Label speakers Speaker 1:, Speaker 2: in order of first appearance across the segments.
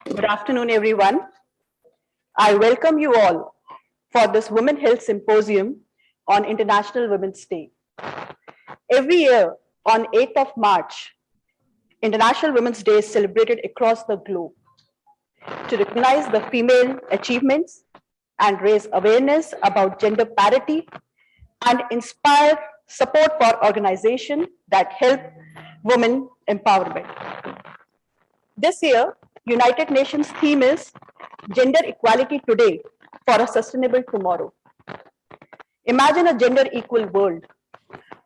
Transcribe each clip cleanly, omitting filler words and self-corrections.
Speaker 1: Good afternoon, everyone. I welcome you all for this Women Health Symposium on International Women's Day. Every year on 8th of March, International Women's Day is celebrated across the globe to recognize the female achievements and raise awareness about gender parity and inspire support for organizations that help women empowerment. This year, United Nations theme is Gender Equality Today for a Sustainable Tomorrow. Imagine a gender equal world,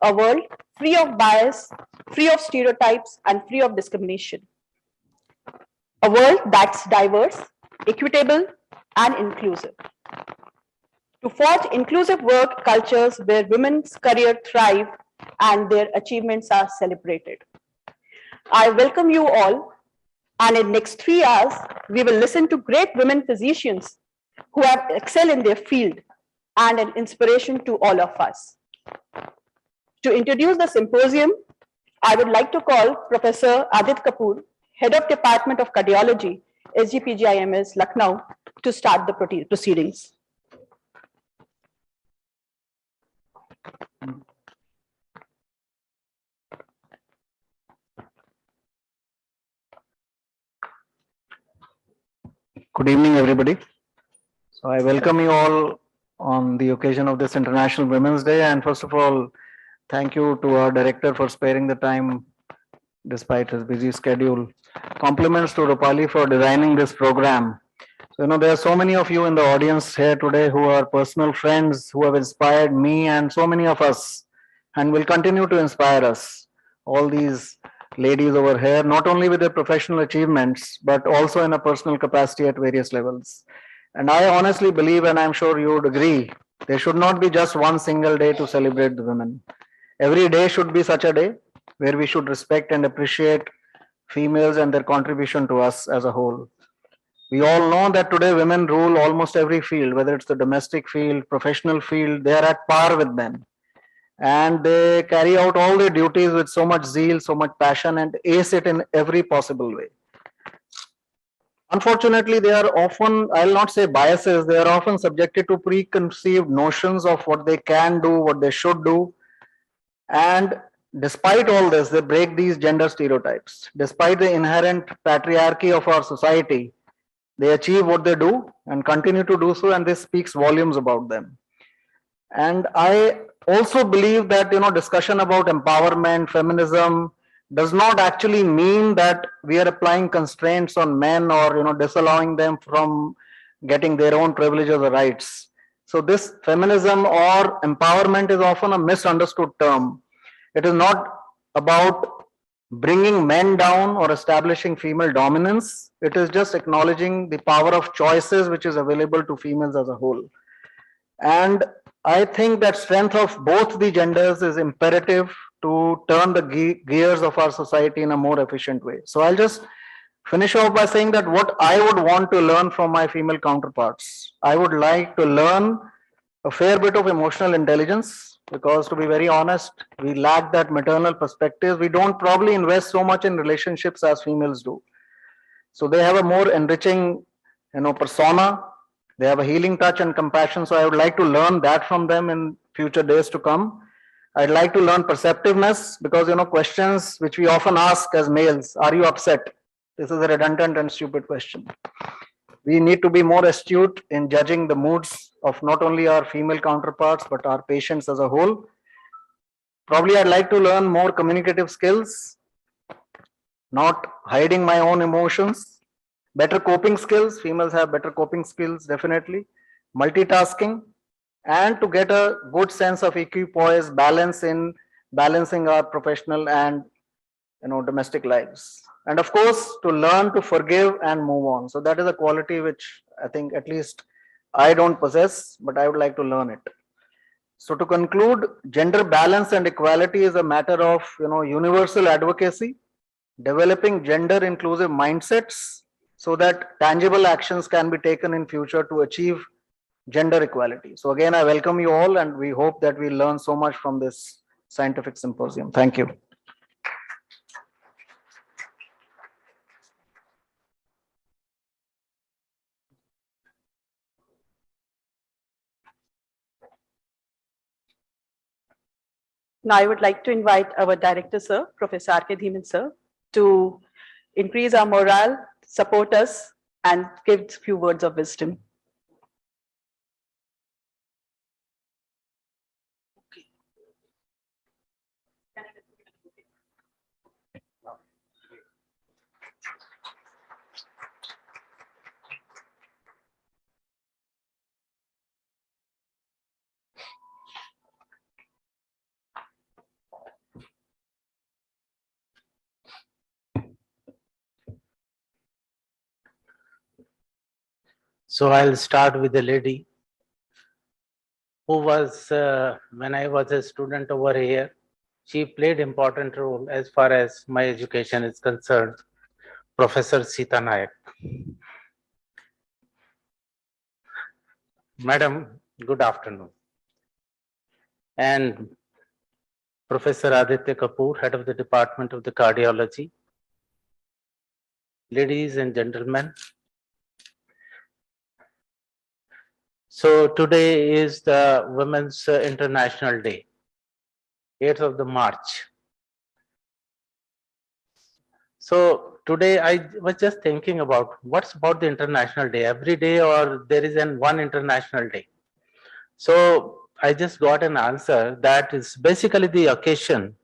Speaker 1: a world free of bias, free of stereotypes, and free of discrimination. A world that's diverse, equitable, and inclusive. To forge inclusive work cultures where women's careers thrive and their achievements are celebrated. I welcome you all. And in the next 3 hours, we will listen to great women physicians who have excelled in their field and an inspiration to all of us. To introduce the symposium, I would like to call Professor Adit Kapoor, Head of Department of Cardiology, SGPGIMS, Lucknow, to start the proceedings.
Speaker 2: Good evening, everybody. So I welcome you all on the occasion of this International Women's Day. And first of all, thank you to our director for sparing the time despite his busy schedule. Compliments to Rupali for designing this program. So, there are so many of you in the audience here today who are personal friends who have inspired me and so many of us and will continue to inspire us. All these ladies over here, not only with their professional achievements, but also in a personal capacity at various levels. And I honestly believe, and I'm sure you would agree, there should not be just one single day to celebrate the women. Every day should be such a day where we should respect and appreciate females and their contribution to us as a whole. We all know that today women rule almost every field, whether it's the domestic field, professional field, they are at par with men. And they carry out all their duties with so much zeal, so much passion, and ace it in every possible way. Unfortunately, they are often, I'll not say biases, they are often subjected to preconceived notions of what they can do, what they should do. And despite all this, they break these gender stereotypes. Despite the inherent patriarchy of our society, they achieve what they do and continue to do so, and this speaks volumes about them. And I also believe that, discussion about empowerment, feminism, does not actually mean that we are applying constraints on men or, disallowing them from getting their own privileges or rights. So this feminism or empowerment is often a misunderstood term. It is not about bringing men down or establishing female dominance. It is just acknowledging the power of choices which is available to females as a whole. And I think that strength of both the genders is imperative to turn the gears of our society in a more efficient way. So I'll just finish off by saying that what I would want to learn from my female counterparts, I would like to learn a fair bit of emotional intelligence, because to be very honest, we lack that maternal perspective. We don't probably invest so much in relationships as females do. So they have a more enriching, persona. They have a healing touch and compassion. So I would like to learn that from them in future days to come. I'd like to learn perceptiveness, because questions which we often ask as males: are you upset? This is a redundant and stupid question. We need to be more astute in judging the moods of not only our female counterparts but our patients as a whole. Probably I'd like to learn more communicative skills, not hiding my own emotions, better coping skills. Females have better coping skills, definitely. Multitasking, and to get a good sense of equipoise, balance in balancing our professional and domestic lives. And of course, to learn to forgive and move on. So that is a quality which I think at least I don't possess, but I would like to learn it. So to conclude, gender balance and equality is a matter of universal advocacy, developing gender inclusive mindsets so that tangible actions can be taken in future to achieve gender equality. So again, I welcome you all, and we hope that we learn so much from this scientific symposium. Thank you.
Speaker 1: Now I would like to invite our director, sir, Professor R.K. Dhiman, sir, to increase our morale, support us, and give a few words of wisdom.
Speaker 3: So I'll start with the lady who was, when I was a student over here, she played important role as far as my education is concerned, Professor Sita Nayak. Madam, good afternoon. And Professor Adit Kapoor, head of the Department of the Cardiology. Ladies and gentlemen, so today is the Women's International Day, 8th of the March. So today I was just thinking about what's about the International Day, every day or there is one International Day. So I just got an answer that is basically the occasion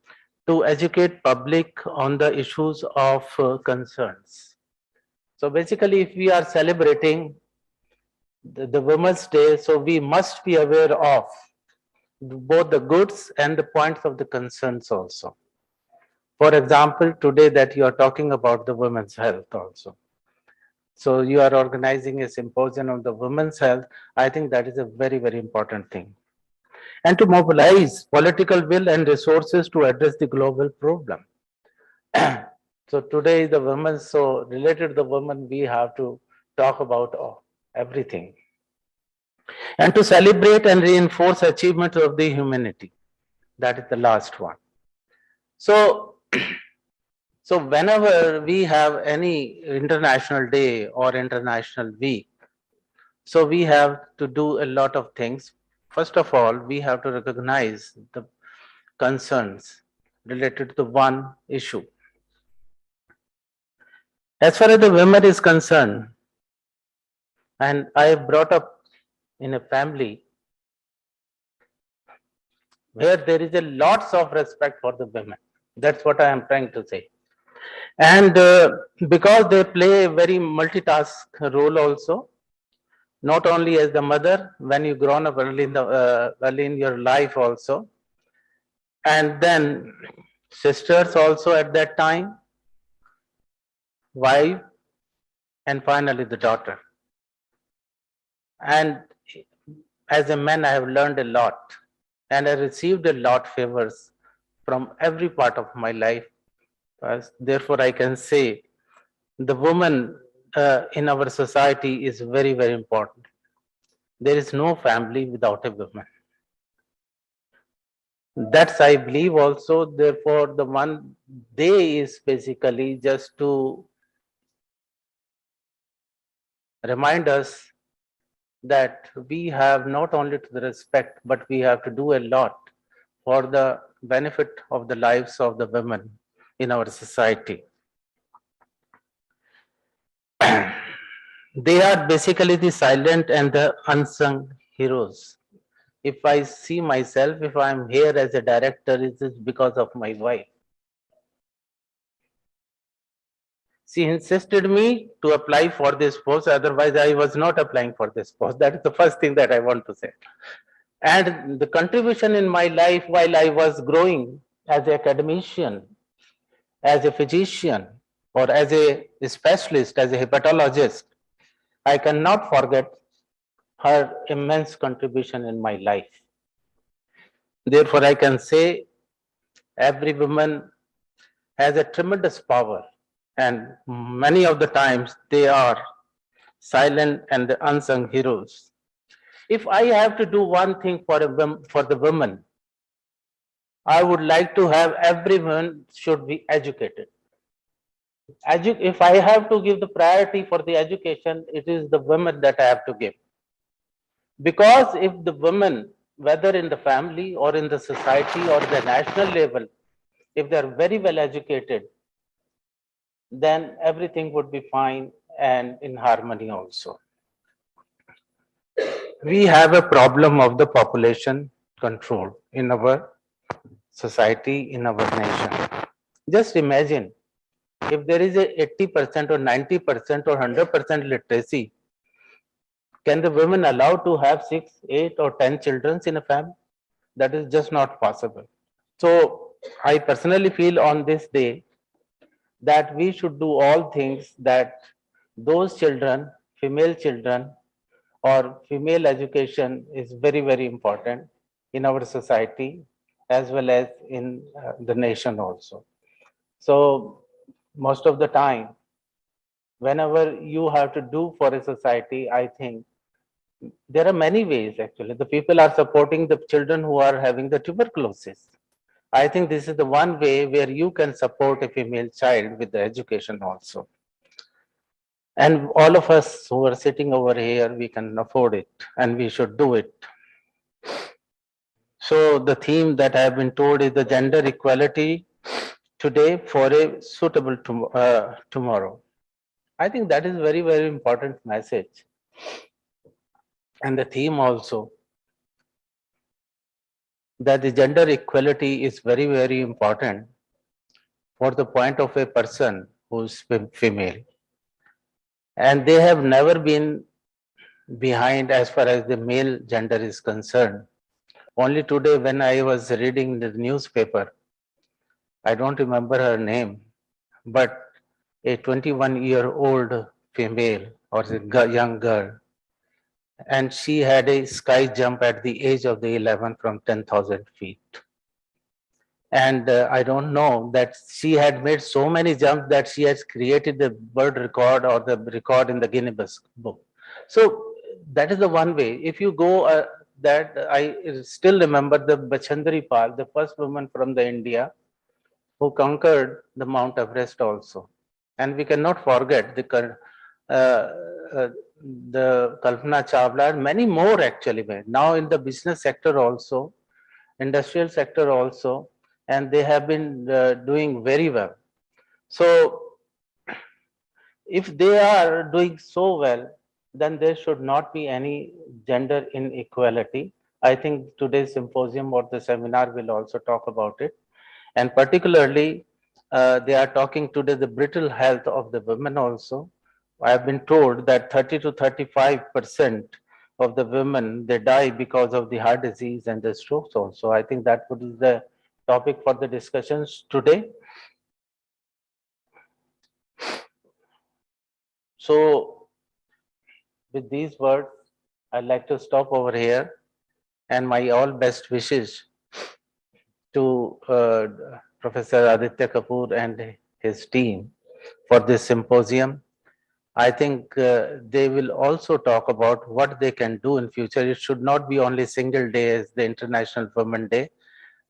Speaker 3: to educate public on the issues of concerns. So basically if we are celebrating the Women's Day, so we must be aware of both the goods and the points of the concerns also. For example, today that you are talking about the women's health also. So you are organizing a symposium on the women's health. I think that is a very, very important thing. And to mobilize political will and resources to address the global problem. So today the women, so related to the women, we have to talk about everything. And to celebrate and reinforce achievements of the humanity. That is the last one. So whenever we have any international day or international week, so we have to do a lot of things. First of all, we have to recognize the concerns related to the one issue. As far as the women is concerned, and I brought up in a family where there is a lots of respect for the women. That's what I am trying to say. And because they play a very multitask role also, not only as the mother when you grown up early in your life also, and then sisters also at that time, wife, and finally the daughter. And as a man, I have learned a lot, and I received a lot of favors from every part of my life. Therefore, I can say the woman in our society is very, very important. there is no family without a woman. That's, I believe, also, therefore, the one day is basically just to remind us that we have not only to the respect, but we have to do a lot for the benefit of the lives of the women in our society. They are basically the silent and the unsung heroes. If I see myself, if I'm here as a director, it is because of my wife. She insisted me to apply for this post, otherwise I was not applying for this post. That is the first thing that I want to say. And the contribution in my life while I was growing as an academician, as a physician, or as a specialist, as a hepatologist, I cannot forget her immense contribution in my life. Therefore, I can say every woman has a tremendous power, and many of the times they are silent and the unsung heroes. If I have to do one thing for the women, I would like to have everyone should be educated. If I have to give the priority for the education, it is the women that I have to give. Because if the women, whether in the family or in the society or the national level, if they are very well educated, then everything would be fine and in harmony also. We have a problem of the population control in our society, in our nation. Just imagine if there is a 80% or 90% or 100% literacy, can the women allow to have 6, 8 or 10 children in a family? That is just not possible. So I personally feel on this day that we should do all things that those children, female children, or female education is very, very important in our society as well as in the nation also. So most of the time, whenever you have to do for a society, I think there are many ways actually. The people are supporting the children who are having the tuberculosis. I think this is the one way where you can support a female child with the education also. And all of us who are sitting over here, we can afford it and we should do it. So the theme that I have been told is the gender equality today for a suitable tomorrow. I think that is very, very important message. And the theme also that the gender equality is very, very important for the point of a person who's female. And they have never been behind as far as the male gender is concerned. Only today when I was reading the newspaper, I don't remember her name, but a 21-year-old female or a young girl, and she had a sky jump at the age of the 11 from 10,000 feet. And I don't know that she had made so many jumps that she has created the world record or the record in the Guinness book. So that is the one way. If you go that I still remember the Bachandari Pal, the first woman from the India who conquered the Mount Everest also. And we cannot forget the Kalpana Chawla and many more actually. Now in the business sector also, industrial sector also, and they have been doing very well. So if they are doing so well, then there should not be any gender inequality. I think today's symposium or the seminar will also talk about it. And particularly, they are talking today the brittle health of the women also. I have been told that 30 to 35% of the women, they die because of the heart disease and the strokes also. I think that would be the topic for the discussions today. So with these words, I'd like to stop over here, and my all best wishes to Professor Aditya Kapoor and his team for this symposium. I think they will also talk about what they can do in future. It should not be only single day as the International Women Day.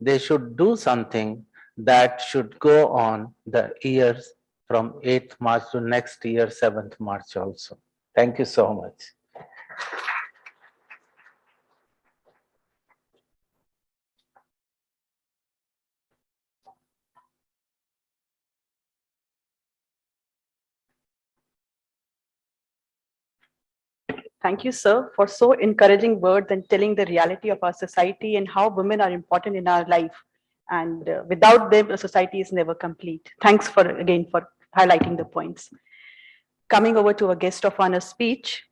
Speaker 3: They should do something that should go on the years from 8th March to next year, 7th March also. Thank you so much.
Speaker 1: Thank you, sir, for so encouraging words and telling the reality of our society and how women are important in our life. And without them, the society is never complete. Thanks for again for highlighting the points. Coming over to a guest of honor speech,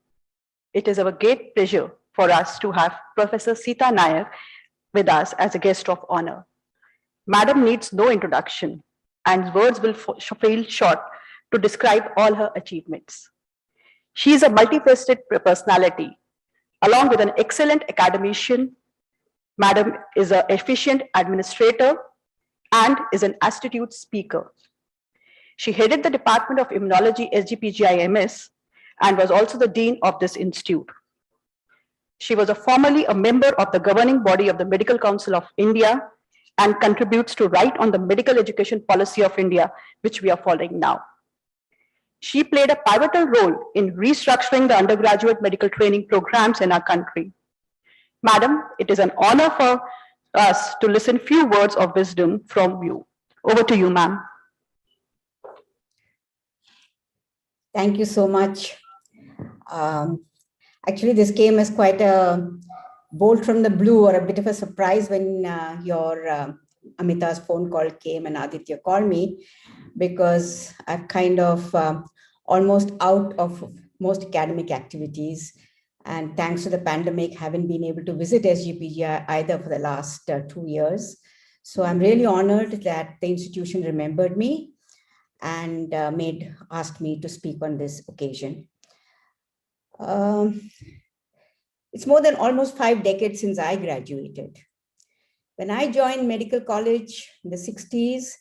Speaker 1: it is our great pleasure for us to have Professor Sita Nayak with us as a guest of honor. Madam needs no introduction, and words will feel short to describe all her achievements. She is a multifaceted personality. Along with an excellent academician, Madam is an efficient administrator and is an astute speaker. She headed the Department of Immunology SGPGIMS and was also the Dean of this institute. She was formerly a member of the governing body of the Medical Council of India and contributes to write on the medical education policy of India, which we are following now. She played a pivotal role in restructuring the undergraduate medical training programs in our country. Madam, it is an honor for us to listen few words of wisdom from you. Over to you, ma'am.
Speaker 4: Thank you so much. Actually, this came as quite a bolt from the blue or a bit of a surprise when your Amita's phone call came and Aditya called me, because I've kind of almost out of most academic activities. And thanks to the pandemic, haven't been able to visit SGPGI either for the last 2 years. So I'm really honored that the institution remembered me and asked me to speak on this occasion. It's more than almost 5 decades since I graduated. When I joined medical college in the 60s,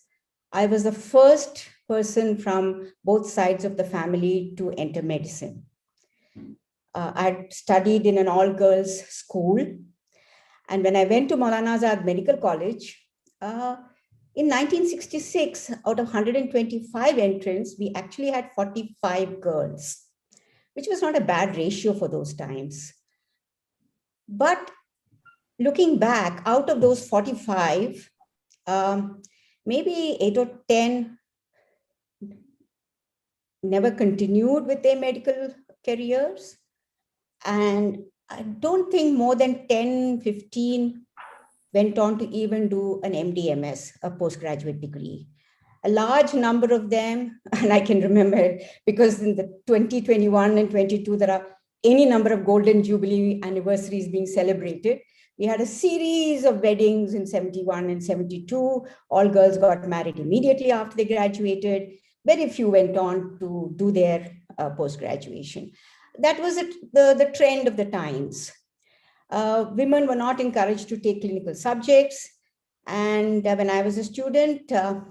Speaker 4: I was the first person from both sides of the family to enter medicine. I'd studied in an all-girls school. And when I went to Maulana Azad Medical College, in 1966, out of 125 entrants, we actually had 45 girls, which was not a bad ratio for those times. But looking back, out of those 45, maybe 8 or 10 never continued with their medical careers. And I don't think more than 10, 15 went on to even do an MD/MS, a postgraduate degree. A large number of them, and I can remember it because in the 2021 and 22, there are any number of Golden Jubilee anniversaries being celebrated. We had a series of weddings in 71 and 72. All girls got married immediately after they graduated. Very few went on to do their post-graduation. That was the trend of the times. Women were not encouraged to take clinical subjects. And when I was a student, the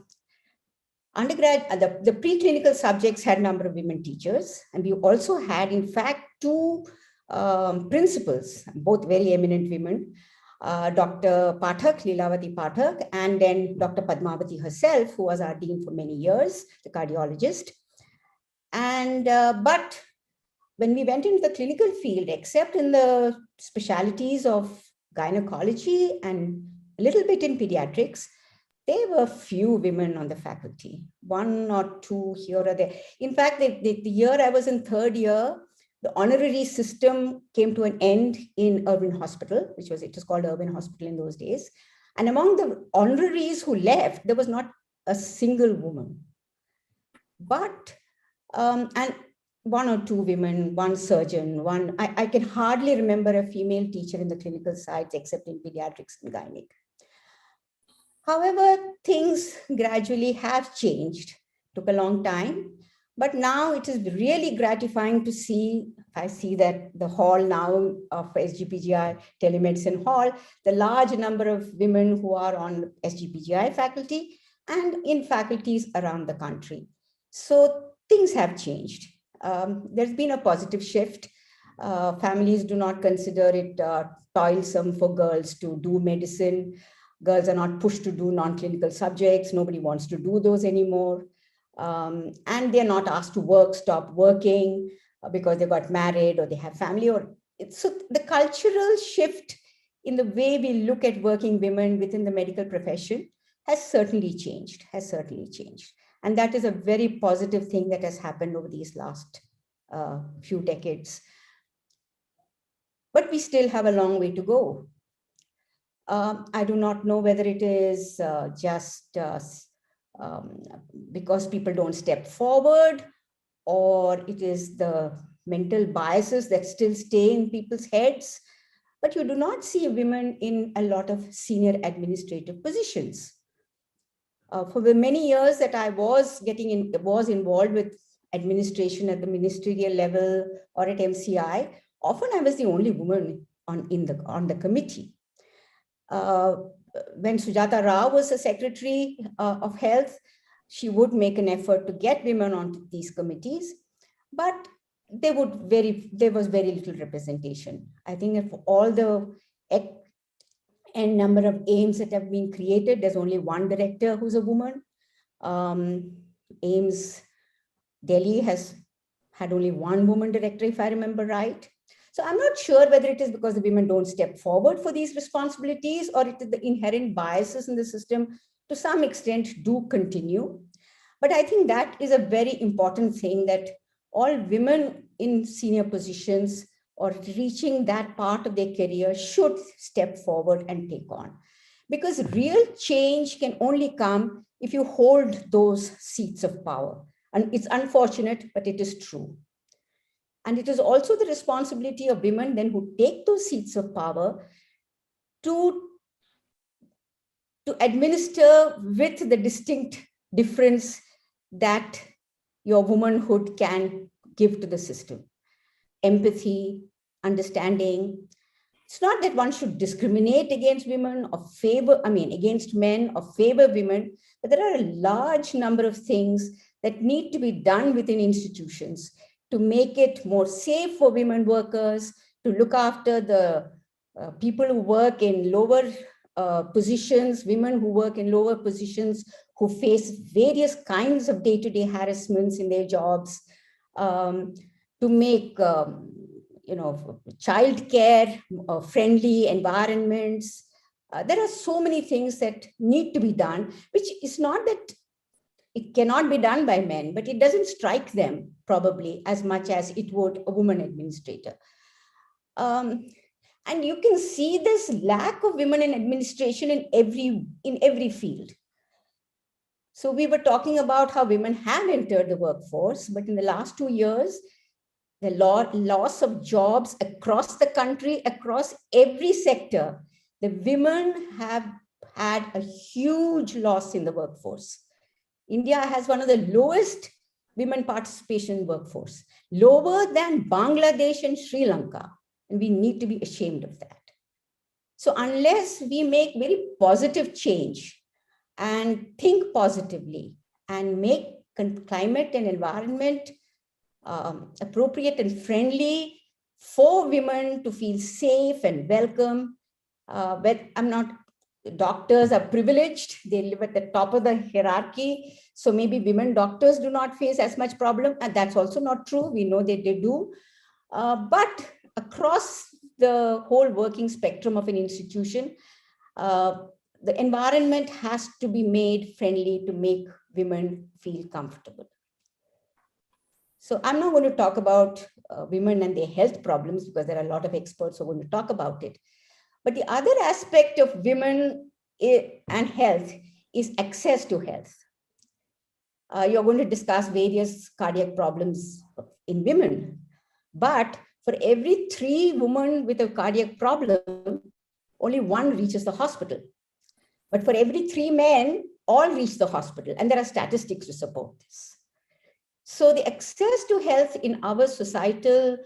Speaker 4: preclinical subjects had a number of women teachers. And we also had, in fact, 2 principals, both very eminent women, Dr. Pathak, Leelavati Pathak, and then Dr. Padmavati herself, who was our dean for many years, the cardiologist. And but when we went into the clinical field, except in the specialties of gynecology and a little bit in pediatrics, there were few women on the faculty, 1 or 2 here or there. In fact, the year I was in 3rd year, the honorary system came to an end in Irvine Hospital, it was called Irvine Hospital in those days. And among the honoraries who left, there was not a single woman. But, and 1 or 2 women, 1 surgeon, I can hardly remember a female teacher in the clinical sites except in pediatrics and gynec. However, things gradually have changed. Took a long time, but now it is really gratifying to see. I see that the hall now of SGPGI Telemedicine Hall, the large number of women who are on SGPGI faculty and in faculties around the country. So things have changed. there's been a positive shift. Families do not consider it toilsome for girls to do medicine. Girls are not pushed to do non-clinical subjects. Nobody wants to do those anymore. And they're not asked to stop working because they got married or they have family. So the cultural shift in the way we look at working women within the medical profession has certainly changed, And that is a very positive thing that has happened over these last few decades. But we still have a long way to go. I do not know whether it is just because people don't step forward, or it is the mental biases that still stay in people's heads. But you do not see women in a lot of senior administrative positions. For the many years that I was involved with administration at the ministerial level or at MCI, often I was the only woman on the committee. When Sujata Rao was the Secretary of Health, she would make an effort to get women onto these committees, but there was very little representation. I think that for all the n number of aims that have been created, there's only one director who's a woman. AIMS Delhi has had only one woman director, if I remember right. So I'm not sure whether it is because the women don't step forward for these responsibilities, or it is the inherent biases in the system to some extent do continue. But I think that is a very important thing, that all women in senior positions or reaching that part of their career should step forward and take on. Because real change can only come if you hold those seats of power. And it's unfortunate, but it is true. And it is also the responsibility of women then who take those seats of power to administer with the distinct difference that your womanhood can give to the system. Empathy, understanding. It's not that one should discriminate against women or against men or favor women, but there are a large number of things that need to be done within institutions to make it more safe for women workers, to look after the people who work in lower positions, women who work in lower positions, who face various kinds of day-to-day harassments in their jobs, to make childcare friendly environments. There are so many things that need to be done, which is not that it cannot be done by men, but it doesn't strike them probably as much as it would a woman administrator. And you can see this lack of women in administration in every field. So we were talking about how women have entered the workforce, but in the last 2 years, the loss of jobs across the country, across every sector, the women have had a huge loss in the workforce. India has one of the lowest women participation workforce, lower than Bangladesh and Sri Lanka. And we need to be ashamed of that. So unless we make very positive change and think positively and make climate and environment appropriate and friendly for women to feel safe and welcome, but doctors are privileged. They live at the top of the hierarchy. So maybe women doctors do not face as much problem. And that's also not true. We know that they do. But across the whole working spectrum of an institution, the environment has to be made friendly to make women feel comfortable. So I'm not going to talk about women and their health problems, because there are a lot of experts who are going to talk about it. But the other aspect of women and health is access to health. You're going to discuss various cardiac problems in women, but for every 3 women with a cardiac problem, only 1 reaches the hospital. But for every 3 men, all reach the hospital, and there are statistics to support this. So the access to health in our societal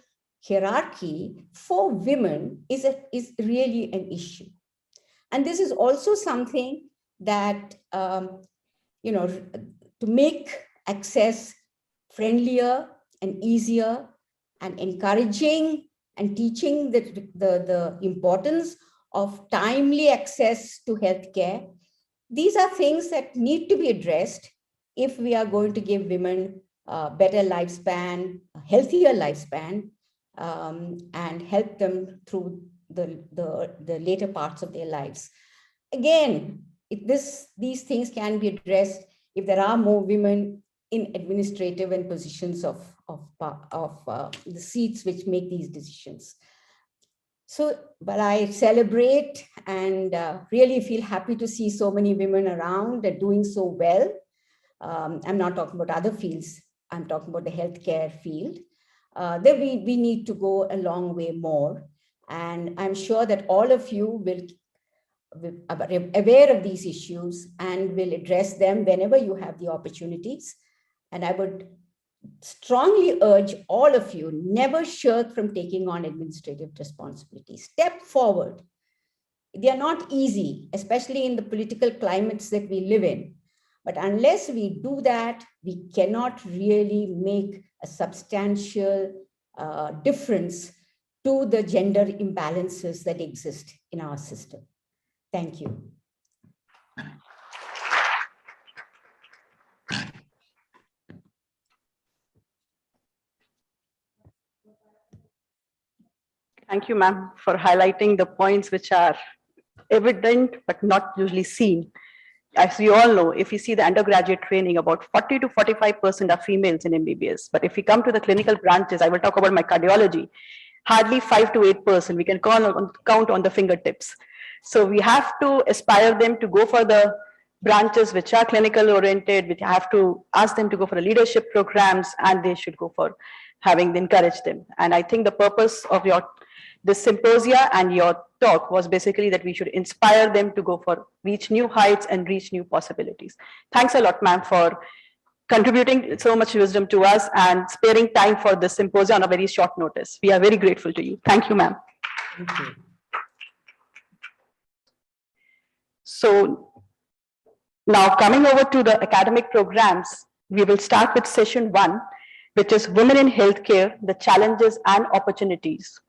Speaker 4: hierarchy for women is really an issue. And this is also something that, to make access friendlier, and easier, and encouraging and teaching the importance of timely access to healthcare. These are things that need to be addressed if we are going to give women a better lifespan, a healthier lifespan, and help them through the later parts of their lives. Again, these things can be addressed if there are more women in administrative and positions of the seats which make these decisions. So, but I celebrate and really feel happy to see so many women around and doing so well. I'm not talking about other fields. I'm talking about the healthcare field. That we need to go a long way more. And I'm sure that all of you will be aware of these issues and will address them whenever you have the opportunities. And I would strongly urge all of you, never shirk from taking on administrative responsibilities. Step forward. They are not easy, especially in the political climates that we live in. But unless we do that, we cannot really make a substantial difference to the gender imbalances that exist in our system. Thank you.
Speaker 1: Thank you, ma'am, for highlighting the points which are evident but not usually seen. As we all know, if you see the undergraduate training, about 40 to 45% are females in MBBS. But if we come to the clinical branches, I will talk about my cardiology, hardly 5 to 8%. We can count on the fingertips. So we have to aspire them to go for the branches which are clinical oriented. We have to ask them to go for the leadership programs, and they should go for having encouraged them. And I think the purpose of this symposia and your talk was basically that we should inspire them to go for reach new heights and reach new possibilities. Thanks a lot, ma'am, for contributing so much wisdom to us and sparing time for this symposia on a very short notice. We are very grateful to you. Thank you, ma'am.
Speaker 4: Thank you.
Speaker 1: So now coming over to the academic programs, we will start with session 1, which is Women in Healthcare, the Challenges and Opportunities.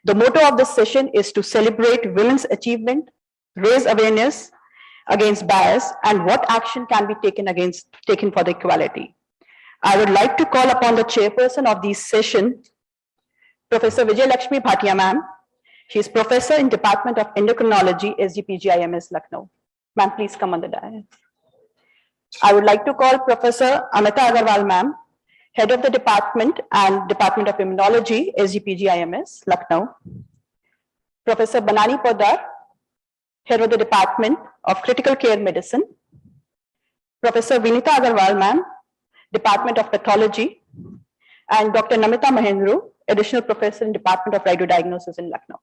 Speaker 1: The motto of this session is to celebrate women's achievement, raise awareness against bias, and what action can be taken for the equality. I would like to call upon the chairperson of this session, Professor Vijay Lakshmi Bhatia ma'am. She is professor in Department of Endocrinology, SGPGIMS, Lucknow. Ma'am, please come on the dais. I would like to call Professor Anita Agarwal ma'am, Head of the Department and Department of Immunology, SGPGIMS, Lucknow. Professor Banani Podar, Head of the Department of Critical Care Medicine. Professor Vinita Agarwal ma'am, Department of Pathology. And Dr. Namita Mahendru, Additional Professor in Department of Radiodiagnosis in Lucknow.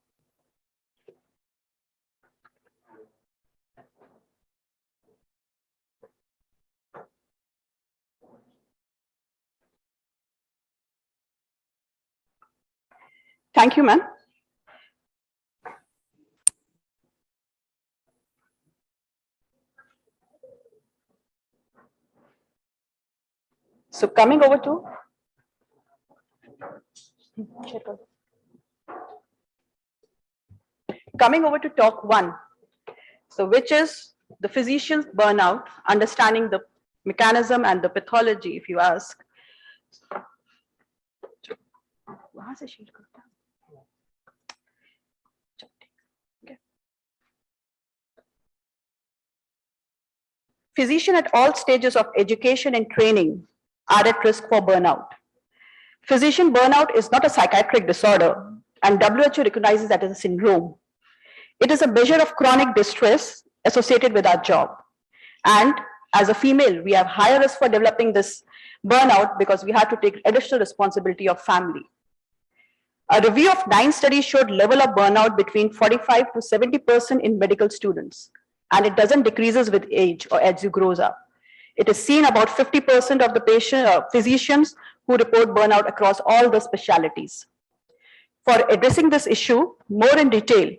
Speaker 1: Thank you, ma'am. So coming over to talk 1, so which is the physician's burnout, understanding the mechanism and the pathology, if you ask. Physicians at all stages of education and training are at risk for burnout. Physician burnout is not a psychiatric disorder, and WHO recognizes that as a syndrome. It is a measure of chronic distress associated with our job. And as a female, we have higher risk for developing this burnout because we have to take additional responsibility of family. A review of 9 studies showed level of burnout between 45 to 70% in medical students, and it doesn't decreases with age or as you grows up. It is seen about 50% of the physicians who report burnout across all the specialties. For addressing this issue more in detail,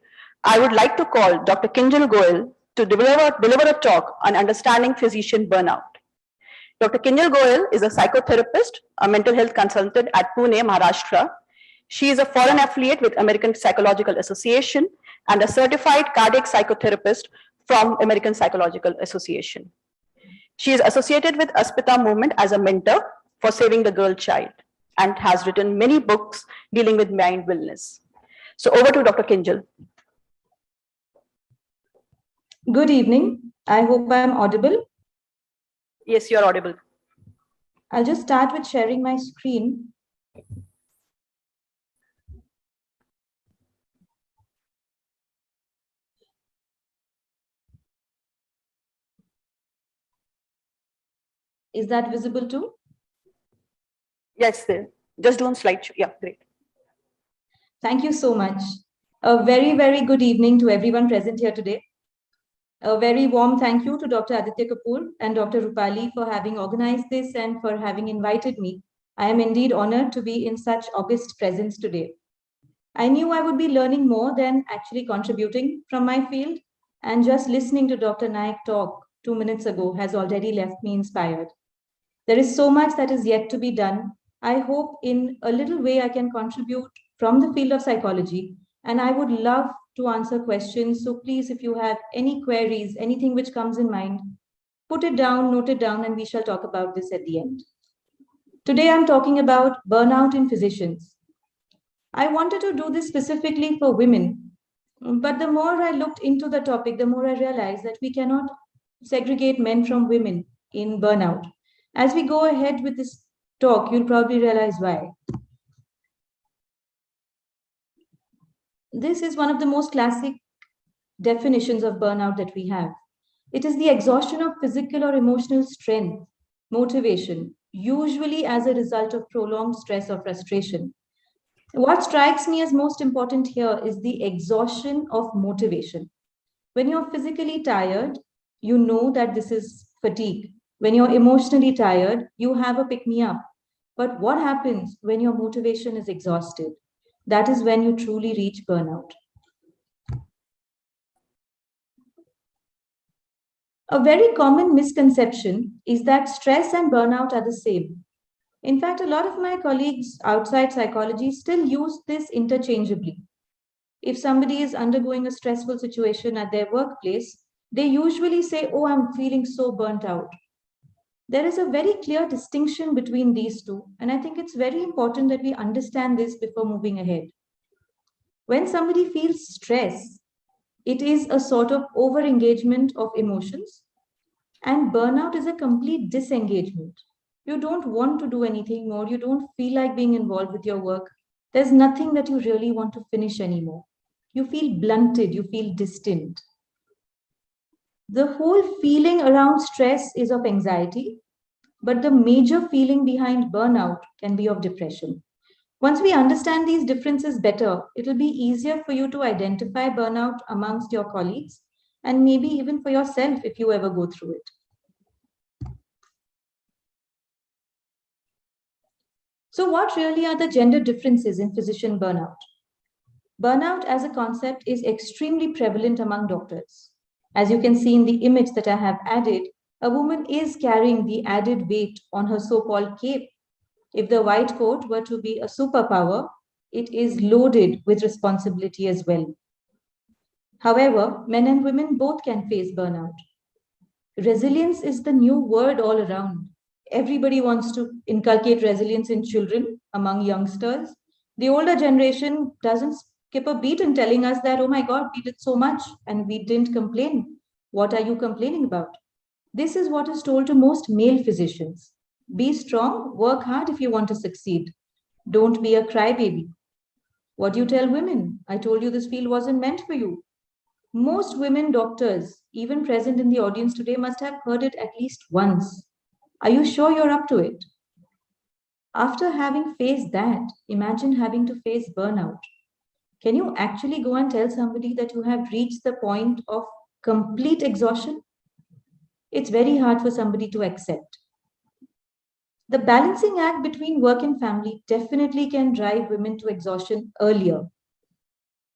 Speaker 1: I would like to call Dr. Kinjal Goyal to deliver a talk on understanding physician burnout. Dr. Kinjal Goyal is a psychotherapist, a mental health consultant at Pune, Maharashtra. She is a foreign affiliate with American Psychological Association and a certified cardiac psychotherapist from American Psychological Association. She is associated with Aspita movement as a mentor for saving the girl child and has written many books dealing with mind wellness. So over to Dr. Kinjal.
Speaker 5: Good evening. I hope I'm audible.
Speaker 1: Yes, you're audible.
Speaker 5: I'll just start with sharing my screen. Is that visible too?
Speaker 1: Yes, there. Just do on slideshow. Yeah, great.
Speaker 5: Thank you so much. A very, very good evening to everyone present here today. A very warm thank you to Dr. Aditya Kapoor and Dr. Rupali for having organized this and for having invited me. I am indeed honored to be in such august presence today. I knew I would be learning more than actually contributing from my field, and just listening to Dr. Nayak talk 2 minutes ago has already left me inspired. There is so much that is yet to be done. I hope in a little way I can contribute from the field of psychology, and I would love to answer questions. So please, if you have any queries, anything which comes in mind, put it down, note it down, and we shall talk about this at the end. Today, I'm talking about burnout in physicians. I wanted to do this specifically for women, but the more I looked into the topic, the more I realized that we cannot segregate men from women in burnout. As we go ahead with this talk, you'll probably realize why. This is one of the most classic definitions of burnout that we have. It is the exhaustion of physical or emotional strength, motivation, usually as a result of prolonged stress or frustration. What strikes me as most important here is the exhaustion of motivation. When you're physically tired, you know that this is fatigue. When you're emotionally tired, you have a pick me up. But what happens when your motivation is exhausted? That is when you truly reach burnout. A very common misconception is that stress and burnout are the same. In fact, a lot of my colleagues outside psychology still use this interchangeably. If somebody is undergoing a stressful situation at their workplace, they usually say, "Oh, I'm feeling so burnt out." There is a very clear distinction between these two, and I think it's very important that we understand this before moving ahead. When somebody feels stress, it is a sort of over-engagement of emotions, and burnout is a complete disengagement. You don't want to do anything more, you don't feel like being involved with your work. There's nothing that you really want to finish anymore. You feel blunted, you feel distant. The whole feeling around stress is of anxiety, but the major feeling behind burnout can be of depression. Once we understand these differences better, it'll be easier for you to identify burnout amongst your colleagues and maybe even for yourself if you ever go through it. So what really are the gender differences in physician burnout? Burnout as a concept is extremely prevalent among doctors. As you can see in the image that I have added, a woman is carrying the added weight on her so-called cape. If the white coat were to be a superpower, it is loaded with responsibility as well. However, men and women both can face burnout. Resilience is the new word all around. Everybody wants to inculcate resilience in children, among youngsters. The older generation doesn't skip a beat in telling us that, "Oh my God, we did so much and we didn't complain. What are you complaining about?" This is what is told to most male physicians. Be strong, work hard if you want to succeed. Don't be a crybaby. What do you tell women? "I told you this field wasn't meant for you." Most women doctors, even present in the audience today, must have heard it at least once. Are you sure you're up to it? After having faced that, imagine having to face burnout. Can you actually go and tell somebody that you have reached the point of complete exhaustion? It's very hard for somebody to accept. The balancing act between work and family definitely can drive women to exhaustion earlier.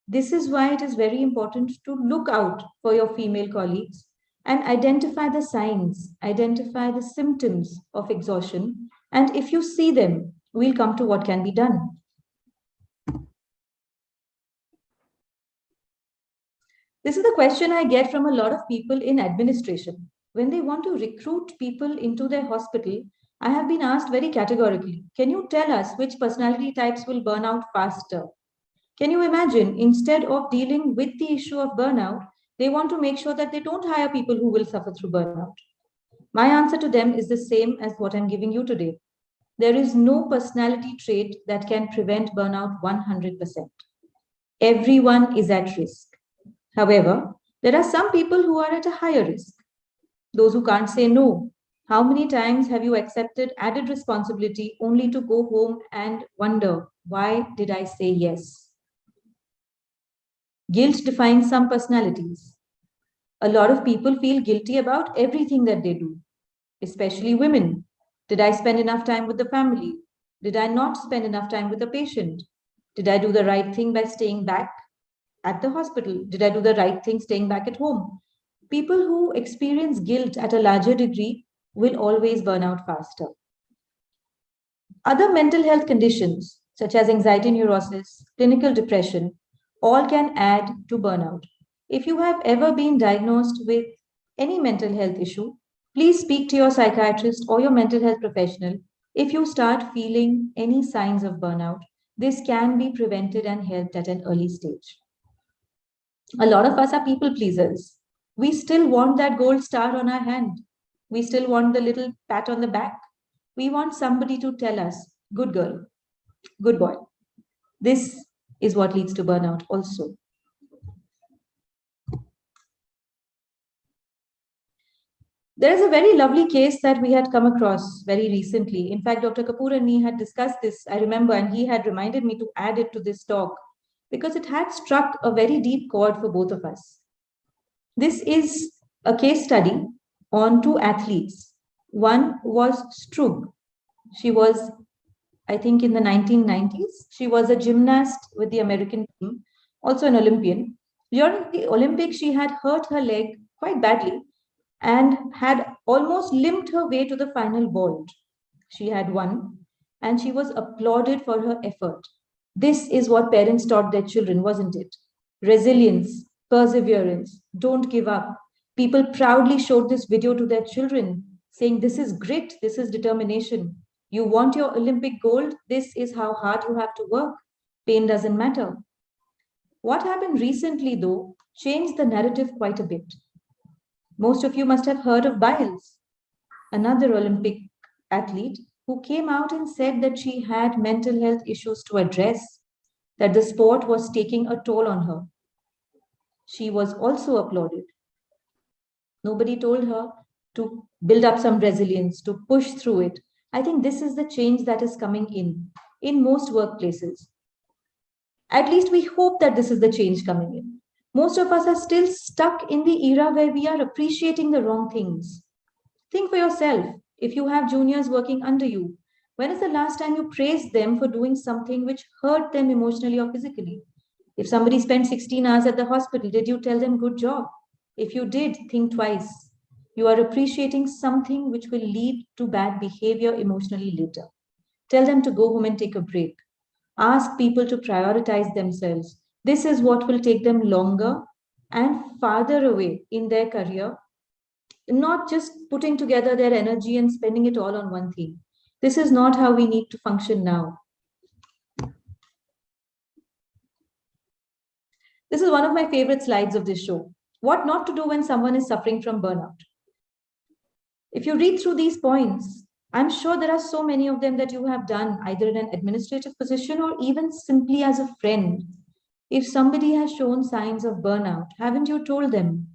Speaker 5: This is why it is very important to look out for your female colleagues and identify the signs, identify the symptoms of exhaustion. And if you see them, we'll come to what can be done. This is the question I get from a lot of people in administration. When they want to recruit people into their hospital, I have been asked very categorically, can you tell us which personality types will burn out faster? Can you imagine, instead of dealing with the issue of burnout, they want to make sure that they don't hire people who will suffer through burnout? My answer to them is the same as what I'm giving you today. There is no personality trait that can prevent burnout 100%. Everyone is at risk. However, there are some people who are at a higher risk. Those who can't say no. How many times have you accepted added responsibility only to go home and wonder, why did I say yes? Guilt defines some personalities. A lot of people feel guilty about everything that they do, especially women. Did I spend enough time with the family? Did I not spend enough time with the patient? Did I do the right thing by staying back at the hospital? Did I do the right thing staying back at home? People who experience guilt at a larger degree will always burn out faster. Other mental health conditions, such as anxiety neurosis, clinical depression, all can add to burnout. If you have ever been diagnosed with any mental health issue, please speak to your psychiatrist or your mental health professional. If you start feeling any signs of burnout, this can be prevented and helped at an early stage. A lot of us are people pleasers. We still want that gold star on our hand. We still want the little pat on the back. We want somebody to tell us, good girl, good boy. This is what leads to burnout also. There is a very lovely case that we had come across very recently. In fact, Dr. Kapoor and me had discussed this, I remember, and he had reminded me to add it to this talk because it had struck a very deep chord for both of us. This is a case study on two athletes. One was Strug. She was, I think, in the 1990s. She was a gymnast with the American team, also an Olympian. During the Olympics, she had hurt her leg quite badly and had almost limped her way to the final vault. She had won, and she was applauded for her effort. This is what parents taught their children, wasn't it? Resilience, perseverance, don't give up. People proudly showed this video to their children, saying, this is grit, this is determination. You want your Olympic gold? This is how hard you have to work. Pain doesn't matter. What happened recently, though, changed the narrative quite a bit. Most of you must have heard of Biles, another Olympic athlete who came out and said that she had mental health issues to address, that the sport was taking a toll on her. She was also applauded. Nobody told her to build up some resilience, to push through it. I think this is the change that is coming in most workplaces. At least we hope that this is the change coming in. Most of us are still stuck in the era where we are appreciating the wrong things. Think for yourself. If you have juniors working under you, when is the last time you praised them for doing something which hurt them emotionally or physically? If somebody spent 16 hours at the hospital, did you tell them good job? If you did, think twice. You are appreciating something which will lead to bad behavior emotionally later. Tell them to go home and take a break. Ask people to prioritize themselves. This is what will take them longer and farther away in their career, not just putting together their energy and spending it all on one thing. This is not how we need to function now. This is one of my favorite slides of this show. What not to do when someone is suffering from burnout. If you read through these points, I'm sure there are so many of them that you have done either in an administrative position or even simply as a friend. If somebody has shown signs of burnout, haven't you told them?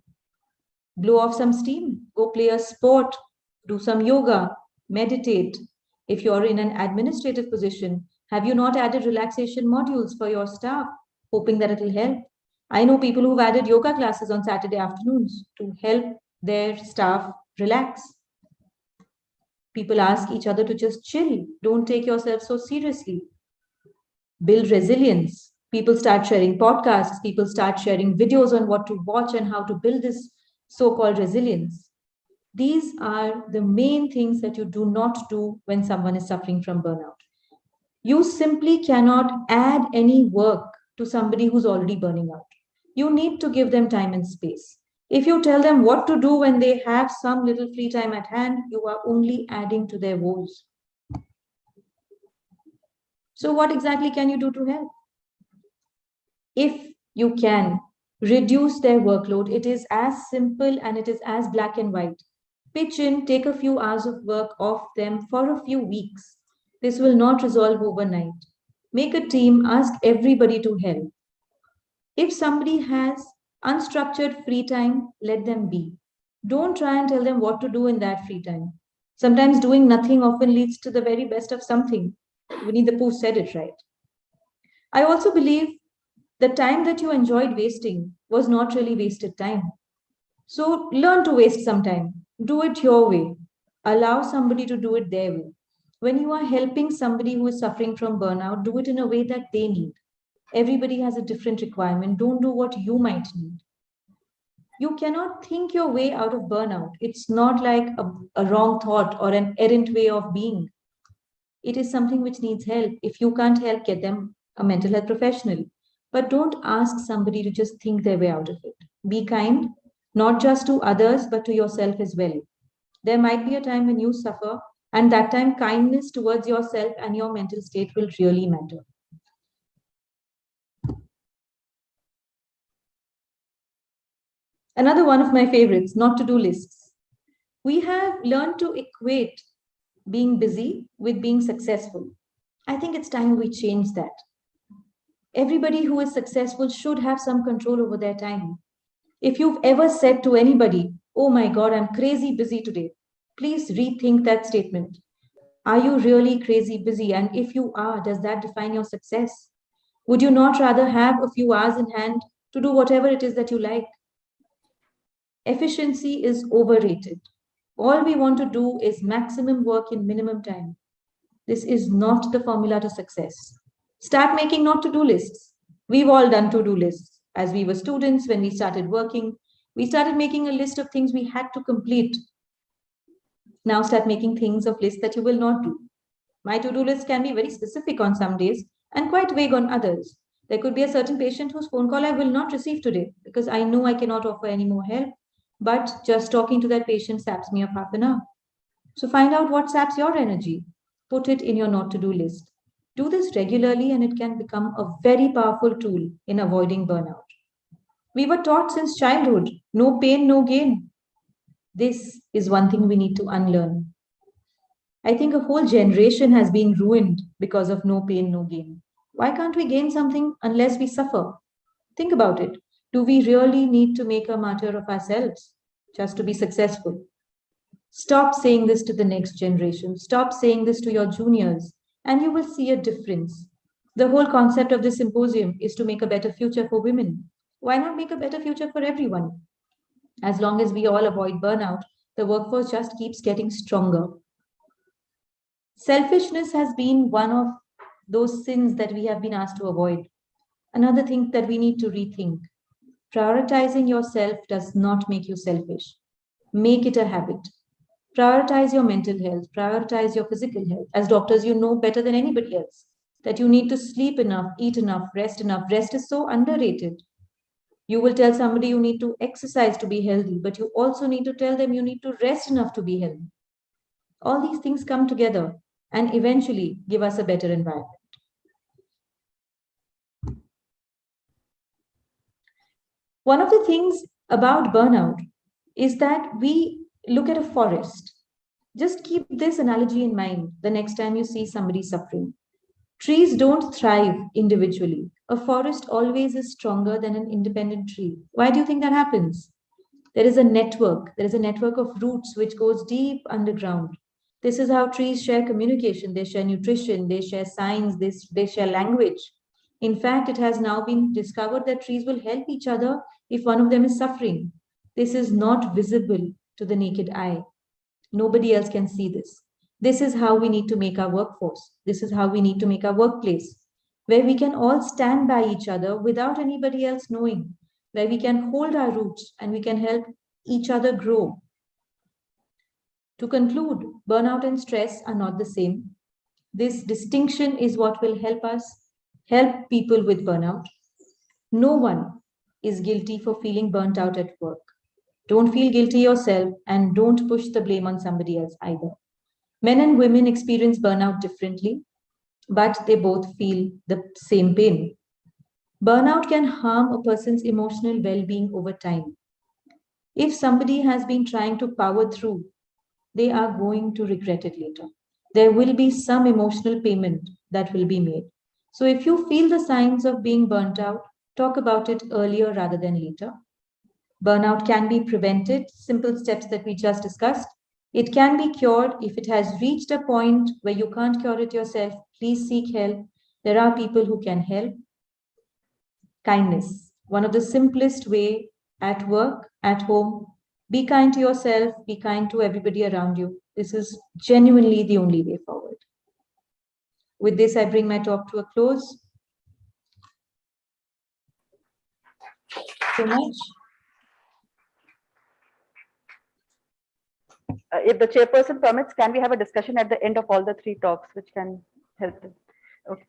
Speaker 5: Blow off some steam, go play a sport, do some yoga, meditate. If you're in an administrative position, have you not added relaxation modules for your staff, hoping that it'll help? I know people who've added yoga classes on Saturday afternoons to help their staff relax. People ask each other to just chill. Don't take yourself so seriously. Build resilience. People start sharing podcasts. People start sharing videos on what to watch and how to build this so-called resilience. These are the main things that you do not do when someone is suffering from burnout. You simply cannot add any work to somebody who's already burning out. You need to give them time and space. If you tell them what to do when they have some little free time at hand, you are only adding to their woes. So what exactly can you do to help? If you can reduce their workload, it is as simple and it is as black and white. Pitch in, take a few hours of work off them for a few weeks. This will not resolve overnight. Make a team, ask everybody to help. If somebody has unstructured free time, let them be. Don't try and tell them what to do in that free time. Sometimes doing nothing often leads to the very best of something. Winnie the Pooh said it right. I also believe the time that you enjoyed wasting was not really wasted time. So learn to waste some time. Do it your way. Allow somebody to do it their way. When you are helping somebody who is suffering from burnout, do it in a way that they need. Everybody has a different requirement. Don't do what you might need. You cannot think your way out of burnout. It's not like a wrong thought or an errant way of being. It is something which needs help. If you can't help, get them a mental health professional. But don't ask somebody to just think their way out of it. Be kind, not just to others, but to yourself as well. There might be a time when you suffer, and that time kindness towards yourself and your mental state will really matter. Another one of my favorites, not to-do lists. We have learned to equate being busy with being successful. I think it's time we change that. Everybody who is successful should have some control over their time. If you've ever said to anybody, "Oh my God, I'm crazy busy today," please rethink that statement. Are you really crazy busy? And if you are, does that define your success? Would you not rather have a few hours in hand to do whatever it is that you like? Efficiency is overrated. All we want to do is maximum work in minimum time. This is not the formula to success. Start making not to-do lists. We've all done to-do lists. As we were students, when we started working, we started making a list of things we had to complete. Now start making things of lists that you will not do. My to-do list can be very specific on some days and quite vague on others. There could be a certain patient whose phone call I will not receive today because I know I cannot offer any more help, but just talking to that patient saps me of half an hour. So find out what saps your energy. Put it in your not to do list. Do this regularly and it can become a very powerful tool in avoiding burnout. We were taught since childhood, no pain, no gain. This is one thing we need to unlearn. I think a whole generation has been ruined because of no pain, no gain. Why can't we gain something unless we suffer? Think about it. Do we really need to make a martyr of ourselves just to be successful? Stop saying this to the next generation. Stop saying this to your juniors, and you will see a difference. The whole concept of this symposium is to make a better future for women. Why not make a better future for everyone? As long as we all avoid burnout, the workforce just keeps getting stronger. Selfishness has been one of those sins that we have been asked to avoid. Another thing that we need to rethink. Prioritizing yourself does not make you selfish. Make it a habit. Prioritize your mental health, prioritize your physical health. As doctors, you know better than anybody else that you need to sleep enough, eat enough, rest enough. Rest is so underrated. You will tell somebody you need to exercise to be healthy, but you also need to tell them you need to rest enough to be healthy. All these things come together and eventually give us a better environment. One of the things about burnout is that we look at a forest. Just keep this analogy in mind the next time you see somebody suffering. Trees don't thrive individually. A forest always is stronger than an independent tree. Why do you think that happens? There is a network. There is a network of roots which goes deep underground. This is how trees share communication. They share nutrition. They share science. They share language. In fact, it has now been discovered that trees will help each other if one of them is suffering. This is not visible to the naked eye. Nobody else can see this. This is how we need to make our workforce. This is how we need to make our workplace, where we can all stand by each other without anybody else knowing, where we can hold our roots and we can help each other grow. To conclude, burnout and stress are not the same. This distinction is what will help us help people with burnout. No one is guilty for feeling burnt out at work. Don't feel guilty yourself and don't push the blame on somebody else either. Men and women experience burnout differently, but they both feel the same pain. Burnout can harm a person's emotional well being over time. If somebody has been trying to power through, they are going to regret it later. There will be some emotional payment that will be made. So if you feel the signs of being burnt out, talk about it earlier rather than later. Burnout can be prevented, simple steps that we just discussed. It can be cured if it has reached a point where you can't cure it yourself. Please seek help. There are people who can help. Kindness, one of the simplest way at work, at home. Be kind to yourself, be kind to everybody around you. This is genuinely the only way forward. With this, I bring my talk to a close. So much.
Speaker 1: If the chairperson permits, can we have a discussion at the end of all the three talks, which can help them? Okay.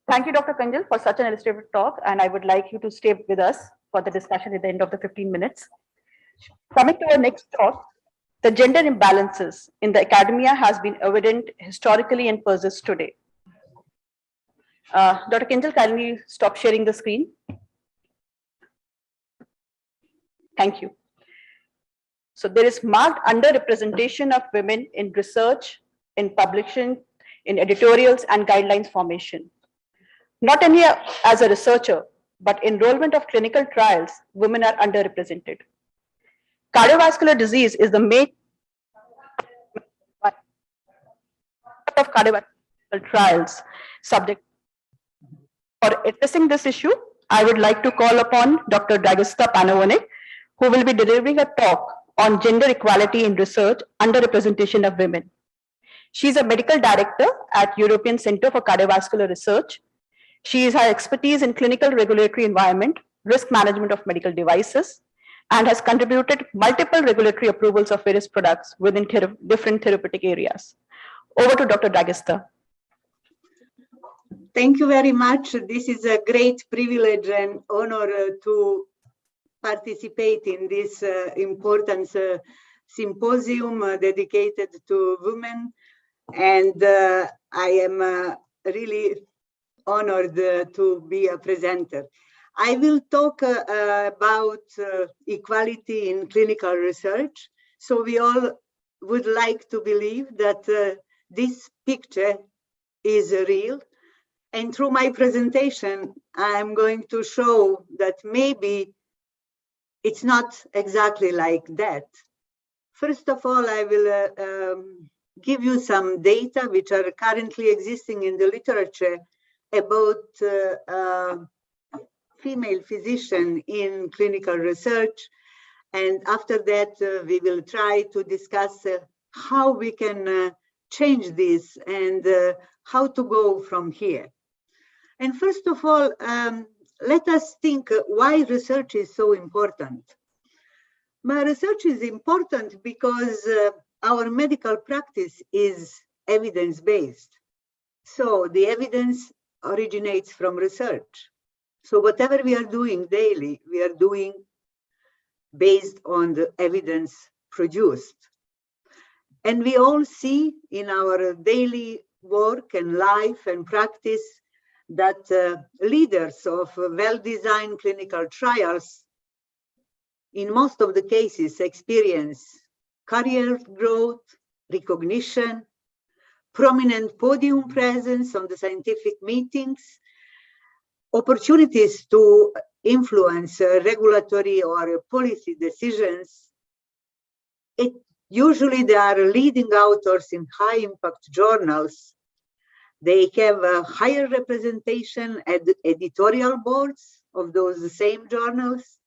Speaker 1: Thank you, Dr. Kanjal, for such an illustrative talk, and I would like you to stay with us for the discussion at the end of the 15 minutes. Coming to our next talk, the gender imbalances in the academia has been evident historically and persists today. Dr. Kanjal, kindly stop sharing the screen. Thank you. So there is marked underrepresentation of women in research, in publishing, in editorials and guidelines formation. Not only as a researcher, but enrollment of clinical trials, women are underrepresented. Cardiovascular disease is the main of cardiovascular trials subject. For addressing this issue, I would like to call upon Dr. Dragista Panavone, who will be delivering a talk on gender equality in research, underrepresentation of women. She is a medical director at European Center for Cardiovascular Research. She has expertise in clinical regulatory environment, risk management of medical devices, and has contributed multiple regulatory approvals of various products within different therapeutic areas. Over to Dr. Dragista.
Speaker 6: Thank you very much. This is a great privilege and honor to participate in this important symposium dedicated to women. And I am really honored to be a presenter. I will talk about equality in clinical research. So we all would like to believe that this picture is real. And through my presentation, I'm going to show that maybe it's not exactly like that. First of all, I will give you some data which are currently existing in the literature about female physician in clinical research. And after that, we will try to discuss how we can change this and how to go from here. And first of all, let us think why research is so important. My research is important because our medical practice is evidence-based. So the evidence originates from research. So whatever we are doing daily, we are doing based on the evidence produced. And we all see in our daily work and life and practice that leaders of well-designed clinical trials, in most of the cases, experience career growth, recognition, prominent podium presence on the scientific meetings, opportunities to influence regulatory or policy decisions. Usually they are leading authors in high-impact journals. They have a higher representation at the editorial boards of those same journals,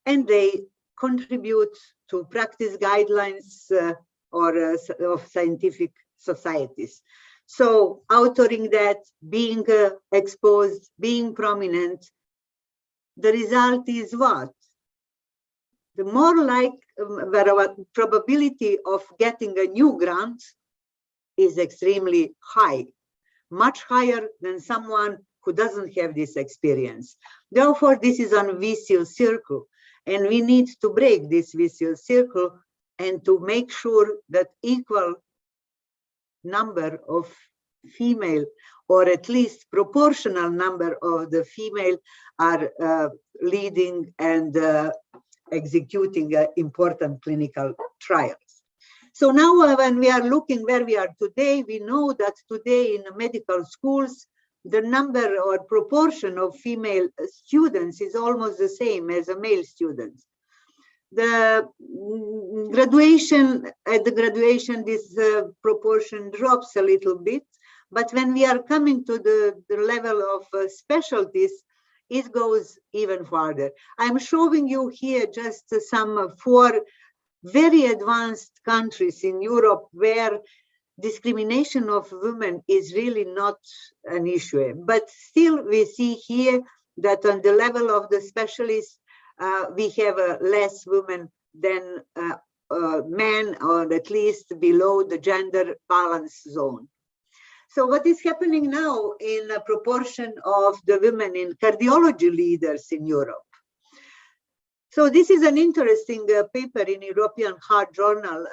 Speaker 6: and they contribute to practice guidelines of scientific societies. So authoring that, being exposed, being prominent, the result is what? The more like the probability of getting a new grant is extremely high, much higher than someone who doesn't have this experience. Therefore, this is a vicious circle, and we need to break this vicious circle and to make sure that equal number of female, or at least proportional number of the female, are leading and executing important clinical trials. So now when we are looking where we are today, we know that today in medical schools, the number or proportion of female students is almost the same as a male student. The graduation, at the graduation, this proportion drops a little bit, but when we are coming to the level of specialties, it goes even farther. I'm showing you here just some 4 very advanced countries in Europe where discrimination of women is really not an issue. But still we see here that on the level of the specialists, we have less women than men, or at least below the gender balance zone. So what is happening now in a proportion of the women in cardiology leaders in Europe? So this is an interesting paper in European Heart Journal,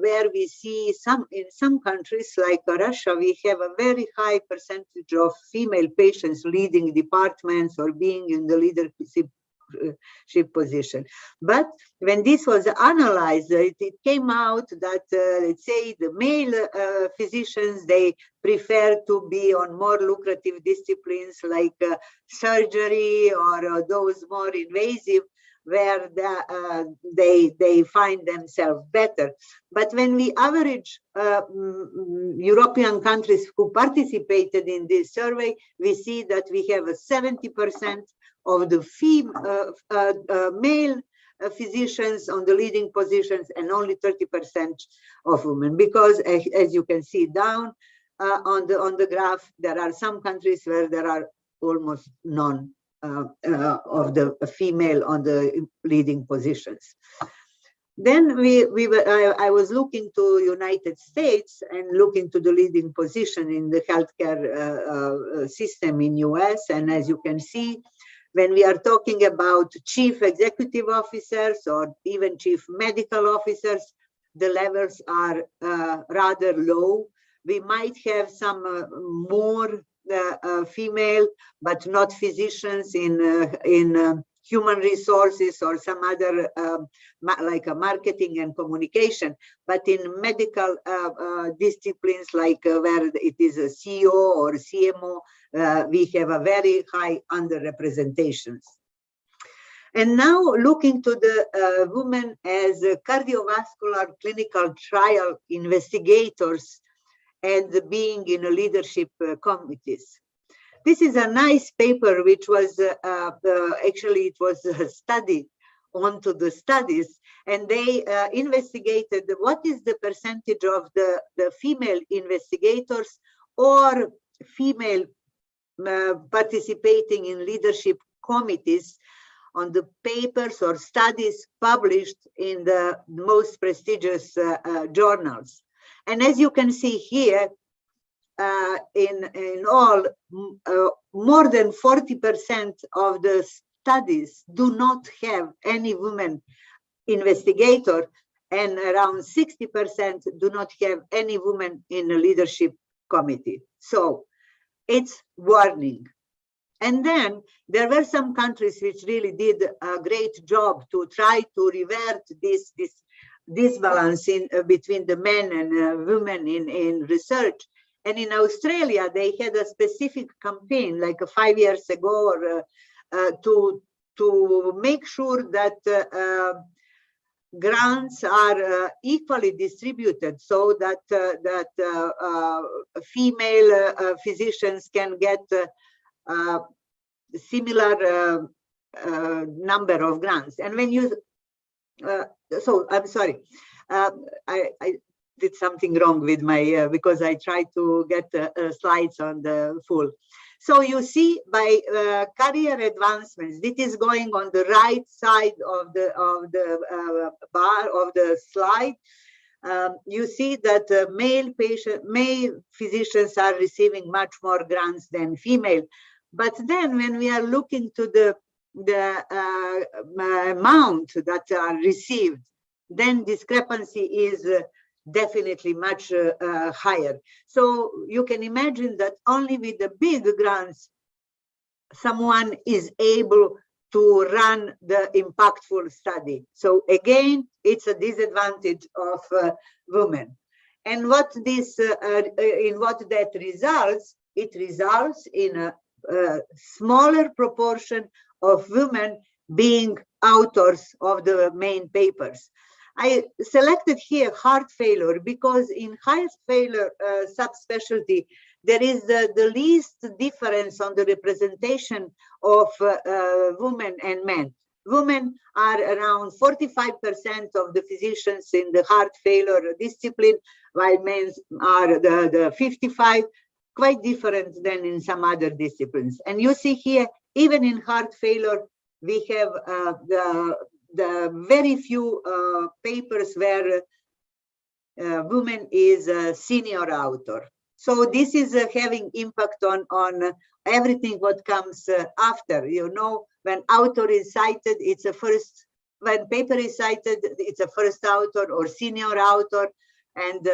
Speaker 6: where we see in some countries like Russia, we have a very high percentage of female patients leading departments or being in the leadership position. But when this was analyzed, it came out that, let's say, the male physicians, they prefer to be on more lucrative disciplines like surgery or those more invasive, where they find themselves better. But when we average European countries who participated in this survey, we see that we have a 70% of the male physicians on the leading positions and only 30% of women. Because as you can see down on the graph, there are some countries where there are almost none of the female on the leading positions. Then I was looking to United States and looking to the leading position in the healthcare system in US. And as you can see, when we are talking about chief executive officers or even chief medical officers, the levels are rather low. We might have some more female, but not physicians in human resources or some other like marketing and communication. But in medical disciplines, like where it is a CEO or CMO, we have a very high underrepresentations. And now looking to the women as cardiovascular clinical trial investigators and being in a leadership committees. This is a nice paper, which was actually it was a study onto the studies, and they investigated what is the percentage of the female investigators or female participating in leadership committees on the papers or studies published in the most prestigious journals. And as you can see here, in all, more than 40% of the studies do not have any women investigator, and around 60% do not have any women in a leadership committee. So it's warning. And then there were some countries which really did a great job to try to revert this disbalance in between the men and women in research. And in Australia, they had a specific campaign like 5 years ago to make sure that grants are equally distributed, so that female physicians can get similar number of grants. And when you so I'm sorry, I did something wrong with my because I tried to get slides on the full. So you see, by career advancements, this is going on the right side of the bar of the slide. You see that male physicians are receiving much more grants than female. But then when we are looking to the amount that are received, then discrepancy is definitely much higher. So you can imagine that only with the big grants, someone is able to run the impactful study. So again, it's a disadvantage of women. And what this, in what that results, it results in a smaller proportion of women being authors of the main papers. I selected here heart failure because in heart failure subspecialty, there is the least difference on the representation of women and men. Women are around 45% of the physicians in the heart failure discipline, while men are the 55, quite different than in some other disciplines. And you see here, even in heart failure, we have the very few papers where woman is a senior author. So this is having impact on everything what comes after. You know, when author is cited, it's a first, when paper is cited, it's a first author or senior author, and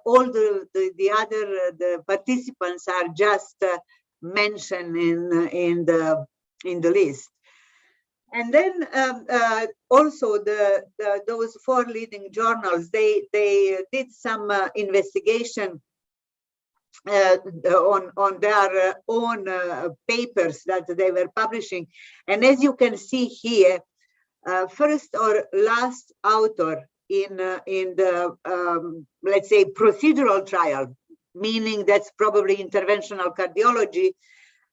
Speaker 6: all the other the participants are just mentioned in the list. And then also those 4 leading journals, they did some investigation on their own papers that they were publishing. And as you can see here, first or last author in the let's say procedural trial, meaning that's probably interventional cardiology,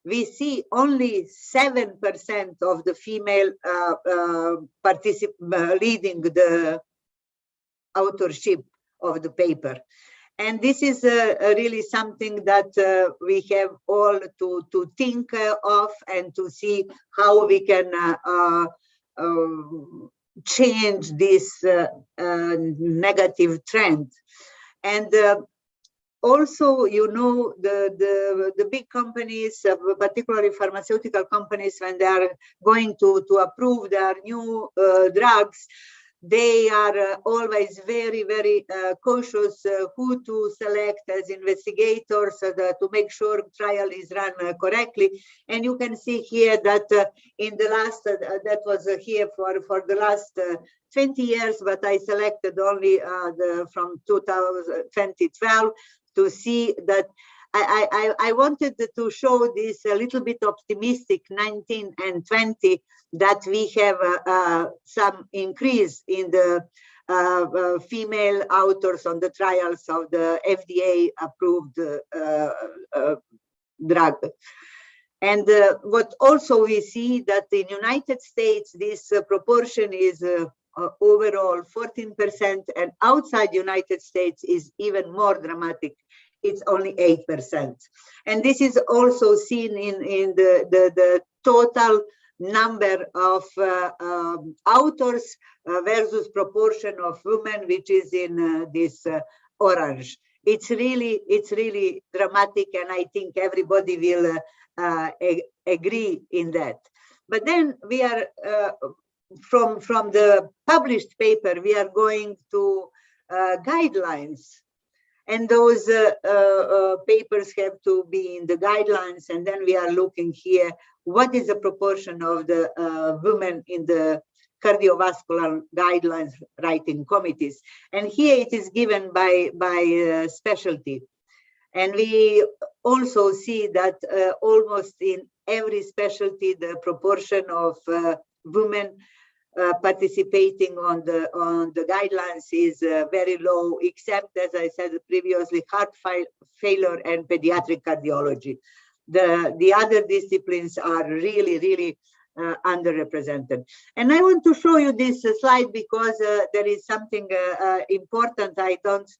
Speaker 6: we see only 7% of the female leading the authorship of the paper. And this is really something that we have all to think of and to see how we can change this negative trend. And also, you know, the big companies, particularly pharmaceutical companies, when they are going to approve their new drugs, they are always very, very cautious who to select as investigators to make sure trial is run correctly. And you can see here that in the last, that was here for the last 20 years, but I selected only from 2012 to see that I wanted to show this a little bit optimistic 19 and 20, that we have some increase in the female authors on the trials of the FDA approved drug. And what also we see that in United States, this proportion is overall 14%, and outside United States is even more dramatic. It's only 8%. And this is also seen in the total number of authors versus proportion of women, which is in this orange. It's really dramatic, and I think everybody will agree in that. But then we are from the published paper, we are going to guidelines. And those papers have to be in the guidelines. And then we are looking here, what is the proportion of the women in the cardiovascular guidelines writing committees. And here it is given by specialty. And we also see that almost in every specialty, the proportion of women participating on the guidelines is very low, except, as I said previously, heart failure and pediatric cardiology. The other disciplines are really underrepresented. And I want to show you this slide because there is something important I want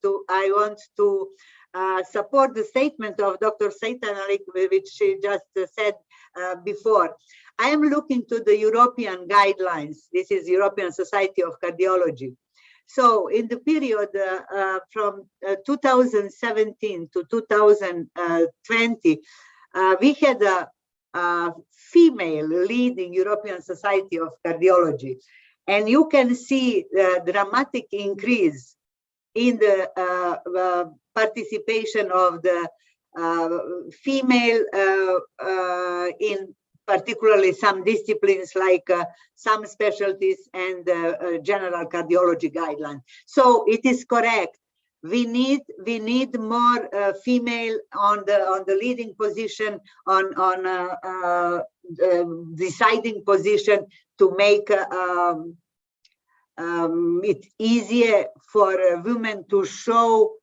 Speaker 6: to support the statement of Dr. Sita, which she just said before. I am looking to the European guidelines. This is European Society of Cardiology. So in the period from 2017 to 2020, we had a female leading European Society of Cardiology. And you can see the dramatic increase in the participation of the female in particularly some disciplines like some specialties and general cardiology guidelines. So it is correct. We need more female on the leading position, on deciding position to make it easier for women to show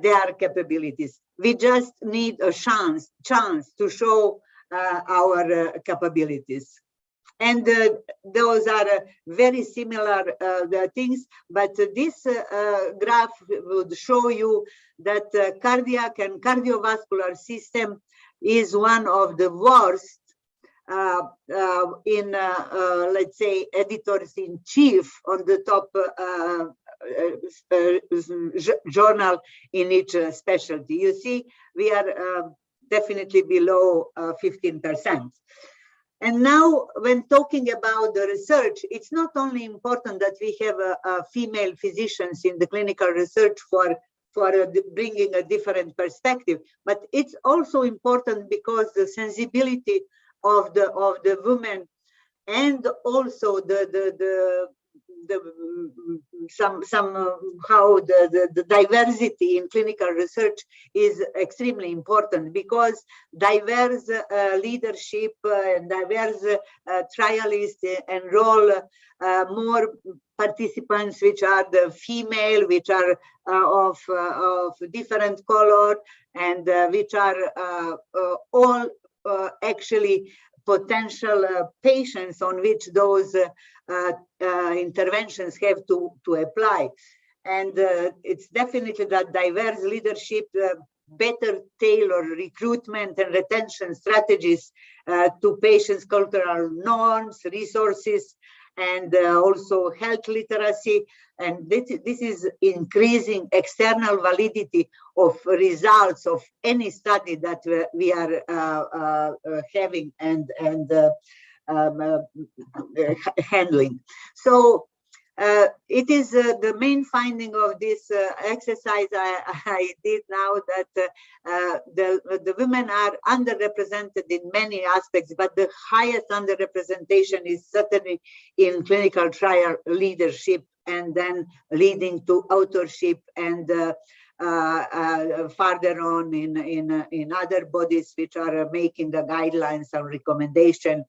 Speaker 6: their capabilities. We just need a chance to show our capabilities. And those are very similar things, but this graph would show you that cardiac and cardiovascular system is one of the worst in, let's say, editors-in-chief on the top journal in each specialty. You see, we are definitely below 15%. And now, when talking about the research, it's not only important that we have female physicians in the clinical research for bringing a different perspective, but it's also important because the sensibility of the women and also somehow the diversity in clinical research is extremely important, because diverse leadership and diverse trialists enroll more participants which are the female, which are of different color, and which are all actually potential patients on which those interventions have to apply. And it's definitely that diverse leadership, better tailor recruitment and retention strategies to patients' cultural norms, resources, and also health literacy. And this is increasing external validity of results of any study that we are having and handling. So it is the main finding of this exercise I did now, that the women are underrepresented in many aspects, but the highest underrepresentation is certainly in clinical trial leadership, and then leading to authorship, and further on in other bodies which are making the guidelines and recommendation.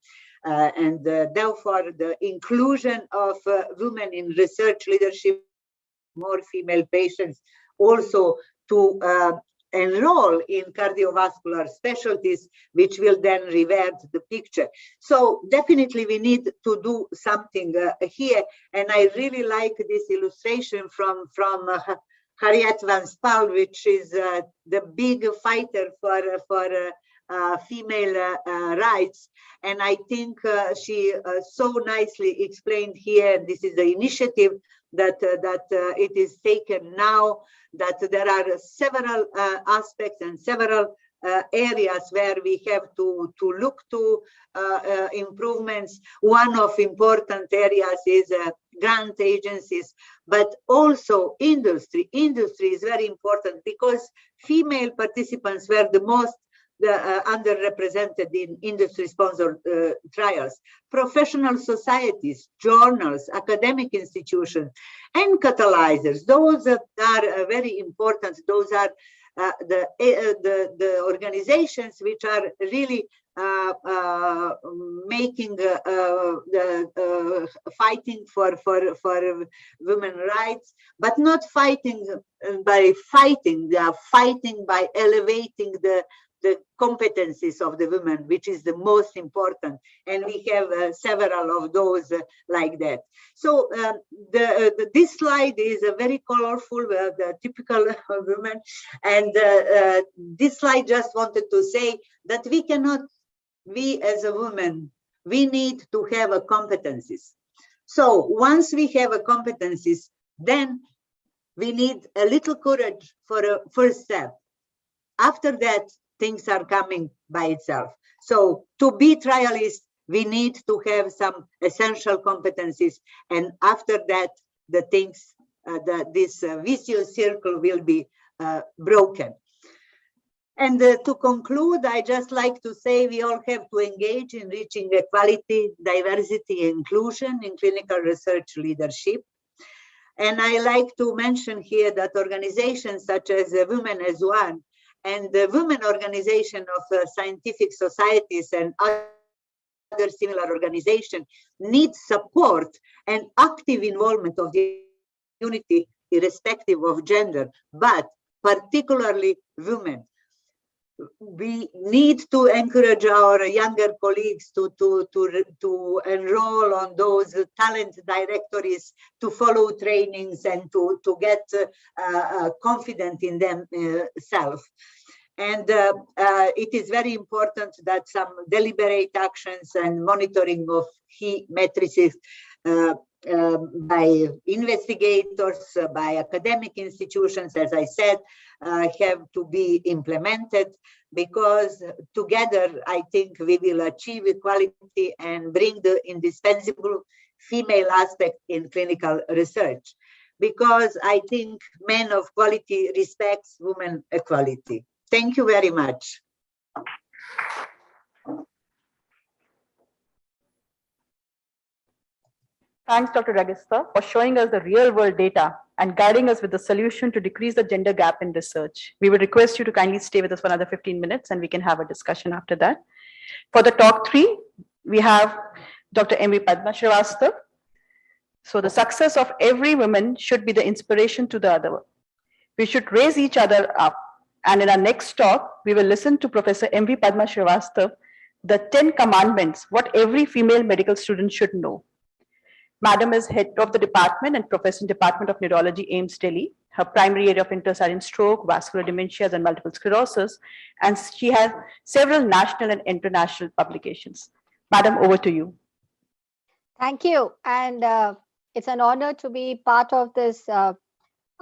Speaker 6: And therefore, the inclusion of women in research leadership, more female patients, also to enroll in cardiovascular specialties, which will then revert the picture. So definitely we need to do something here. And I really like this illustration from Harriet Van Spal, which is the big fighter for female rights. And I think she so nicely explained here, this is the initiative that it is taken now, that there are several aspects and several areas where we have to look to improvements. One of important areas is grant agencies, but also industry. Industry is very important, because female participants were the most underrepresented in industry-sponsored trials. Professional societies, journals, academic institutions, and catalyzers, those are very important. Those are the organizations which are really making fighting for women's rights, but not fighting by fighting. They are fighting by elevating the the competencies of the women, which is the most important. And we have several of those like that. So this slide is a very colorful, the typical women. And this slide just wanted to say that we as a woman, we need to have a competencies. So once we have a competencies, then we need a little courage for a first step. After that, things are coming by itself. So to be trialist, we need to have some essential competencies. And after that, the things, this vicious circle will be broken. And to conclude, I just like to say we all have to engage in reaching equality, diversity, and inclusion in clinical research leadership. And I like to mention here that organizations such as Women as One and the Women Organization of Scientific Societies and other similar organizations need support and active involvement of the community irrespective of gender, but particularly women. We need to encourage our younger colleagues to enroll on those talent directories, to follow trainings, and to get confident in themselves. And it is very important that some deliberate actions and monitoring of key matrices by investigators, by academic institutions, as I said, have to be implemented, because together I think we will achieve equality and bring the indispensable female aspect in clinical research, because I think men of quality respects women equality. Thank you very much.
Speaker 1: Thanks, Dr. Regista, for showing us the real-world data and guiding us with the solution to decrease the gender gap in research. We would request you to kindly stay with us for another 15 minutes and we can have a discussion after that. For the talk 3, we have Dr. M.V. Padma Srivastava. So the success of every woman should be the inspiration to the other. We should raise each other up. And in our next talk, we will listen to Professor M.V. Padma Srivastava, the 10 commandments, what every female medical student should know. Madam is head of the department and professor in Department of Neurology, AIIMS, Delhi. Her primary area of interest are in stroke, vascular dementias, and multiple sclerosis. And she has several national and international publications. Madam, over to you.
Speaker 7: Thank you. And it's an honor to be part of this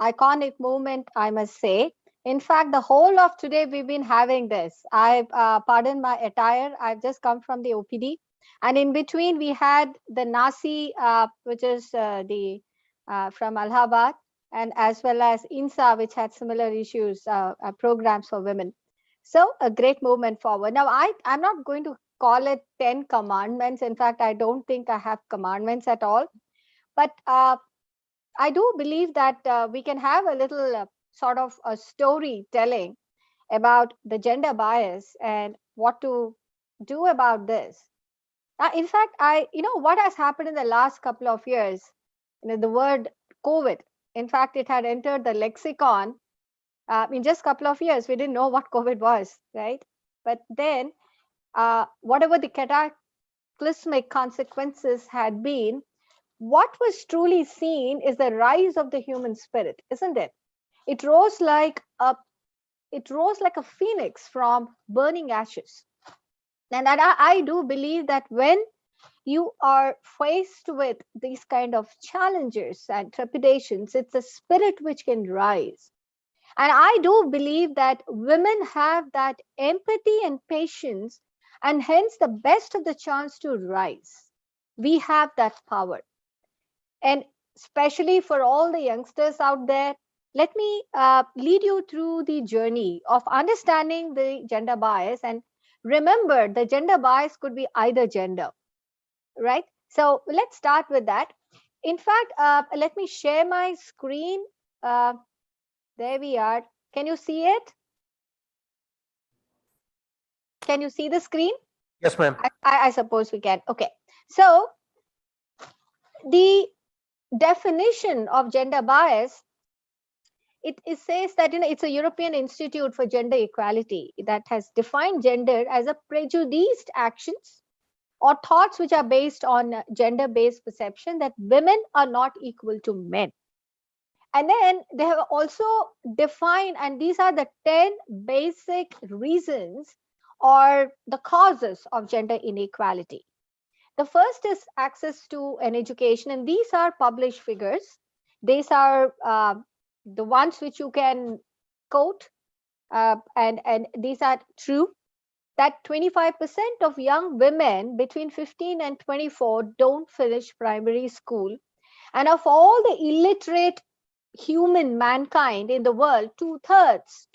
Speaker 7: iconic movement, I must say. In fact, the whole of today, we've been having this. Pardon my attire, I've just come from the OPD. And in between, we had the Nasi, which is from Allahabad, and as well as INSA, which had similar issues, programs for women. So a great movement forward. Now, I'm not going to call it 10 commandments. In fact, I don't think I have commandments at all. But I do believe that we can have a little sort of a storytelling about the gender bias and what to do about this. In fact, what has happened in the last couple of years, the word COVID, in fact, it had entered the lexicon in just a couple of years. We didn't know what COVID was, right? But then whatever the cataclysmic consequences had been, what was truly seen is the rise of the human spirit, isn't it? It rose like a phoenix from burning ashes. And I do believe that when you are faced with these kind of challenges and trepidations, it's a spirit which can rise. And I do believe that women have that empathy and patience, and hence the best of the chance to rise. We have that power. And especially for all the youngsters out there, let me lead you through the journey of understanding the gender bias. And remember, the gender bias could be either gender, right? So let's start with that. In fact, let me share my screen. There we are. Can you see it? Can you see the screen?
Speaker 3: Yes, ma'am.
Speaker 7: I suppose we can. Okay. So the definition of gender bias it says that it's a European Institute for Gender Equality that has defined gender as a prejudiced actions or thoughts which are based on gender-based perception that women are not equal to men. And then they have also defined, and these are the 10 basic reasons or the causes of gender inequality. The first is access to an education, and these are published figures. These are the ones which you can quote, and these are true, that 25% of young women between 15 and 24 don't finish primary school. And of all the illiterate human mankind in the world, two-thirds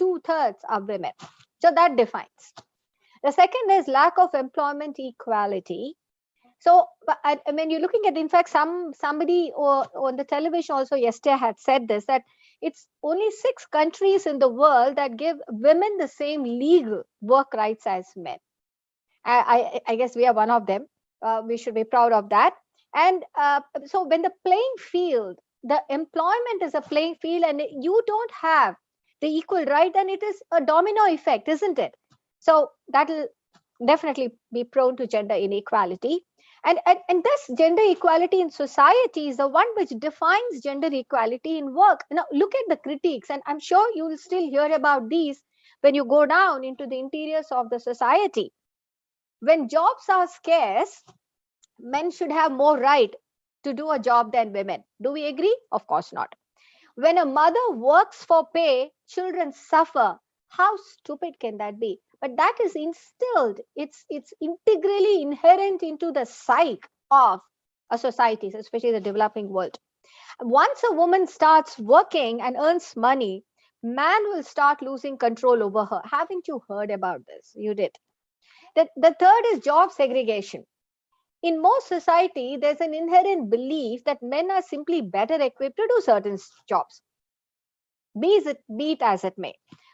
Speaker 7: are women. So that defines. The second is lack of employment equality. So when you're looking at, in fact, somebody on the television also yesterday had said this, that it's only 6 countries in the world that give women the same legal work rights as men. I guess we are one of them. We should be proud of that. And so when the playing field, the employment is a playing field, and you don't have the equal right, then it is a domino effect, isn't it? So that will definitely be prone to gender inequality. And this gender equality in society is the one which defines gender equality in work. Now, look at the critiques, and I'm sure you will still hear about these when you go down into the interiors of the society. When jobs are scarce, men should have more right to do a job than women. Do we agree? Of course not. When a mother works for pay, children suffer. How stupid can that be? But that is instilled. It's integrally inherent into the psyche of a society, especially the developing world. Once a woman starts working and earns money, man will start losing control over her. Haven't you heard about this? You did. The third is job segregation. In most society, there's an inherent belief that men are simply better equipped to do certain jobs, be it as it may.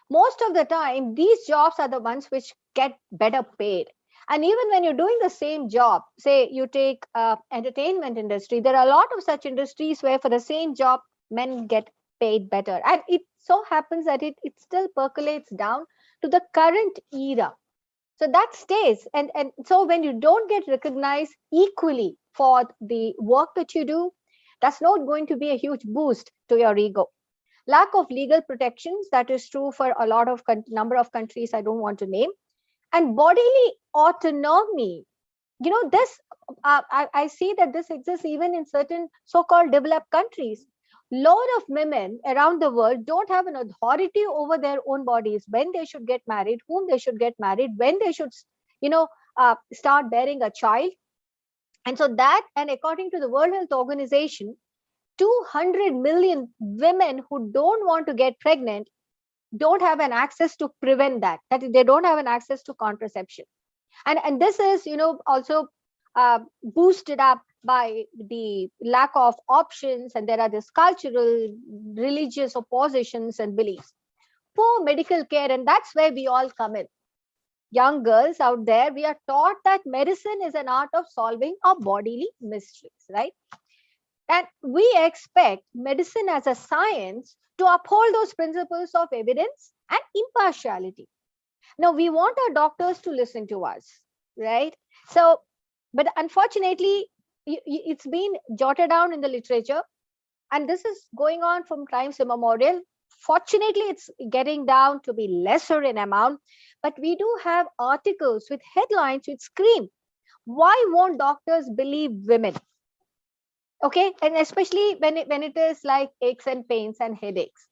Speaker 7: Most of the time, these jobs are the ones which get better paid. And even when you're doing the same job, say you take entertainment industry, there are a lot of such industries where for the same job, men get paid better. And it so happens that it still percolates down to the current era. So that stays. And so when you don't get recognized equally for the work that you do, that's not going to be a huge boost to your ego. Lack of legal protections, that is true for a lot of number of countries I don't want to name. And bodily autonomy. This, I see that this exists even in certain so-called developed countries. Lot of women around the world don't have an authority over their own bodies, when they should get married, whom they should get married, when they should, start bearing a child. And so that, and according to the World Health Organization, 200 million women who don't want to get pregnant don't have an access to prevent that they don't have an access to contraception. And this is, also boosted up by the lack of options, and there are this cultural, religious oppositions and beliefs. Poor medical care, and that's where we all come in. Young girls out there, we are taught that medicine is an art of solving our bodily mysteries, right? And we expect medicine as a science to uphold those principles of evidence and impartiality. Now, we want our doctors to listen to us, right? So, but unfortunately, it's been jotted down in the literature, and this is going on from times immemorial. Fortunately, it's getting down to be lesser in amount, but we do have articles with headlines which scream, why won't doctors believe women? Okay, and especially when it is like aches and pains and headaches.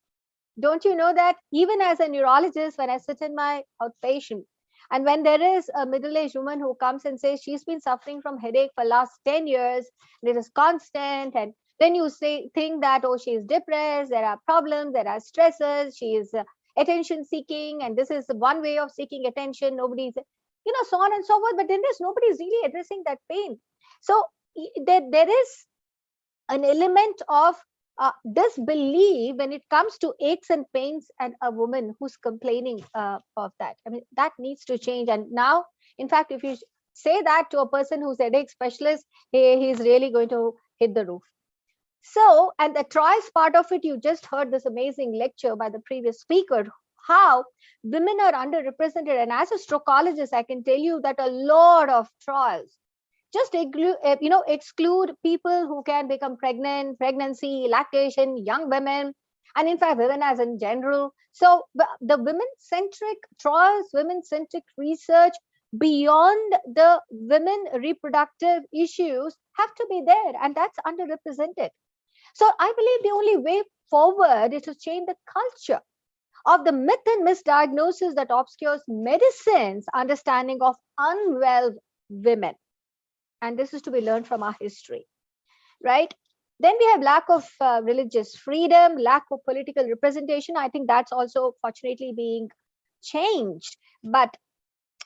Speaker 7: Don't you know that even as a neurologist, when I sit in my outpatient, and when there is a middle-aged woman who comes and says she's been suffering from headache for last 10 years, and it is constant, and then you think that, oh, she's depressed, there are problems, there are stresses, she is attention seeking, and this is one way of seeking attention, nobody's, so on and so forth, but then there's nobody's really addressing that pain. So there is an element of disbelief when it comes to aches and pains and a woman who's complaining of that. I mean, that needs to change. And now, in fact, if you say that to a person who's a headache specialist, he's really going to hit the roof. So, and the choice part of it, you just heard this amazing lecture by the previous speaker, how women are underrepresented. And as a strokeologist, I can tell you that a lot of trials just exclude people who can become pregnant, pregnancy, lactation, young women, and in fact, women as in general. So the women-centric trials, women-centric research beyond the women reproductive issues have to be there, and that's underrepresented. So I believe the only way forward is to change the culture of the myth and misdiagnosis that obscures medicine's understanding of unwell women. And this is to be learned from our history, right? Then we have lack of religious freedom, lack of political representation. I think that's also fortunately being changed. But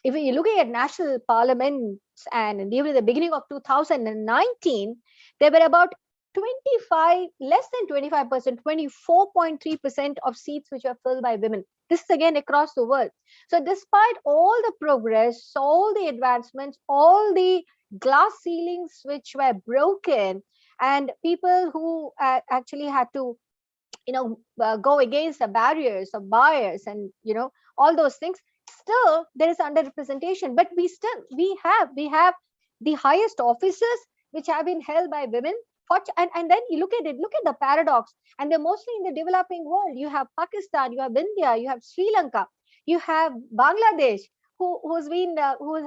Speaker 7: if you're looking at national parliaments, and during the beginning of 2019, there were about 25, less than 25%, 24.3% of seats which were filled by women. This is again across the world. So despite all the progress, all the advancements, all the glass ceilings which were broken, and people who actually had to go against the barriers of bias and all those things, still there is underrepresentation. But we have the highest offices which have been held by women. And then you look at the paradox, and they're mostly in the developing world. You have Pakistan, you have India, you have Sri Lanka, you have Bangladesh, who has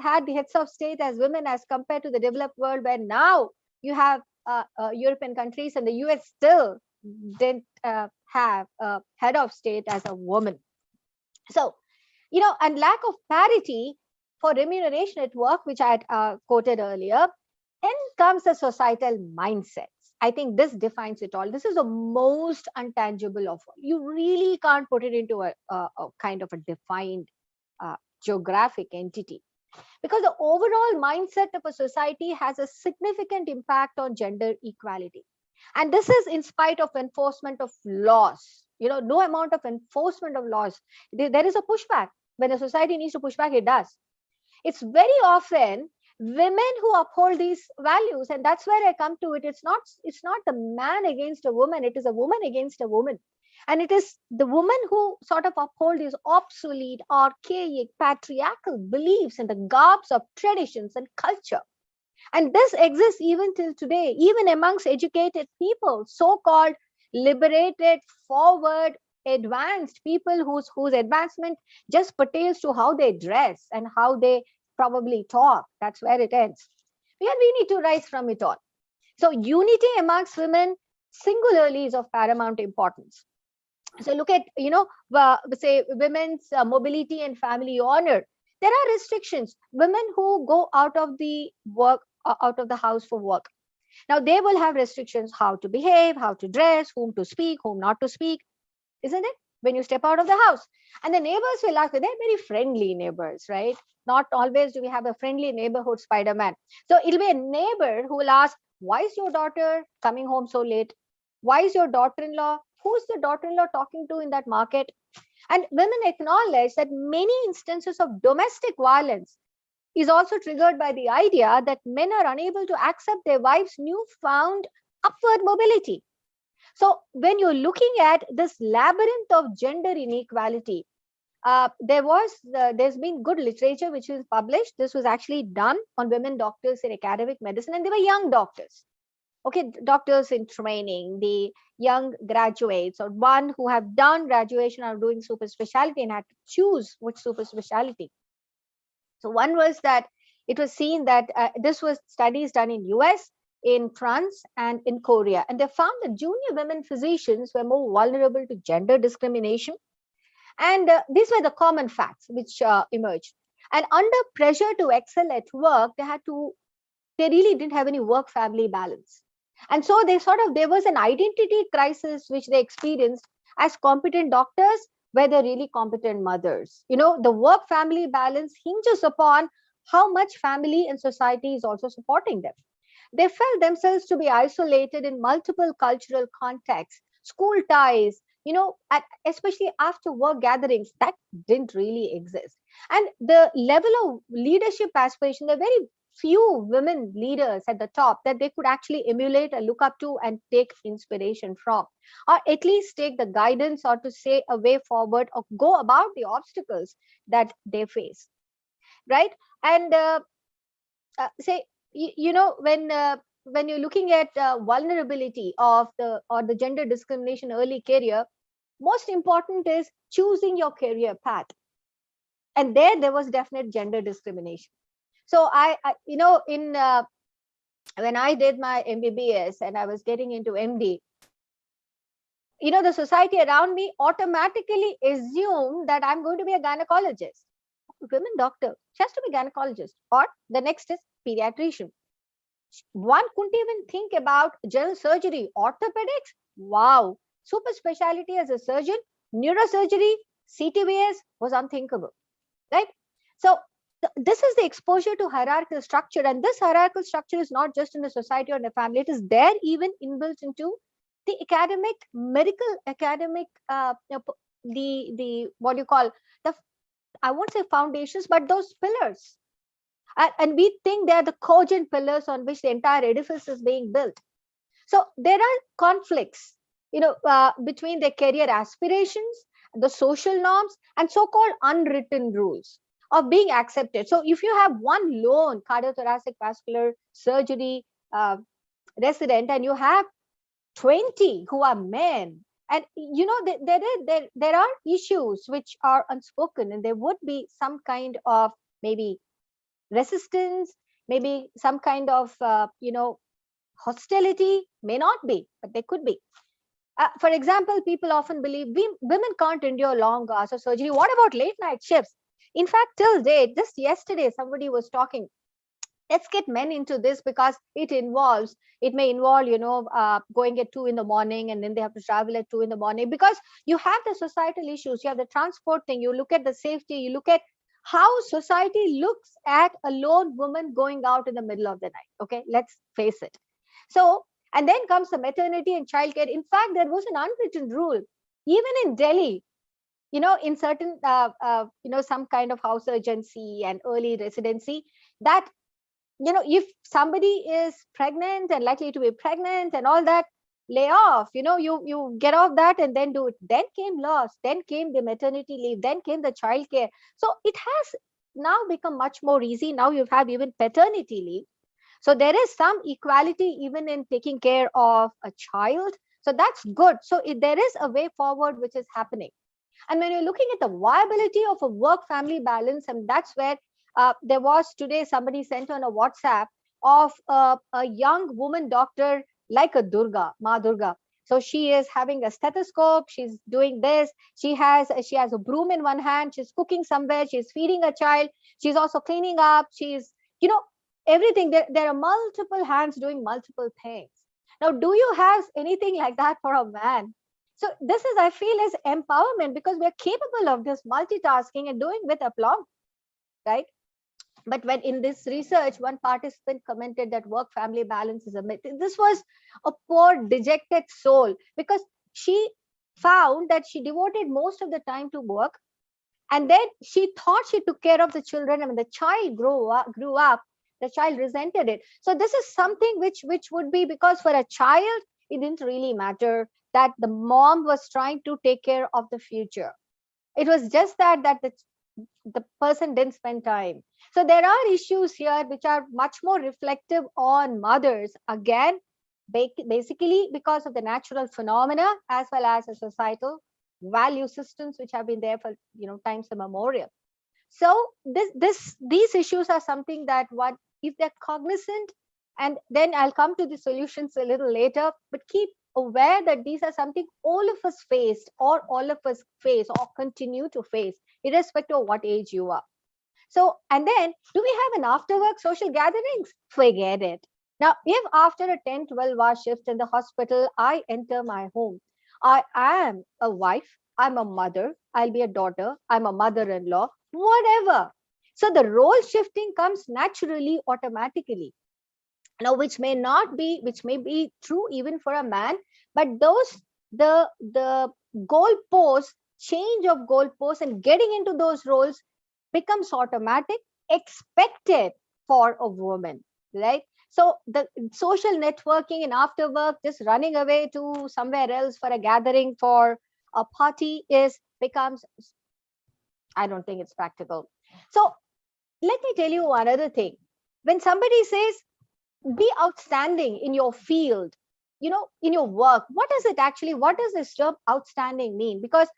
Speaker 7: had the heads of state as women, as compared to the developed world, where now you have European countries, and the US still didn't have a head of state as a woman. So, and lack of parity for remuneration at work, which I had quoted earlier. Then comes the societal mindsets. I think this defines it all. This is the most untangible of all. You really can't put it into a kind of a defined geographic entity, because the overall mindset of a society has a significant impact on gender equality. And this is in spite of enforcement of laws. No amount of enforcement of laws. There is a pushback. When a society needs to push back, it does. It's very often women who uphold these values, and that's where I come to it. It's not the man against a woman, it is a woman against a woman. And it is the woman who sort of uphold these obsolete, archaic, patriarchal beliefs and the garbs of traditions and culture. And this exists even till today, even amongst educated people, so-called liberated, forward, advanced people whose advancement just pertains to how they dress and how they probably talk. That's where it ends. We need to rise from it all. So unity amongst women singularly is of paramount importance. So look at, say women's mobility and family honor. There are restrictions. Women who go out of the house for work. Now they will have restrictions, how to behave, how to dress, whom to speak, whom not to speak, isn't it? When you step out of the house, and the neighbors will ask, they're very friendly neighbors, right? Not always do we have a friendly neighborhood Spider-Man. So it'll be a neighbor who will ask, why is your daughter coming home so late? Why is your daughter-in-law? Who's the daughter-in-law talking to in that market? And women acknowledge that many instances of domestic violence is also triggered by the idea that men are unable to accept their wives' newfound upward mobility. So when you're looking at this labyrinth of gender inequality, there's been good literature which was published. This was actually done on women doctors in academic medicine, and they were young doctors. Okay, doctors in training, the young graduates, or one who have done graduation or doing super specialty and had to choose which super specialty. So one was that it was seen that this was studies done in US, in France, and in Korea. And they found that junior women physicians were more vulnerable to gender discrimination. And these were the common facts which emerged. And under pressure to excel at work, they really didn't have any work-family balance. And so there was an identity crisis which they experienced as competent doctors, were they really competent mothers. The work-family balance hinges upon how much family and society is also supporting them. They felt themselves to be isolated in multiple cultural contexts, school ties, especially after work gatherings, that didn't really exist. And the level of leadership aspiration, they're very few women leaders at the top that they could actually emulate or look up to and take inspiration from, or at least take the guidance or to say a way forward or go about the obstacles that they face, right? And say, when you're looking at vulnerability of the gender discrimination early career, most important is choosing your career path. And there was definite gender discrimination. So I in when I did my MBBS and I was getting into MD, the society around me automatically assumed that I'm going to be a gynecologist. Women doctor, she has to be gynecologist, or the next is pediatrician. One couldn't even think about general surgery, orthopedics. Wow, super specialty as a surgeon, neurosurgery, CTVS was unthinkable, right? So this is the exposure to hierarchical structure, and this hierarchical structure is not just in the society or the family; it is there even inbuilt into the academic, medical academic, the what you call the, I won't say foundations, but those pillars. And we think they are the cogent pillars on which the entire edifice is being built. So there are conflicts, between their career aspirations, the social norms, and so-called unwritten rules of being accepted. So if you have one lone cardiothoracic vascular surgery resident and you have 20 who are men, and there are issues which are unspoken, and there would be some kind of maybe resistance, maybe some kind of hostility, may not be, but they could be. For example, people often believe women can't endure long hours of surgery. What about late night shifts? In fact, till date, just yesterday, somebody was talking, let's get men into this because it may involve, going at 2 in the morning, and then they have to travel at 2 in the morning, because you have the societal issues, you have the transport thing, you look at the safety, you look at how society looks at a lone woman going out in the middle of the night. Okay, let's face it. So, and then comes the maternity and childcare. In fact, there was an unwritten rule, even in Delhi, in certain, some kind of house urgency and early residency, that, if somebody is pregnant and likely to be pregnant and all that, lay off, you get off that and then do it. Then came laws, then came the maternity leave, then came the childcare. So it has now become much more easy. Now you have even paternity leave. So there is some equality even in taking care of a child. So that's good. So there is a way forward which is happening. And when you're looking at the viability of a work-family balance, and that's where there was today, somebody sent on a WhatsApp of a young woman doctor like a Durga, Ma Durga. So she is having a stethoscope, she's doing this, she has a broom in one hand, she's cooking somewhere, she's feeding a child, she's also cleaning up, she's, everything. There are multiple hands doing multiple things. Now, do you have anything like that for a man? So this is, I feel, is empowerment, because we're capable of this multitasking and doing with aplomb, right? But when in this research, one participant commented that work-family balance is a myth. This was a poor, dejected soul, because she found that she devoted most of the time to work, and then she thought she took care of the children, and when the child grew up, the child resented it. So this is something which would be, because for a child, it didn't really matter that the mom was trying to take care of the future. It was just that the person didn't spend time. So there are issues here which are much more reflective on mothers, again, basically because of the natural phenomena as well as the societal value systems which have been there for times immemorial. So these issues are something that one, if they're cognizant, and then I'll come to the solutions a little later, but keep aware that these are something all of us faced, or all of us face or continue to face, irrespective of what age you are. So, and then, do we have an after-work social gatherings? Forget it. Now, if after a 10-12 hour shift in the hospital, I enter my home, I am a wife, I'm a mother, I'll be a daughter, I'm a mother-in-law, whatever. So the role shifting comes naturally, automatically. Now, which may be true even for a man, but the goalposts, change of goalposts and getting into those roles becomes automatic, expected. for a woman, right? So the social networking and after work, just running away to somewhere else for a gathering, for a party becomes, I don't think it's practical. So let me tell you another thing. When somebody says, be outstanding in your field, in your work, what does this term outstanding mean? Because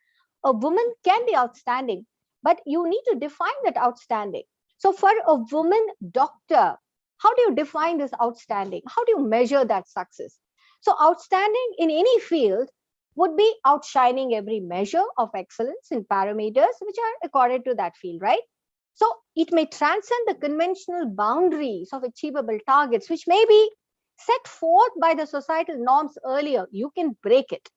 Speaker 7: a woman can be outstanding, but you need to define that outstanding. So for a woman doctor, how do you define this outstanding? How do you measure that success? So outstanding in any field would be outshining every measure of excellence in parameters which are accorded to that field, right? So it may transcend the conventional boundaries of achievable targets, which may be set forth by the societal norms earlier. You can break it.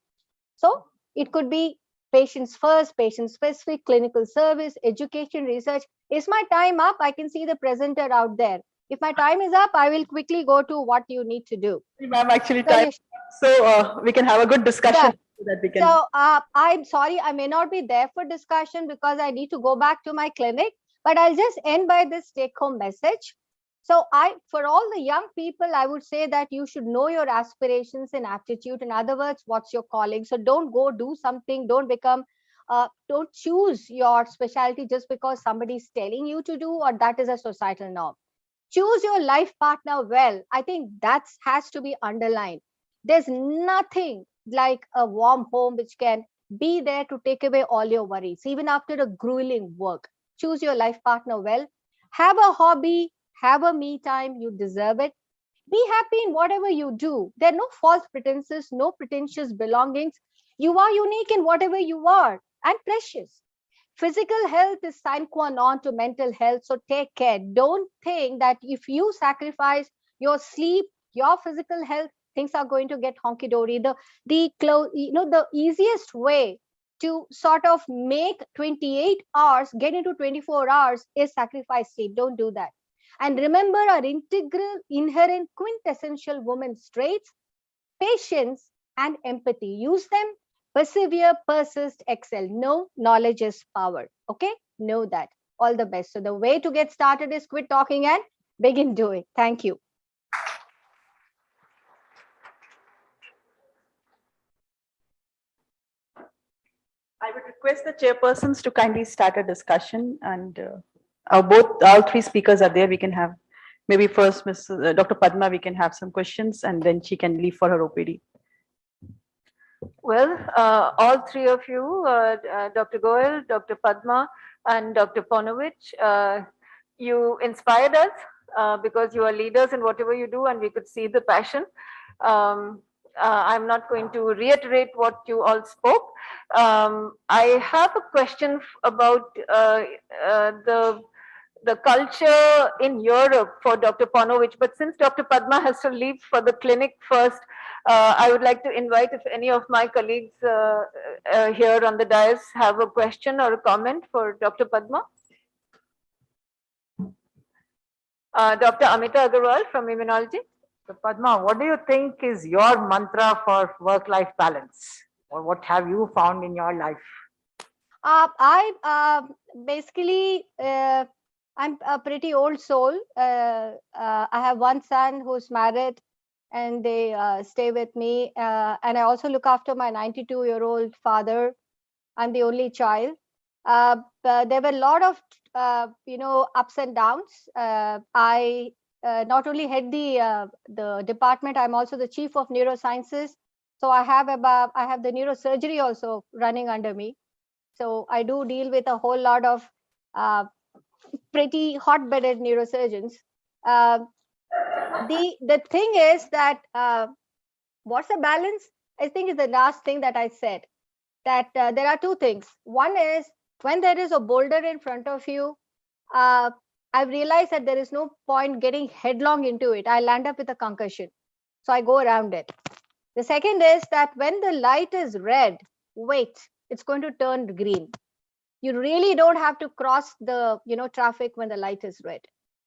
Speaker 7: So it could be patients first, patient specific, clinical service, education, research. Is my time up? I can see the presenter out there. If my time is up, I will quickly go to what you need to do.
Speaker 1: Ma'am, actually, time. So we can have a good discussion.
Speaker 7: Done.
Speaker 1: So that we can.
Speaker 7: So I'm sorry, I may not be there for discussion because I need to go back to my clinic, but I'll just end by this take-home message. So for all the young people, I would say that you should know your aspirations and aptitude. In other words, what's your calling? So don't go do something, don't choose your specialty just because somebody's telling you to do, or that is a societal norm. Choose your life partner well. I think that has to be underlined. There's nothing like a warm home which can be there to take away all your worries, even after a grueling work. Choose your life partner well. Have a hobby, have a me time, you deserve it. Be happy in whatever you do. There are no false pretenses, no pretentious belongings. You are unique in whatever you are and precious. Physical health is sine qua non to mental health, so take care. Don't think that if you sacrifice your sleep, your physical health, things are going to get honky dory. The easiest way to sort of make 28 hours get into 24 hours is sacrifice sleep. Don't do that. And remember our integral, inherent, quintessential women's traits: patience and empathy. Use them. Persevere, persist, excel. Know knowledge is power. Okay, know that. All the best. So the way to get started is quit talking and begin doing. Thank you.
Speaker 1: I would request the chairpersons to kindly start a discussion, and all three speakers are there. We can have maybe first Dr. Padma, we can have some questions, and then she can leave for her OPD.
Speaker 8: Well, all three of you, Dr. Goel, Dr. Padma, and Dr. Ponovich, you inspired us because you are leaders in whatever you do, and we could see the passion. I'm not going to reiterate what you all spoke. I have a question about the culture in Europe for Dr. Ponovich, but since Dr. Padma has to leave for the clinic first, I would like to invite if any of my colleagues here on the dais have a question or a comment for Dr. Padma. Dr. Amita Agarwal from Immunology.
Speaker 9: So Padma, what do you think is your mantra for work-life balance, or what have you found in your life?
Speaker 7: Basically, I'm a pretty old soul. I have one son who's married, and they stay with me. And I also look after my 92-year-old father. I'm the only child. There were a lot of ups and downs. I not only head the department, I'm also the chief of neurosciences. So I have the neurosurgery also running under me. So I do deal with a whole lot of pretty hot-bedded neurosurgeons. The thing is that what's the balance? I think is the last thing that I said. That there are two things. One is when there is a boulder in front of you, I've realized that there is no point getting headlong into it. I land up with a concussion. So I go around it. The second is that when the light is red, wait, it's going to turn green. You really don't have to cross the traffic when the light is red.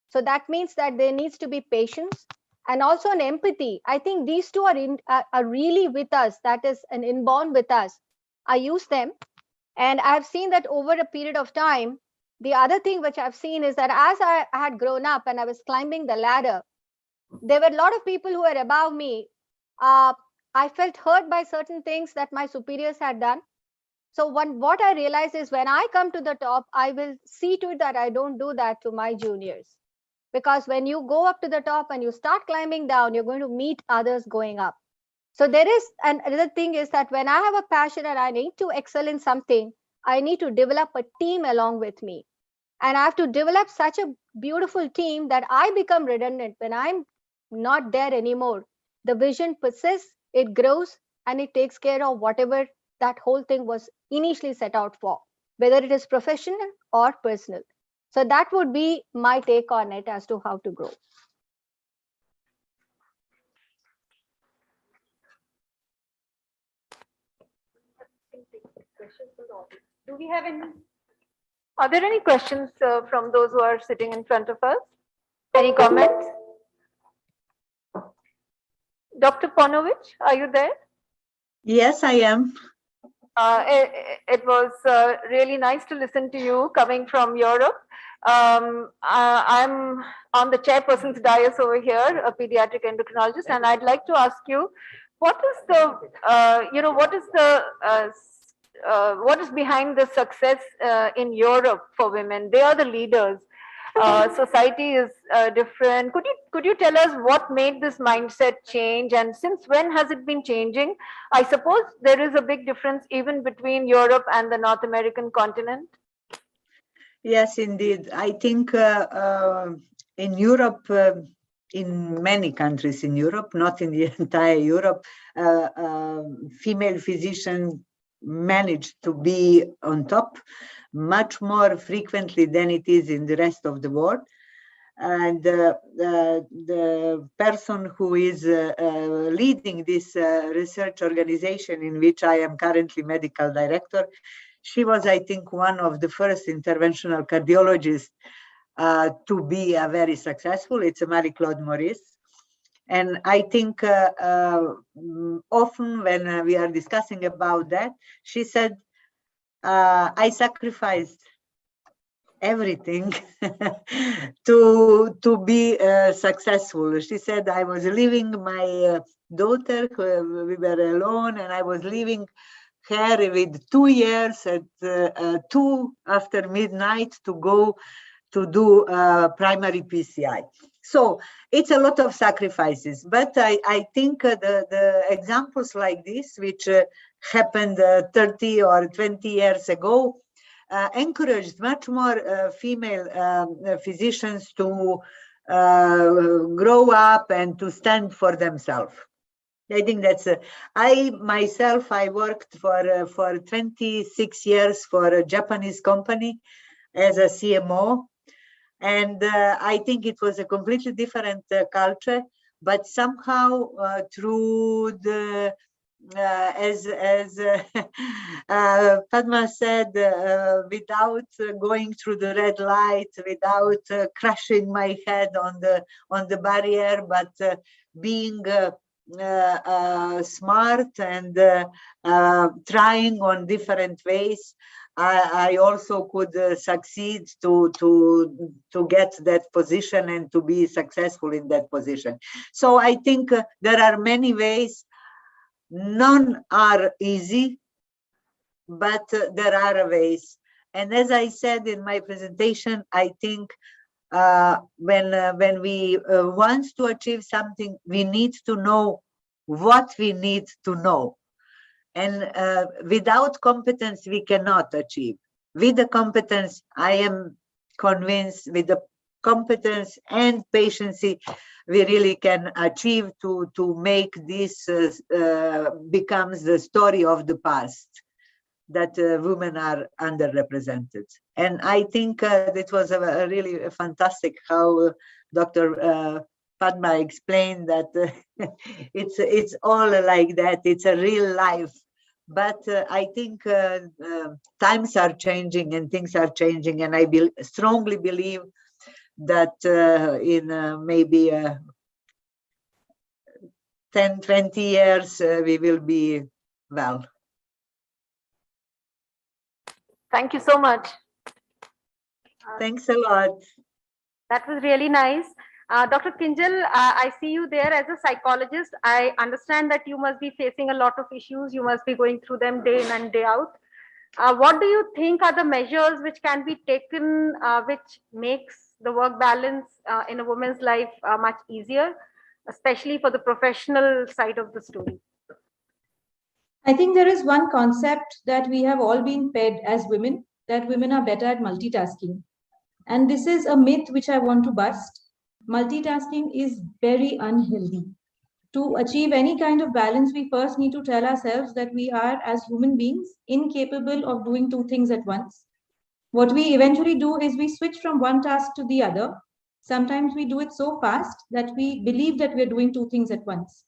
Speaker 7: So that means that there needs to be patience and also an empathy. I think these two are really with us. That is an inborn with us. I use them, and I've seen that over a period of time, The other thing which I've seen is that as I had grown up and I was climbing the ladder, there were a lot of people who were above me. I felt hurt by certain things that my superiors had done. So what I realized is when I come to the top, I will see to it that I don't do that to my juniors. Because when you go up to the top and you start climbing down, you're going to meet others going up. So there is, and another thing is that when I have a passion and I need to excel in something, I need to develop a team along with me. And I have to develop such a beautiful team that I become redundant. When I'm not there anymore, the vision persists, it grows, and it takes care of whatever that whole thing was initially set out for, whether it is professional or personal. So that would be my take on it as to how to grow.
Speaker 8: Do we have any? Are there any questions from those who are sitting in front of us? Any comments? Dr. Ponovich, are you there?
Speaker 6: Yes, I am.
Speaker 8: It was really nice to listen to you coming from Europe. I'm on the chairperson's dais over here, a pediatric endocrinologist, and I'd like to ask you, what is the, what is behind the success in Europe for women? They are the leaders. Society is different. Could you tell us what made this mindset change, and since when has it been changing? I suppose there is a big difference even between Europe and the North American continent.
Speaker 6: Yes, indeed. I think in Europe, in many countries in Europe, not in the entire Europe, female physicians managed to be on top much more frequently than it is in the rest of the world. And the person who is leading this research organization, in which I am currently medical director, she was, I think, one of the first interventional cardiologists to be very successful. It's Marie-Claude Maurice. And I think often when we are discussing about that, she said, I sacrificed everything to be successful. She said, I was leaving my daughter, we were alone, and I was leaving her with 2 years at 2 after midnight to go to do primary PCI. So it's a lot of sacrifices, but I think the examples like this, which happened 30 or 20 years ago, encouraged much more female physicians to grow up and to stand for themselves. I think that's I myself, I worked for 26 years for a Japanese company as a CMO, and I think it was a completely different culture, but somehow through the as Padma said, without going through the red light, without crushing my head on the barrier, but being smart and trying on different ways, I also could succeed to get that position and to be successful in that position. So I think there are many ways. None are easy, but there are ways. And as I said in my presentation, I think when we want to achieve something, we need to know what we need to know. And without competence, we cannot achieve. With the competence, I am convinced, with the competence and patience, we really can achieve to make this becomes the story of the past, that women are underrepresented. And I think it was a really fantastic how Dr. Padma explained that it's all like that. It's a real life. But I think times are changing and things are changing, and I strongly believe that in maybe 10, 20 years, we will be well.
Speaker 8: Thank you so much.
Speaker 6: Thanks a lot.
Speaker 8: That was really nice. Dr. Kinjal, I see you there as a psychologist. I understand that you must be facing a lot of issues. You must be going through them day in and day out. What do you think are the measures which can be taken, which makes the work balance in a woman's life much easier, especially for the professional side of the story?
Speaker 5: I think there is one concept that we have all been fed as women, that women are better at multitasking. And this is a myth which I want to bust. Multitasking is very unhealthy. To achieve any kind of balance, we first need to tell ourselves that we are, as human beings, incapable of doing two things at once. What we eventually do is we switch from one task to the other. Sometimes we do it so fast that we believe that we're doing two things at once.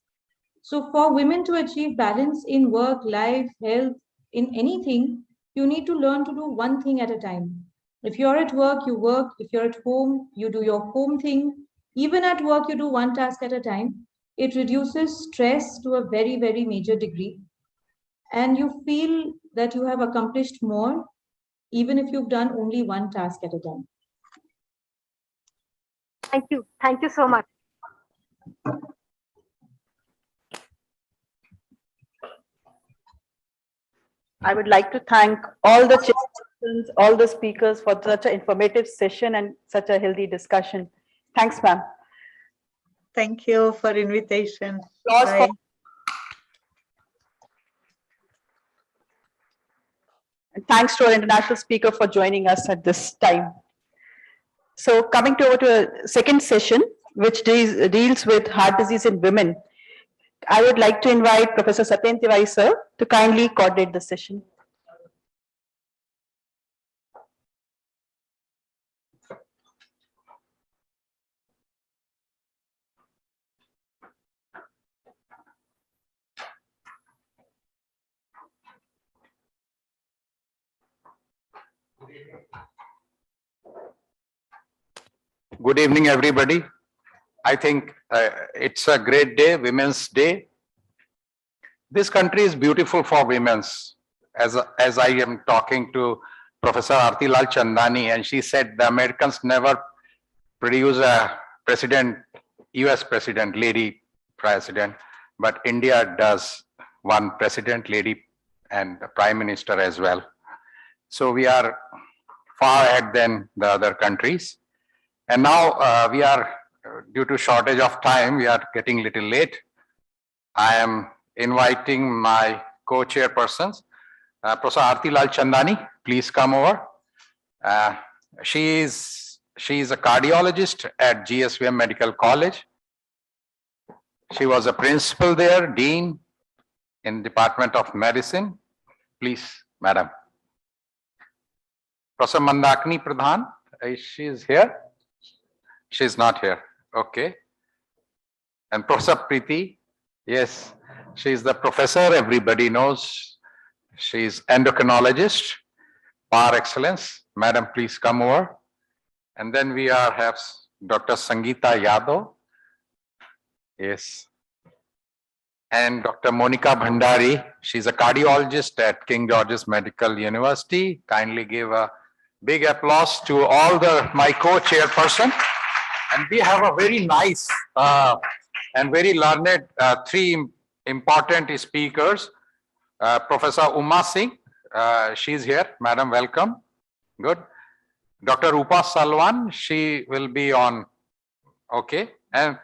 Speaker 5: So for women to achieve balance in work, life, health, in anything, you need to learn to do one thing at a time. If you're at work, you work. If you're at home, you do your home thing. Even at work, you do one task at a time. It reduces stress to a very, very major degree. And you feel that you have accomplished more, even if you've done only one task at a time.
Speaker 8: Thank you. Thank you so much.
Speaker 1: I would like to thank all the chairpersons, all the speakers for such an informative session and such a healthy discussion. Thanks, ma'am.
Speaker 6: Thank you for invitation.
Speaker 1: Applause for-
Speaker 6: Bye.
Speaker 1: And thanks to our international speaker for joining us at this time. So coming over to a second session, which deals with heart disease in women, I would like to invite Professor Satyen Tiwari sir to kindly coordinate the session.
Speaker 10: Good evening, everybody. I think it's a great day, Women's Day. This country is beautiful for women's. As I am talking to Professor Aarti Lal Chandani, and she said the Americans never produce a president, US president, lady president, but India does one president, lady, and a prime minister as well. So we are far ahead than the other countries. And now we are, due to shortage of time, we are getting a little late. I am inviting my co-chairpersons, Professor Aarti Lal Chandani, please come over. She is a cardiologist at GSVM Medical College. She was a principal there, dean in Department of Medicine. Please, madam. Professor Mandakini Pradhan, she is here. She's not here. Okay. And Professor Preeti, yes, she's the professor. Everybody knows. She's endocrinologist par excellence. Madam, please come over. And then we have Dr. Sangeeta Yadav. Yes. And Dr. Monica Bhandari. She's a cardiologist at King George's Medical University. Kindly give a big applause to all my co-chairperson. And we have a very nice and very learned three important speakers. Professor Uma Singh, she's here. Madam, welcome. Good. Dr. Rupa Salwan, she will be on. Okay. And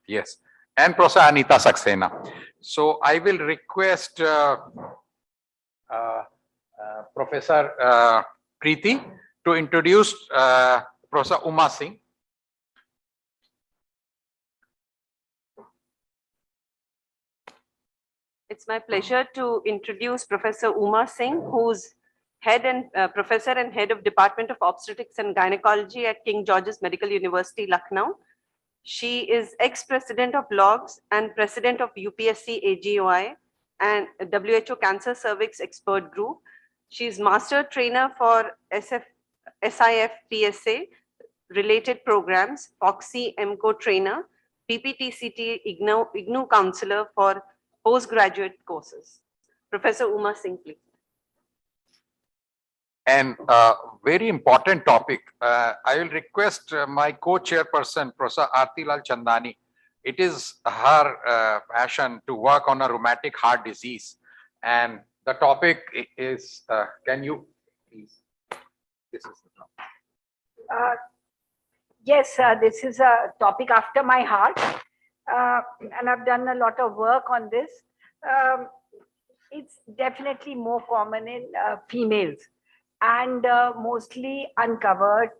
Speaker 10: yes. And Professor Anita Saxena. So I will request Professor Preeti to introduce Professor Uma Singh.
Speaker 11: It's my pleasure to introduce Professor Uma Singh, who's head and professor and head of Department of Obstetrics and Gynecology at King George's Medical University, Lucknow. She is ex-president of LOGS and president of UPSC AGOI and WHO Cancer Cervix Expert Group. She's master trainer for SIF PSA related programs, FOXY MCO trainer, PPTCT IGNU counselor for postgraduate courses. Professor Uma Singh, please.
Speaker 10: and very important topic. I will request my co-chairperson, Professor Aartilal Chandani. It is her passion to work on a rheumatic heart disease. And the topic is, can you please, this is the topic.
Speaker 9: Yes, this is a topic after my heart, and I've done a lot of work on this. It's definitely more common in females and mostly uncovered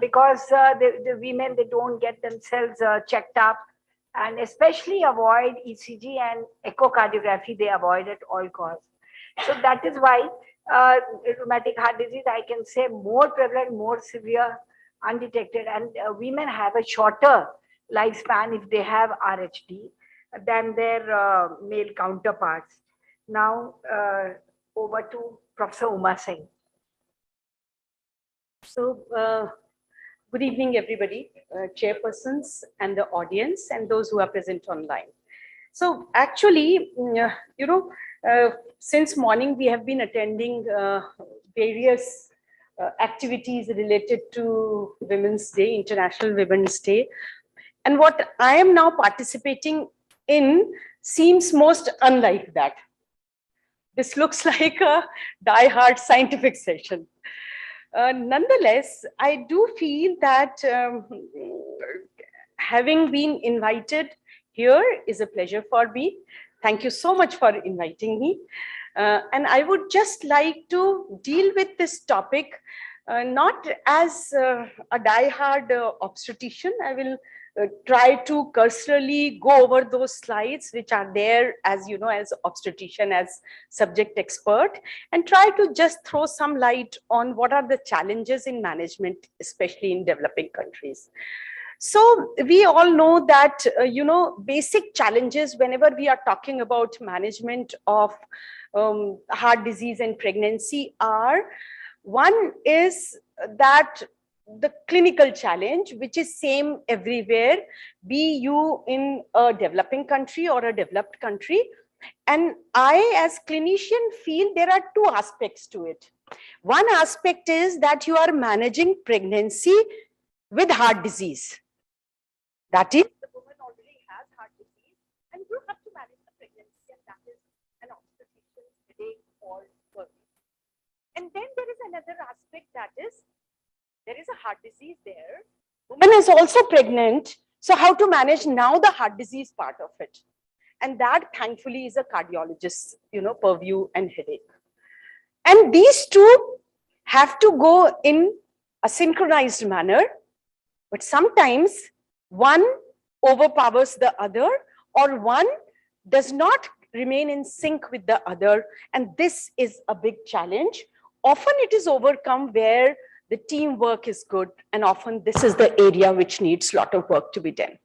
Speaker 9: because the women, they don't get themselves checked up, and especially avoid ECG and echocardiography, they avoid at all costs. So that is why rheumatic heart disease, I can say, more prevalent, more severe, undetected, and women have a shorter lifespan if they have RHD than their male counterparts. Now, over to Professor Uma Singh.
Speaker 11: So, good evening, everybody, chairpersons and the audience and those who are present online. So actually, since morning, we have been attending various activities related to Women's Day, International Women's Day. And what I am now participating in seems most unlike that. This looks like a die-hard scientific session. Nonetheless, I do feel that having been invited here is a pleasure for me. Thank you so much for inviting me. And I would just like to deal with this topic not as a die-hard obstetrician. I will try to cursorily go over those slides which are there, as you know, as obstetrician, as subject expert, and try to just throw some light on what are the challenges in management, especially in developing countries. So we all know that, basic challenges whenever we are talking about management of heart disease and pregnancy are, one is that the clinical challenge, which is same everywhere, be you in a developing country or a developed country. And I, as clinician, feel there are two aspects to it. One aspect is that you are managing pregnancy with heart disease. That is, the woman already has heart disease, and you have to manage the pregnancy, and that is an obstetrician's headache or work. And then there is another aspect, that is, there is a heart disease there. Woman is also pregnant, so how to manage now the heart disease part of it? And that, thankfully, is a cardiologist's, purview and headache. And these two have to go in a synchronized manner, but sometimes one overpowers the other, or one does not remain in sync with the other. And this is a big challenge. Often it is overcome where the teamwork is good, and often this is the area which needs a lot of work to be done.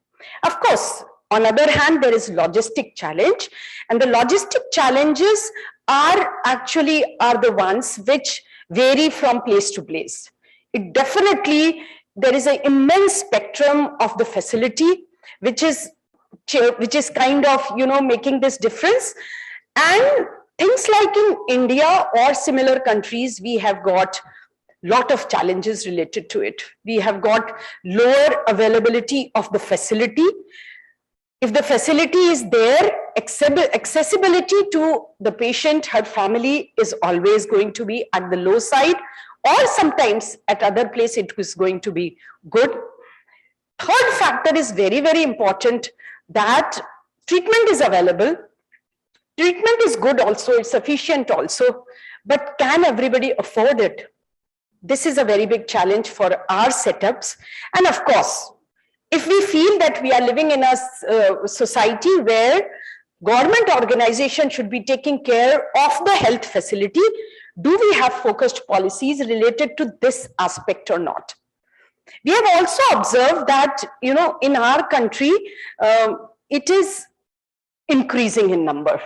Speaker 11: Of course, on the other hand, there is logistic challenge, and the logistic challenges are the ones which vary from place to place. It definitely, there is an immense spectrum of the facility, which is kind of, making this difference. And things like in India or similar countries, we have got lot of challenges related to it. We have got lower availability of the facility. If the facility is there, accessibility to the patient, her family is always going to be at the low side, or sometimes at other place it is going to be good. Third factor is very, very important, that treatment is available. Treatment is good also, it's sufficient also, but can everybody afford it? This is a very big challenge for our setups. And of course, if we feel that we are living in a society where government organization should be taking care of the health facility, do we have focused policies related to this aspect or not? We have also observed that, in our country, it is increasing in number.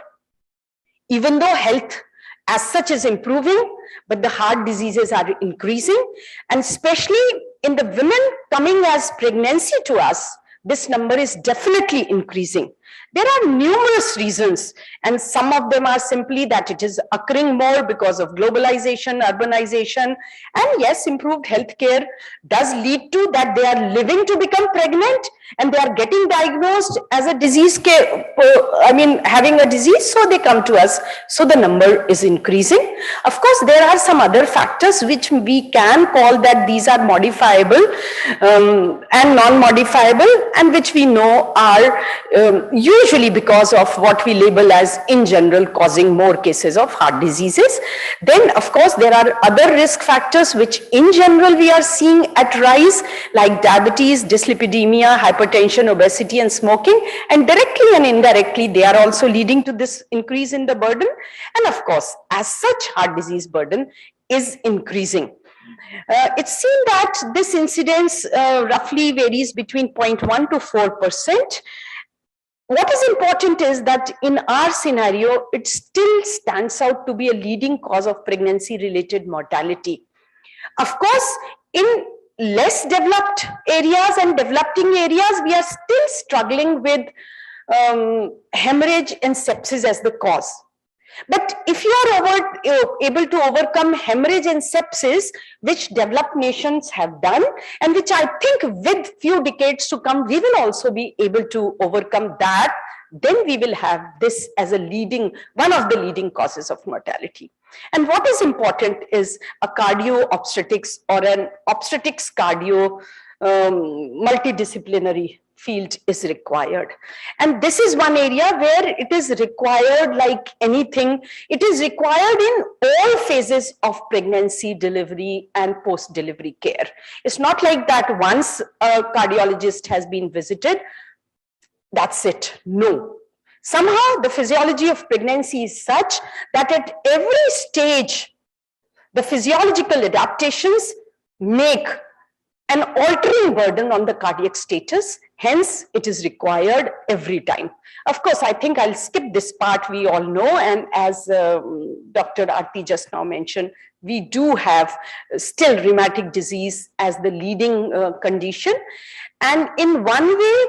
Speaker 11: Even though health as such is improving, but the heart diseases are increasing, and especially in the women coming as pregnancy to us, this number is definitely increasing.
Speaker 12: There are numerous reasons, and some of them are simply that it is occurring more because of globalization, urbanization, and yes, improved healthcare does lead to that they are living to become pregnant and they are getting diagnosed as a disease care, having a disease, so they come to us. So the number is increasing. Of course, there are some other factors which we can call that these are modifiable and non-modifiable, and which we know are usually because of what we label as in general causing more cases of heart diseases. Then of course there are other risk factors which in general we are seeing at rise, like diabetes, dyslipidemia, hypertension, obesity and smoking, and directly and indirectly they are also leading to this increase in the burden. And of course, as such, heart disease burden is increasing. It's seen that this incidence roughly varies between 0.1 to 4%. What is important is that in our scenario, it still stands out to be a leading cause of pregnancy-related mortality. Of course, in less developed areas and developing areas, we are still struggling with hemorrhage and sepsis as the cause. But if you are able to overcome hemorrhage and sepsis, which developed nations have done, and which I think with few decades to come, we will also be able to overcome that, then we will have this as a one of the leading causes of mortality. And what is important is a cardio obstetrics or an obstetrics cardio multidisciplinary field is required. And this is one area where it is required like anything. It is required in all phases of pregnancy, delivery and post-delivery care. It's not like that once a cardiologist has been visited, that's it. No. Somehow the physiology of pregnancy is such that at every stage, the physiological adaptations make an altering burden on the cardiac status. Hence, it is required every time. Of course, I think I'll skip this part, we all know, and as Dr. Aarti just now mentioned, we do have still rheumatic disease as the leading condition. And in one way,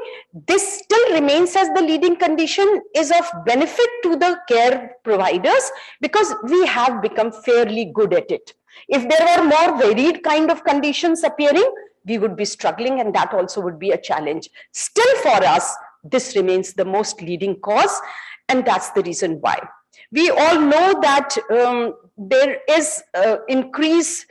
Speaker 12: this still remains as the leading condition is of benefit to the care providers because we have become fairly good at it. If there were more varied kind of conditions appearing, we would be struggling, and that also would be a challenge. Still for us, this remains the most leading cause, and that's the reason why. We all know that there is increased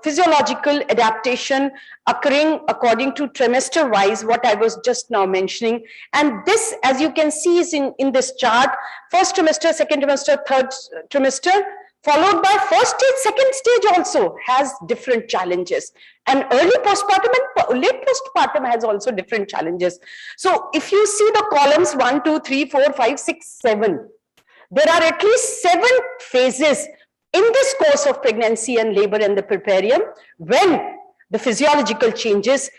Speaker 12: physiological adaptation occurring according to trimester wise, what I was just now mentioning. And this, as you can see, is in this chart, first trimester, second trimester, third trimester, followed by first stage, second stage also has different challenges. And early postpartum and late postpartum has also different challenges. So if you see the columns 1, 2, 3, 4, 5, 6, 7, there are at least 7 phases in this course of pregnancy and labor and the puerperium when the physiological changes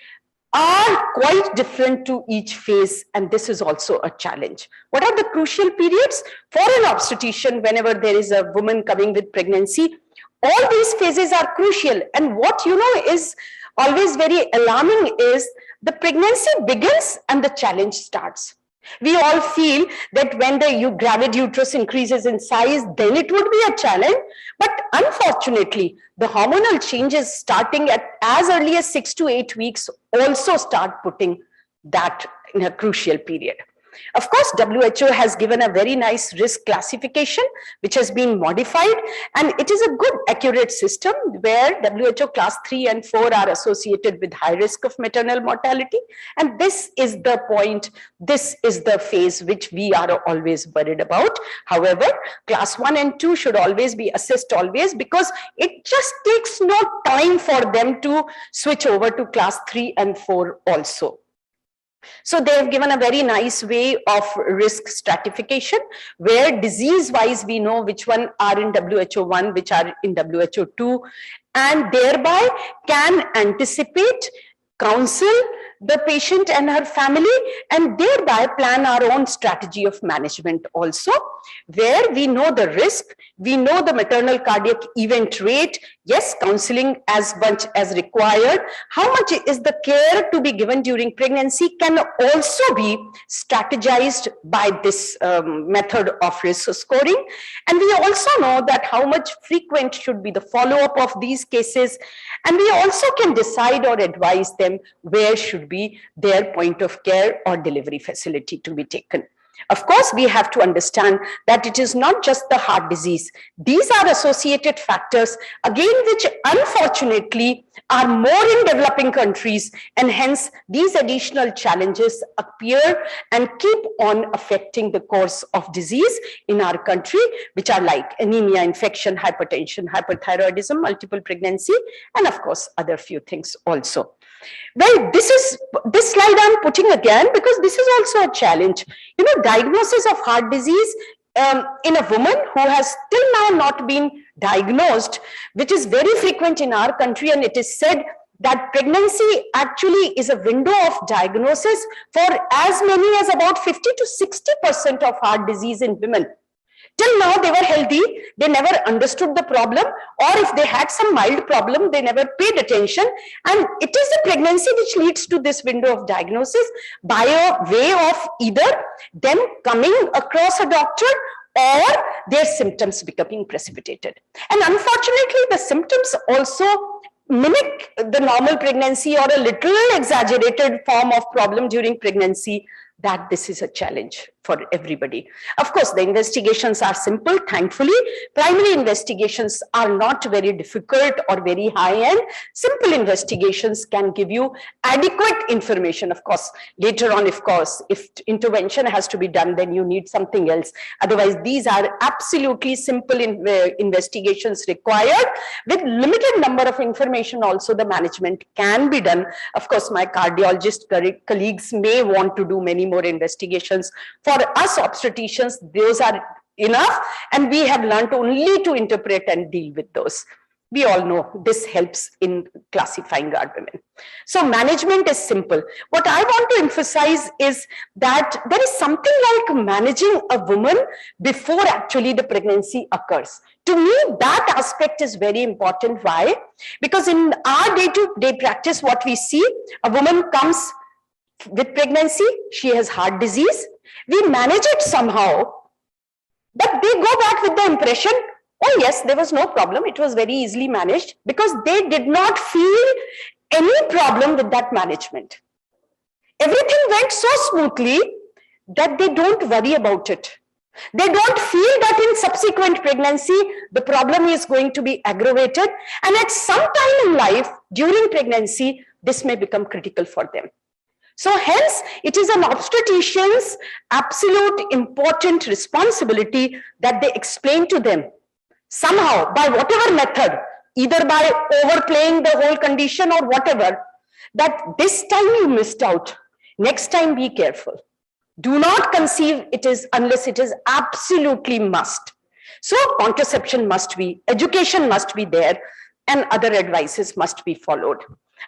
Speaker 12: are quite different to each phase, and this is also a challenge. What are the crucial periods for an obstetrician whenever there is a woman coming with pregnancy? All these phases are crucial, and what you know is always very alarming is the pregnancy begins and the challenge starts. We all feel that when the gravid uterus increases in size, then it would be a challenge. But unfortunately, the hormonal changes starting at as early as 6 to 8 weeks also start putting that in a crucial period. Of course, WHO has given a very nice risk classification, which has been modified, and it is a good, accurate system where WHO class 3 and 4 are associated with high risk of maternal mortality. And this is the point, this is the phase which we are always worried about. However, class 1 and 2 should always be assessed always, because it just takes no time for them to switch over to class 3 and 4 also. So they have given a very nice way of risk stratification, where disease-wise we know which one are in WHO 1, which are in WHO 2, and thereby can anticipate, counsel the patient and her family, and thereby plan our own strategy of management also, where we know the risk, we know the maternal cardiac event rate, yes, counseling as much as required, how much is the care to be given during pregnancy can also be strategized by this method of risk scoring. And we also know that how much frequent should be the follow-up of these cases, and we also can decide or advise them where should be their point of care or delivery facility to be taken. Of course, we have to understand that it is not just the heart disease. These are associated factors, again, which unfortunately are more in developing countries, and hence these additional challenges appear and keep on affecting the course of disease in our country, which are like anemia, infection, hypertension, hyperthyroidism, multiple pregnancy, and of course, other few things also. Well, this slide I'm putting again because this is also a challenge. You know, diagnosis of heart disease in a woman who has till now not been diagnosed, which is very frequent in our country, and it is said that pregnancy actually is a window of diagnosis for as many as about 50 to 60% of heart disease in women. Till now, they were healthy, they never understood the problem, or if they had some mild problem, they never paid attention. And it is the pregnancy which leads to this window of diagnosis by a way of either them coming across a doctor or their symptoms becoming precipitated. And unfortunately, the symptoms also mimic the normal pregnancy or a little exaggerated form of problem during pregnancy, that this is a challenge for everybody. Of course, the investigations are simple, thankfully. Primary investigations are not very difficult or very high-end. Simple investigations can give you adequate information. Of course, later on, of course, if intervention has to be done, then you need something else. Otherwise, these are absolutely simple investigations required. With limited number of information also, the management can be done. Of course, my cardiologist colleagues may want to do many more investigations. For us obstetricians, those are enough, and we have learned only to interpret and deal with those. We all know this helps in classifying our women. So management is simple. What I want to emphasize is that there is something like managing a woman before actually the pregnancy occurs. To me, that aspect is very important. Why? Because in our day-to-day practice, what we see, a woman comes with pregnancy, she has heart disease, we manage it somehow, but they go back with the impression, oh yes, there was no problem, it was very easily managed, because they did not feel any problem with that management. Everything went so smoothly that they don't worry about it. They don't feel that in subsequent pregnancy, the problem is going to be aggravated, and at some time in life, during pregnancy, this may become critical for them. So hence, it is an obstetrician's absolute important responsibility that they explain to them somehow, by whatever method, either by overplaying the whole condition or whatever, that this time you missed out, next time be careful. Do not conceive it is unless it is absolutely must. So contraception must be, education must be there, and other advices must be followed.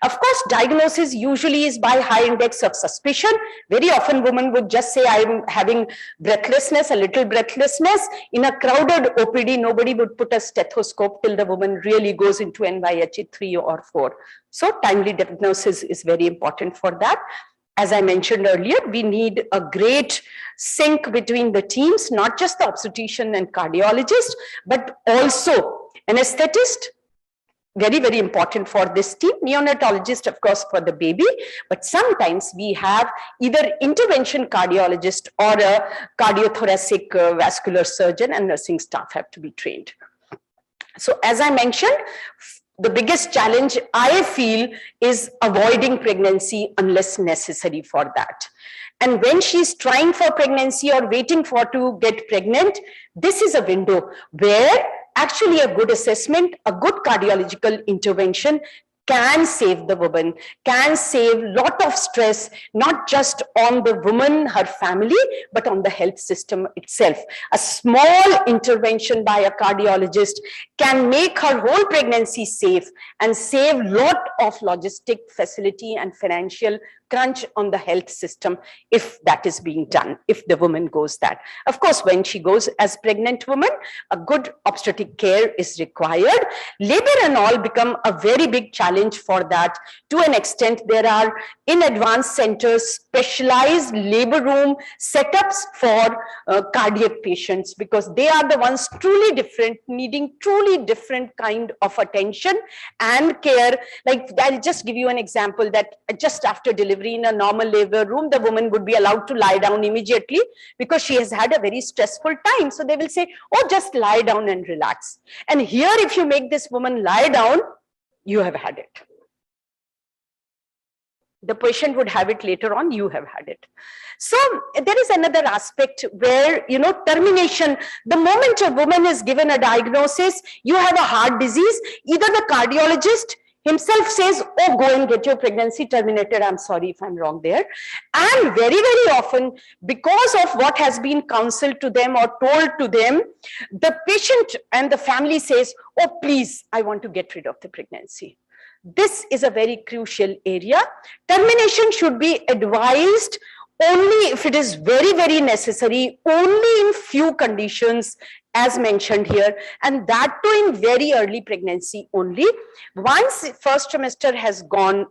Speaker 12: Of course, diagnosis usually is by high index of suspicion. Very often women would just say, I'm having breathlessness, a little breathlessness. In a crowded OPD, nobody would put a stethoscope till the woman really goes into NYHE 3 or 4. So timely diagnosis is very important for that. As I mentioned earlier, we need a great sync between the teams, not just the obstetrician and cardiologist, but also anesthetist. Very, very important for this team. Neonatologist, of course, for the baby, but sometimes we have either intervention cardiologist or a cardiothoracic vascular surgeon, and nursing staff have to be trained. So as I mentioned, the biggest challenge I feel is avoiding pregnancy unless necessary for that. And when she's trying for pregnancy or waiting for to get pregnant, this is a window where actually a good assessment, a good cardiological intervention can save the woman, can save a lot of stress, not just on the woman, her family, but on the health system itself. A small intervention by a cardiologist can make her whole pregnancy safe and save a lot of logistic facility and financial crunch on the health system if that is being done, if the woman goes that. Of course, when she goes as pregnant woman, a good obstetric care is required. Labor and all become a very big challenge for that. To an extent, there are in advanced centers specialized labor room setups for cardiac patients, because they are the ones truly different, needing truly different kind of attention and care. Like, I'll just give you an example that just after delivery in a normal labor room, the woman would be allowed to lie down immediately because she has had a very stressful time. So they will say, oh, just lie down and relax. And here, if you make this woman lie down, you have had it. The patient would have it later on, you have had it. So there is another aspect where, you know, termination, the moment a woman is given a diagnosis, you have a heart disease, either the cardiologist himself says, oh, go and get your pregnancy terminated. I'm sorry if I'm wrong there. And very, very often, because of what has been counseled to them or told to them, the patient and the family says, oh, please, I want to get rid of the pregnancy. This is a very crucial area. Termination should be advised only if it is very, very necessary, only in few conditions as mentioned here, and that too in very early pregnancy only. Once first trimester has gone,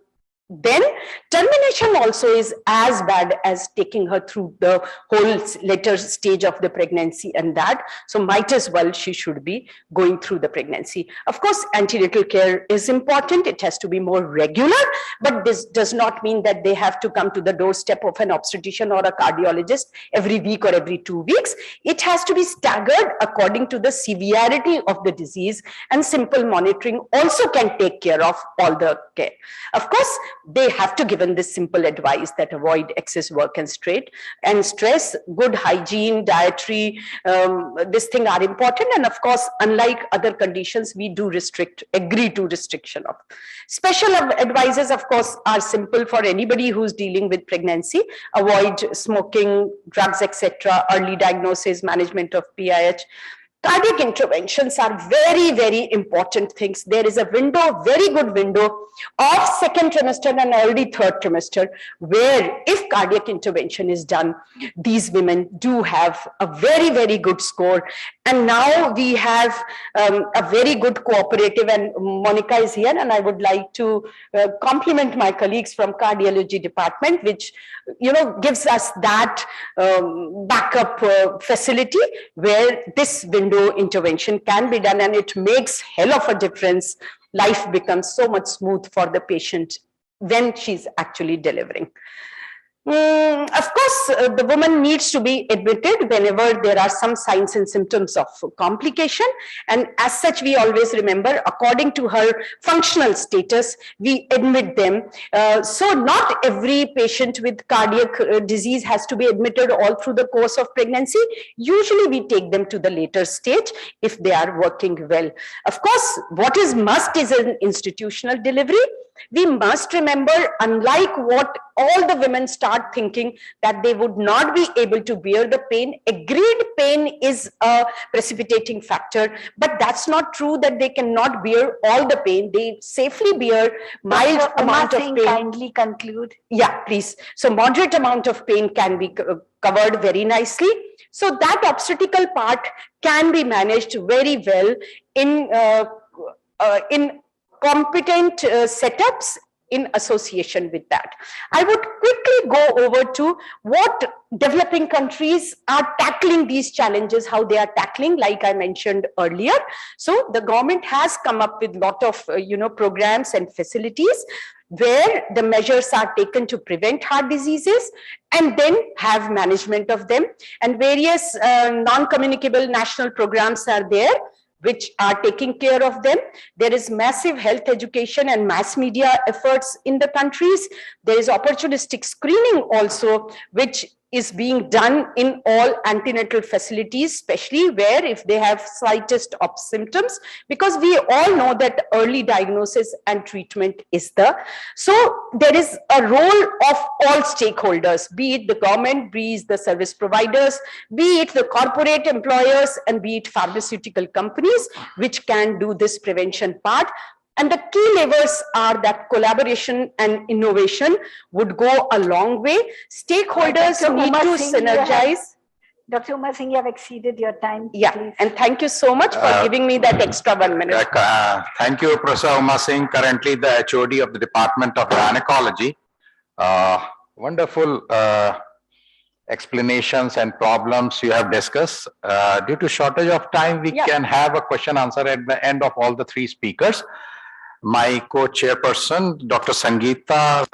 Speaker 12: then termination also is as bad as taking her through the whole later stage of the pregnancy and that. So might as well she should be going through the pregnancy. Of course, antenatal care is important. It has to be more regular, but this does not mean that they have to come to the doorstep of an obstetrician or a cardiologist every week or every 2 weeks. It has to be staggered according to the severity of the disease, and simple monitoring also can take care of all the care. Of course, they have to given this simple advice that avoid excess work and stress, good hygiene, dietary, this thing are important. And of course, unlike other conditions, we do agree to restriction of. Special advices, of course, are simple for anybody who's dealing with pregnancy. Avoid smoking, drugs, etc., early diagnosis, management of PIH. Cardiac interventions are very, very important things. There is a window, very good window of second trimester and early third trimester, where if cardiac intervention is done, these women do have a very, very good score. And now we have a very good cooperative, and Monica is here, and I would like to compliment my colleagues from cardiology department, which, you know, gives us that backup facility where this window intervention can be done, and it makes hell of a difference. Life becomes so much smooth for the patient when she's actually delivering. Of course, the woman needs to be admitted whenever there are some signs and symptoms of complication. And as such, we always remember, according to her functional status, we admit them. So not every patient with cardiac disease has to be admitted all through the course of pregnancy. Usually we take them to the later stage if they are working well. Of course, what is must is an institutional delivery. We must remember, unlike what all the women start thinking, that they would not be able to bear the pain. Agreed, pain is a precipitating factor, but that's not true that they cannot bear all the pain. They safely bear mild amount of pain.
Speaker 9: Kindly conclude.
Speaker 12: Yeah, please. So moderate amount of pain can be covered very nicely. So that obstetrical part can be managed very well in competent setups in association with that. I would quickly go over to what developing countries are tackling these challenges, how they are tackling, like I mentioned earlier. So the government has come up with a lot of programs and facilities where the measures are taken to prevent heart diseases and then have management of them, and various non-communicable national programs are there which are taking care of them. There is massive health education and mass media efforts in the countries. There is opportunistic screening also, which is being done in all antenatal facilities, especially where if they have slightest of symptoms, because we all know that early diagnosis and treatment is so there is a role of all stakeholders, be it the government, be it the service providers, be it the corporate employers, and be it pharmaceutical companies, which can do this prevention part. And the key levers are that collaboration and innovation would go a long way. Stakeholders
Speaker 9: Dr.
Speaker 12: need
Speaker 9: Uma
Speaker 12: to
Speaker 9: Singh, you
Speaker 12: synergize.
Speaker 9: Dr. Uma Singh, you have exceeded your time.
Speaker 12: Yeah,
Speaker 9: Please.
Speaker 12: and thank you so much for giving me that extra 1 minute.
Speaker 10: Thank you, Professor Uma Singh, currently the HOD of the Department of Gynecology. Wonderful explanations and problems you have discussed. Due to shortage of time, we can have a question answer at the end of all the three speakers. My co-chairperson, Dr. Sangeeta.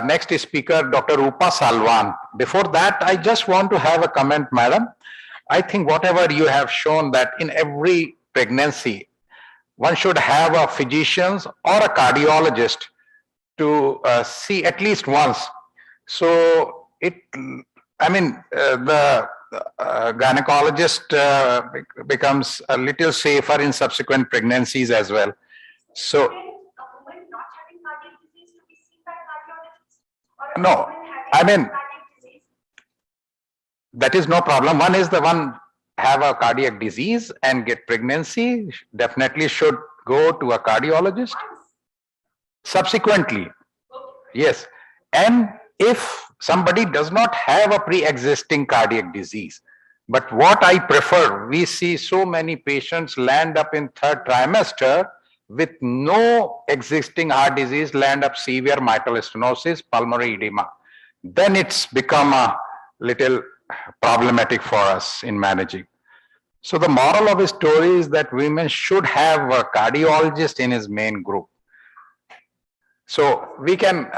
Speaker 10: Next speaker, Dr. Rupa Salwan. Before that, I just want to have a comment, madam. I think whatever you have shown that in every pregnancy, one should have a physician or a cardiologist to see at least once. So the gynecologist becomes a little safer in subsequent pregnancies as well. So, no, I mean, that is no problem. One is the one have a cardiac disease and get pregnancy, definitely should go to a cardiologist. Subsequently, yes. And if somebody does not have a pre-existing cardiac disease, but what I prefer, we see so many patients land up in third trimester with no existing heart disease, land up severe mitral stenosis, pulmonary edema. Then it's become a little problematic for us in managing. So the moral of the story is that women should have a cardiologist in his main group. So we can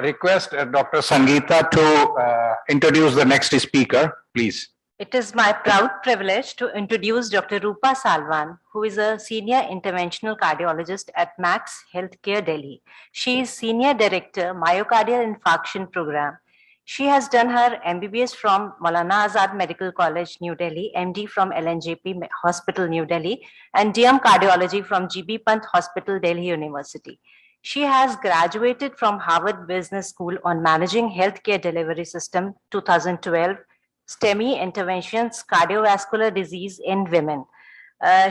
Speaker 10: request Dr. Sangeeta to introduce the next speaker, please.
Speaker 13: It is my proud privilege to introduce Dr. Rupa Salwan, who is a senior interventional cardiologist at Max Healthcare, Delhi. She is Senior Director, Myocardial Infarction Program. She has done her MBBS from Maulana Azad Medical College, New Delhi, MD from LNJP Hospital, New Delhi, and DM Cardiology from GB Pant Hospital, Delhi University. She has graduated from Harvard Business School on Managing Healthcare Delivery System 2012, STEMI Interventions, Cardiovascular Disease in Women.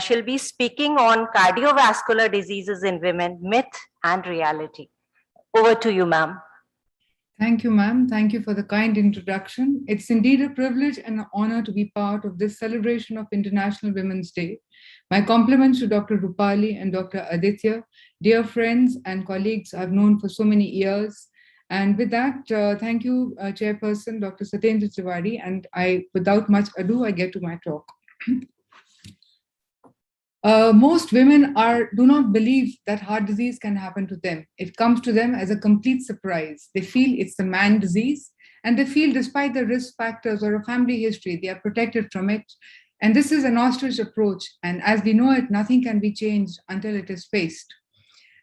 Speaker 13: She'll be speaking on cardiovascular diseases in women, myth and reality. Over to you, ma'am.
Speaker 14: Thank you, ma'am. Thank you for the kind introduction. It's indeed a privilege and an honor to be part of this celebration of International Women's Day. My compliments to Dr. Rupali and Dr. Aditya, dear friends and colleagues I've known for so many years. And with that, thank you, Chairperson, Dr. Satendra Tiwari. And without much ado, I get to my talk. Most women do not believe that heart disease can happen to them. It comes to them as a complete surprise. They feel it's the man disease, and they feel despite the risk factors or a family history, they are protected from it. And this is an ostrich approach. And as we know it, nothing can be changed until it is faced.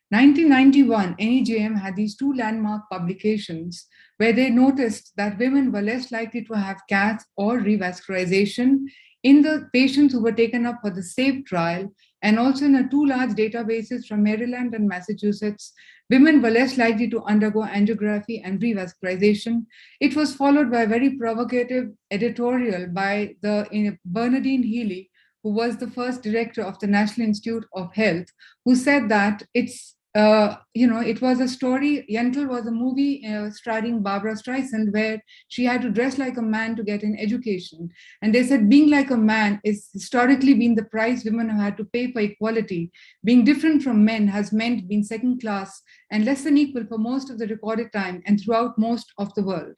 Speaker 14: 1991, NEJM had these two landmark publications where they noticed that women were less likely to have cath or revascularization in the patients who were taken up for the SAVE trial, and also in two large databases from Maryland and Massachusetts, women were less likely to undergo angiography and revascularization. It was followed by a very provocative editorial by Bernadine Healy, who was the first director of the National Institute of Health, who said that it was a story. Yentl was a movie starring Barbara Streisand where she had to dress like a man to get an education. And they said being like a man is historically been the price women have had to pay for equality. Being different from men has meant being second class and less than equal for most of the recorded time and throughout most of the world.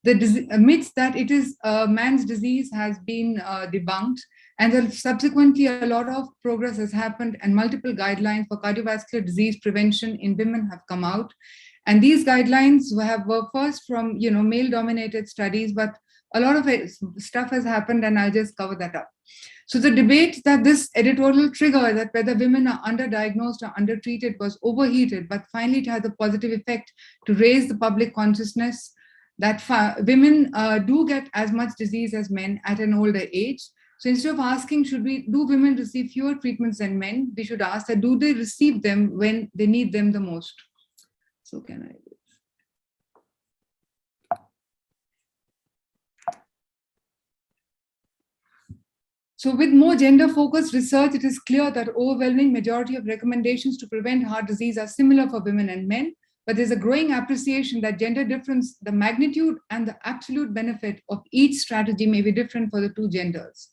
Speaker 14: The myth that it is a man's disease has been debunked, and then subsequently a lot of progress has happened and multiple guidelines for cardiovascular disease prevention in women have come out. And these guidelines were first from male-dominated studies, but a lot of stuff has happened, and I'll just cover that up. So the debate that this editorial trigger that whether women are underdiagnosed or undertreated was overheated, but finally it had a positive effect to raise the public consciousness that women do get as much disease as men at an older age. So instead of asking, do women receive fewer treatments than men, we should ask that do they receive them when they need them the most? So can I? So with more gender-focused research, it is clear that overwhelming majority of recommendations to prevent heart disease are similar for women and men, but there's a growing appreciation that gender difference, the magnitude and the absolute benefit of each strategy may be different for the two genders.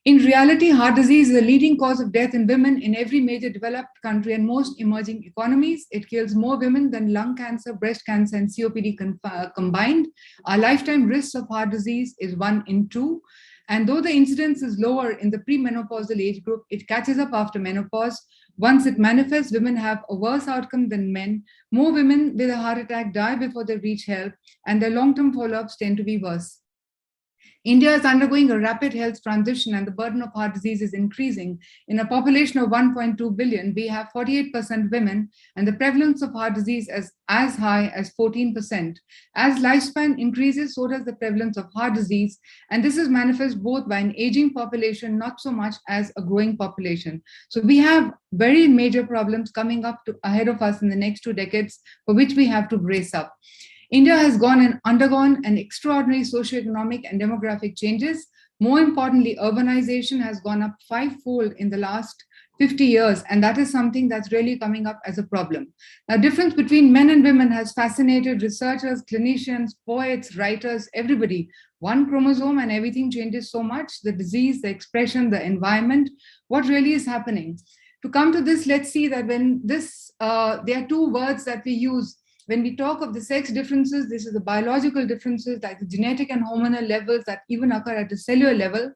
Speaker 14: In reality, heart disease is the leading cause of death in women in every major developed country and most emerging economies. It kills more women than lung cancer, breast cancer, and COPD combined. Our lifetime risk of heart disease is 1 in 2. And though the incidence is lower in the premenopausal age group, it catches up after menopause. Once it manifests, women have a worse outcome than men. More women with a heart attack die before they reach help, and their long-term follow-ups tend to be worse. India is undergoing a rapid health transition and the burden of heart disease is increasing. In a population of 1.2 billion, we have 48% women and the prevalence of heart disease is as high as 14%. As lifespan increases, so does the prevalence of heart disease. And this is manifest both by an aging population, not so much as a growing population. So we have very major problems coming up ahead of us in the next 2 decades for which we have to brace up. India has undergone an extraordinary socioeconomic and demographic changes. More importantly, urbanization has gone up 5-fold in the last 50 years, and that is something that's really coming up as a problem. Now, difference between men and women has fascinated researchers, clinicians, poets, writers, everybody. One chromosome and everything changes so much, the disease, the expression, the environment, what really is happening. To come to this, let's see that when this, there are 2 words that we use. When we talk of the sex differences, this is the biological differences like the genetic and hormonal levels that even occur at the cellular level,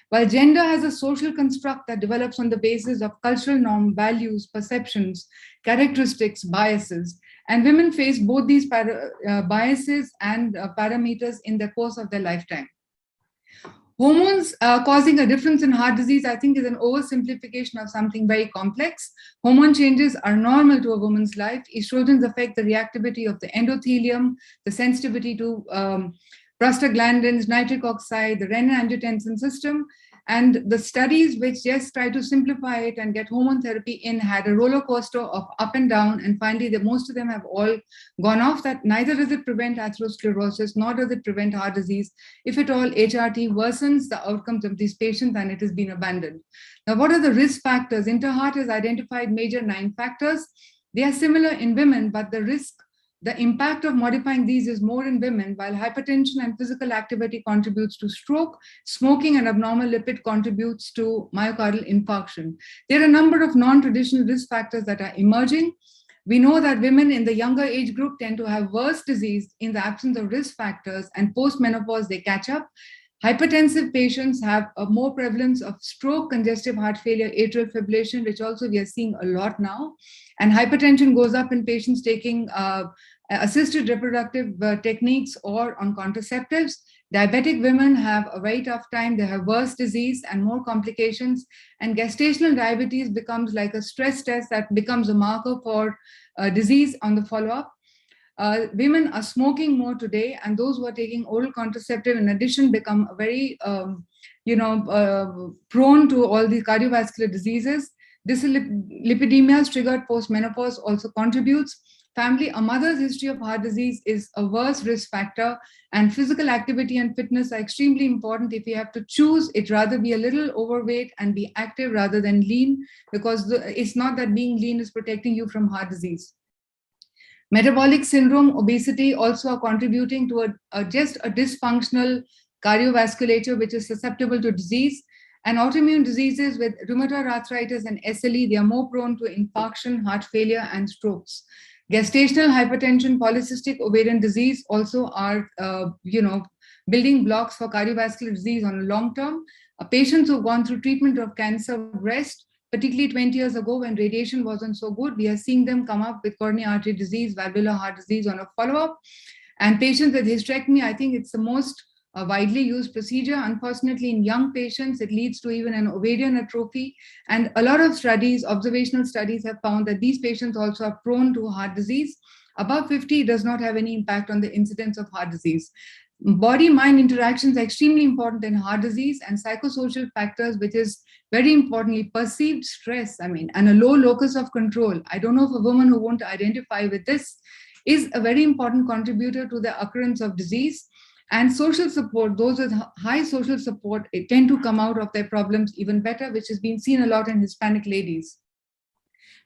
Speaker 14: while gender has a social construct that develops on the basis of cultural norm, values, perceptions, characteristics, biases, and women face both these biases and parameters in the course of their lifetime. Hormones causing a difference in heart disease, I think, is an oversimplification of something very complex. Hormone changes are normal to a woman's life. Estrogens affect the reactivity of the endothelium, the sensitivity to prostaglandins, nitric oxide, the renin-angiotensin system. And the studies which just try to simplify it and get hormone therapy in had a roller coaster of up and down. And finally, most of them have all gone off that neither does it prevent atherosclerosis, nor does it prevent heart disease. If at all, HRT worsens the outcomes of these patients and it has been abandoned. Now, what are the risk factors? Interheart has identified major 9 factors. They are similar in women, but the impact of modifying these is more in women, while hypertension and physical activity contributes to stroke, smoking and abnormal lipid contributes to myocardial infarction. There are a number of non-traditional risk factors that are emerging. We know that women in the younger age group tend to have worse disease in the absence of risk factors, and post-menopause, they catch up. Hypertensive patients have a more prevalence of stroke, congestive heart failure, atrial fibrillation, which also we are seeing a lot now. And hypertension goes up in patients taking assisted reproductive techniques or on contraceptives. Diabetic women have a very tough time. They have worse disease and more complications. And gestational diabetes becomes like a stress test that becomes a marker for disease on the follow-up. Women are smoking more today, and those who are taking oral contraceptive in addition become very, prone to all these cardiovascular diseases. Dyslipidemias triggered post-menopause also contributes. Family, a mother's history of heart disease is a worse risk factor, and physical activity and fitness are extremely important. If you have to choose, it rather be a little overweight and be active rather than lean, because it's not that being lean is protecting you from heart disease. Metabolic syndrome, obesity also are contributing to just a dysfunctional cardiovasculature, which is susceptible to disease. And autoimmune diseases with rheumatoid arthritis and SLE, they are more prone to infarction, heart failure, and strokes. Gestational hypertension, polycystic ovarian disease also are, building blocks for cardiovascular disease on a long term. Patients who've gone through treatment of cancer breast, particularly 20 years ago when radiation wasn't so good, we are seeing them come up with coronary artery disease, valvular heart disease on a follow-up. And patients with hysterectomy, I think it's the most widely used procedure. Unfortunately, in young patients, it leads to even an ovarian atrophy. And a lot of studies, observational studies, have found that these patients also are prone to heart disease. Above 50 does not have any impact on the incidence of heart disease. Body-mind interactions are extremely important in heart disease, and psychosocial factors, which is very importantly perceived stress, and a low locus of control. I don't know if a woman who won't identify with this is a very important contributor to the occurrence of disease. And social support, those with high social support, tend to come out of their problems even better, which has been seen a lot in Hispanic ladies.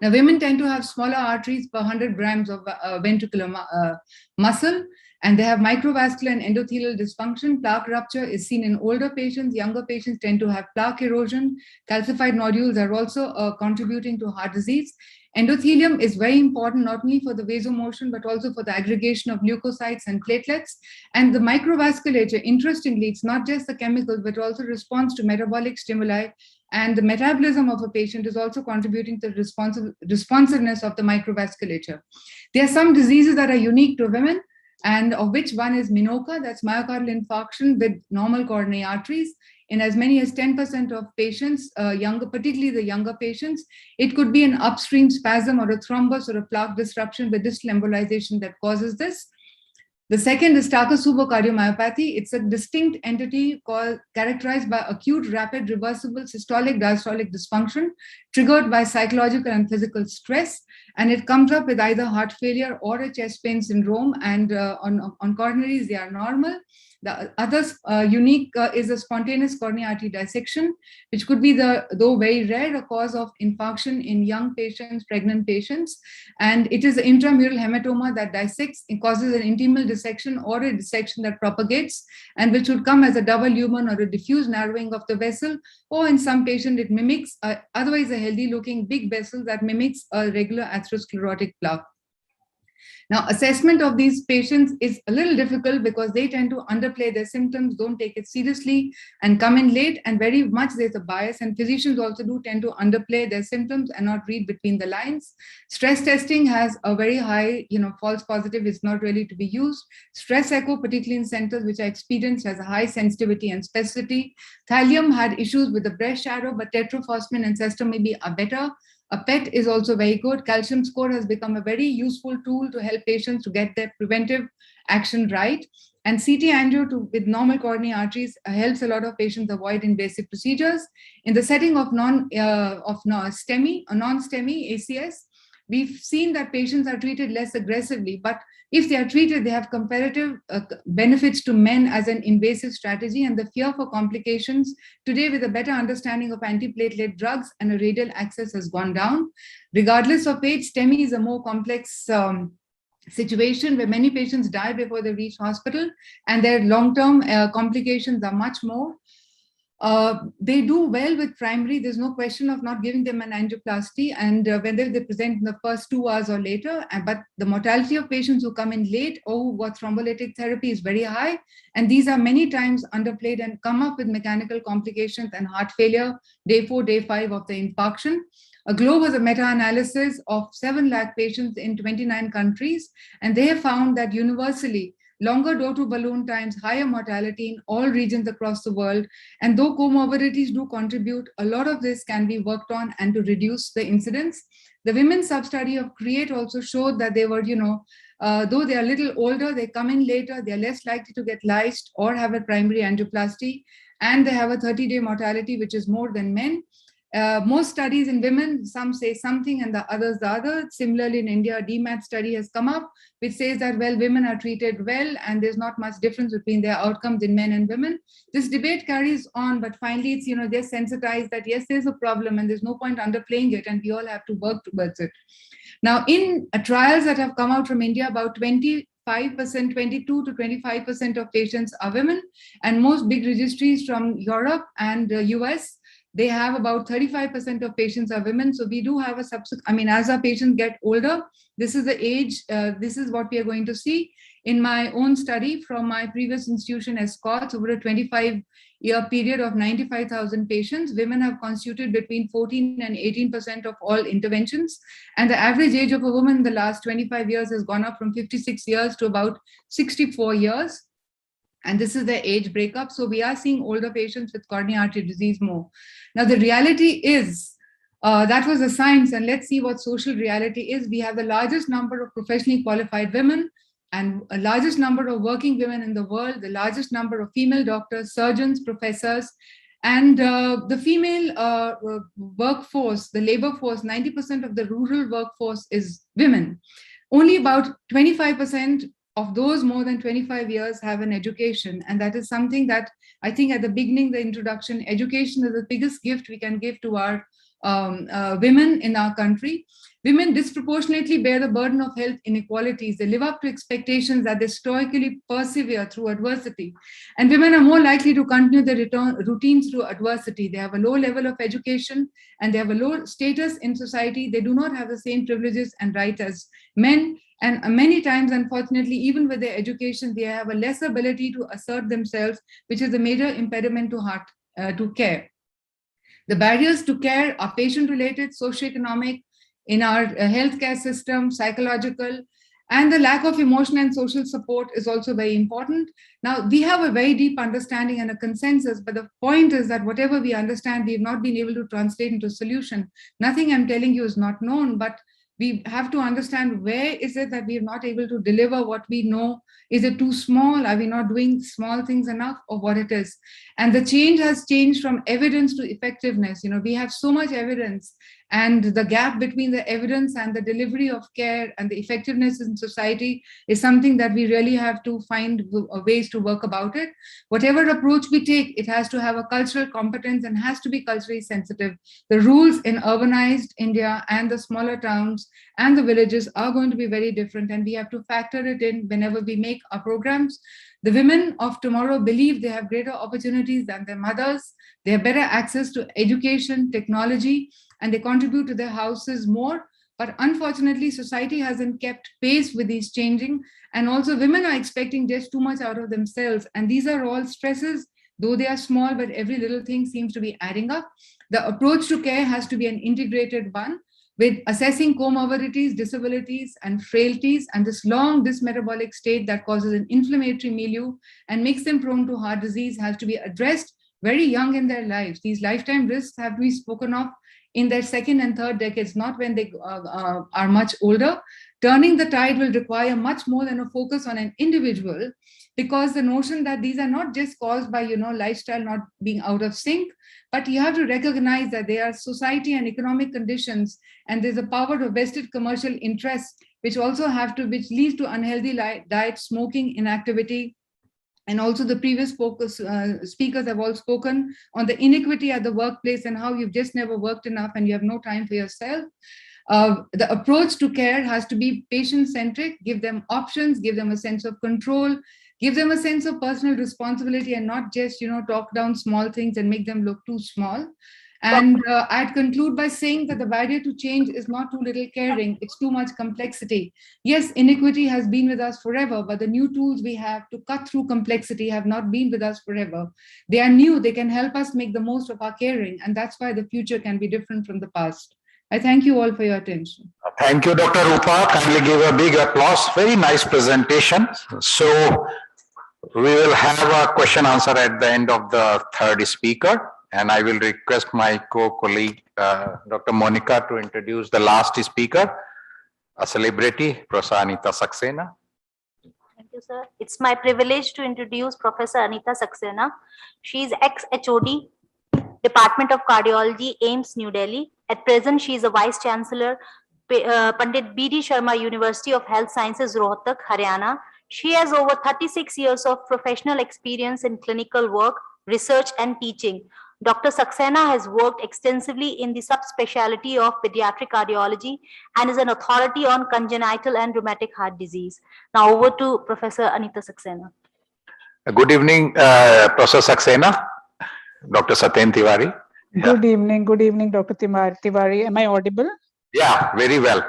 Speaker 14: Now, women tend to have smaller arteries per 100 grams of ventricular muscle, and they have microvascular and endothelial dysfunction. Plaque rupture is seen in older patients. Younger patients tend to have plaque erosion. Calcified nodules are also contributing to heart disease. Endothelium is very important, not only for the vasomotion, but also for the aggregation of leukocytes and platelets. And the microvasculature, interestingly, it's not just the chemicals, but also responds to metabolic stimuli. And the metabolism of a patient is also contributing to the responsiveness of the microvasculature. There are some diseases that are unique to women, and of which one is MINOCA, that's myocardial infarction with normal coronary arteries. In as many as 10% of patients, particularly the younger patients, it could be an upstream spasm or a thrombus or a plaque disruption with distal embolization that causes this. The second is Takotsubo cardiomyopathy. It's a distinct entity characterized by acute, rapid, reversible systolic diastolic dysfunction triggered by psychological and physical stress. And it comes up with either heart failure or a chest pain syndrome. And on coronaries, they are normal. The other unique is a spontaneous coronary artery dissection, which could be though very rare, a cause of infarction in young patients, pregnant patients. And it is an intramural hematoma that dissects, it causes an intimal dissection or a dissection that propagates, and which would come as a double lumen or a diffuse narrowing of the vessel, or in some patients it mimics otherwise a healthy looking big vessel that mimics a regular atherosclerotic plaque. Now, assessment of these patients is a little difficult because they tend to underplay their symptoms, don't take it seriously, and come in late, and very much there's a bias, and physicians also do tend to underplay their symptoms and not read between the lines. Stress testing has a very high, false positive is not really to be used. Stress echo, particularly in centers which are experienced, has a high sensitivity and specificity. Thallium had issues with the breast shadow, but tetrophosphine and sestamine are better. A PET is also very good. Calcium score has become a very useful tool to help patients to get their preventive action right. And CT angio with normal coronary arteries helps a lot of patients avoid invasive procedures. In the setting of non-STEMI ACS, we've seen that patients are treated less aggressively, but if they are treated, they have comparative benefits to men as an invasive strategy, and the fear for complications today with a better understanding of antiplatelet drugs and a radial access has gone down. Regardless of age, STEMI is a more complex situation where many patients die before they reach hospital, and their long-term complications are much more. They do well with primary. There's no question of not giving them an angioplasty, and whether they present in the first 2 hours or later. But the mortality of patients who come in late or who got thrombolytic therapy is very high. And these are many times underplayed and come up with mechanical complications and heart failure day 4, day 5 of the infarction. A GLOBE was a meta-analysis of 7 lakh patients in 29 countries, and they have found that universally, longer door-to-balloon times, higher mortality in all regions across the world. And though comorbidities do contribute, a lot of this can be worked on and to reduce the incidence. The women's sub-study of CREATE also showed that they were, though they are a little older, they come in later, they are less likely to get lysed or have a primary angioplasty, and they have a 30-day mortality, which is more than men. Most studies in women, some say something and the others the other. Similarly, in India, a DMAT study has come up, which says that, well, women are treated well and there's not much difference between their outcomes in men and women. This debate carries on, but finally it's, they're sensitized that yes, there's a problem and there's no point underplaying it, and we all have to work towards it. Now, in trials that have come out from India, about 22 to 25% of patients are women, and most big registries from Europe and US, they have about 35% of patients are women. So we do have as our patients get older, this is the age, this is what we are going to see. In my own study from my previous institution as Scots, over a 25-year period of 95,000 patients, women have constituted between 14 and 18% of all interventions. And the average age of a woman in the last 25 years has gone up from 56 years to about 64 years. And this is the age breakup. So we are seeing older patients with coronary artery disease more. Now, the reality is, that was the science, and let's see what social reality is. We have the largest number of professionally qualified women and a largest number of working women in the world, the largest number of female doctors, surgeons, professors, and the female workforce, the labor force, 90% of the rural workforce is women. Only about 25% of those more than 25 years have an education. And that is something that I think at the beginning, the introduction, education is the biggest gift we can give to our women in our country. Women disproportionately bear the burden of health inequalities. They live up to expectations that they stoically persevere through adversity. And women are more likely to continue their routines through adversity. They have a low level of education and they have a low status in society. They do not have the same privileges and rights as men. And many times, unfortunately, even with their education, they have a less ability to assert themselves, which is a major impediment to care. The barriers to care are patient-related, socioeconomic, in our healthcare system, psychological, and the lack of emotional and social support is also very important. Now, we have a very deep understanding and a consensus, but the point is that whatever we understand, we have not been able to translate into a solution. Nothing I'm telling you is not known, but we have to understand where is it that we are not able to deliver what we know. Is it too small? Are we not doing small things enough, or what it is? And the change has changed from evidence to effectiveness. We have so much evidence, and the gap between the evidence and the delivery of care and the effectiveness in society is something that we really have to find ways to work about it. Whatever approach we take, it has to have a cultural competence and has to be culturally sensitive. The rules in urbanized India and the smaller towns and the villages are going to be very different, and we have to factor it in whenever we make our programs. The women of tomorrow believe they have greater opportunities than their mothers. They have better access to education, technology, and they contribute to their houses more. But unfortunately, society hasn't kept pace with these changing. And also women are expecting just too much out of themselves. And these are all stresses, though they are small, but every little thing seems to be adding up. The approach to care has to be an integrated one, with assessing comorbidities, disabilities, and frailties, and this long dysmetabolic state that causes an inflammatory milieu and makes them prone to heart disease has to be addressed very young in their lives. These lifetime risks have to be spoken of in their second and third decades, not when they are much older. Turning the tide will require much more than a focus on an individual, because the notion that these are not just caused by lifestyle not being out of sync, but you have to recognize that they are society and economic conditions, and there's a power of vested commercial interests which leads to unhealthy diet, smoking, inactivity. And also the previous speakers have all spoken on the inequity at the workplace and how you've just never worked enough and you have no time for yourself. The approach to care has to be patient-centric, give them options, give them a sense of control, give them a sense of personal responsibility, and not just, talk down small things and make them look too small. And I'd conclude by saying that the barrier to change is not too little caring, it's too much complexity. Yes, inequity has been with us forever, but the new tools we have to cut through complexity have not been with us forever. They are new, they can help us make the most of our caring, and that's why the future can be different from the past. I thank you all for your attention.
Speaker 10: Thank you, Dr. Rupa. Kindly give a big applause. Very nice presentation. So we will have a question answer at the end of the third speaker. And I will request my co-colleague, Dr. Monica, to introduce the last speaker, a celebrity, Professor Anita Saxena.
Speaker 13: Thank you, sir. It's my privilege to introduce Professor Anita Saxena. She is ex-HOD, Department of Cardiology, AIIMS, New Delhi. At present, she is a Vice Chancellor, Pandit B.D. Sharma University of Health Sciences, Rohtak, Haryana. She has over 36 years of professional experience in clinical work, research, and teaching. Dr. Saxena has worked extensively in the subspecialty of pediatric cardiology and is an authority on congenital and rheumatic heart disease. Now over to Professor Anita Saxena.
Speaker 10: Good evening, Professor Saxena. Dr. Saten Tiwari.
Speaker 15: Good evening, Dr. Tiwari. Am I audible?
Speaker 10: Yeah, very well.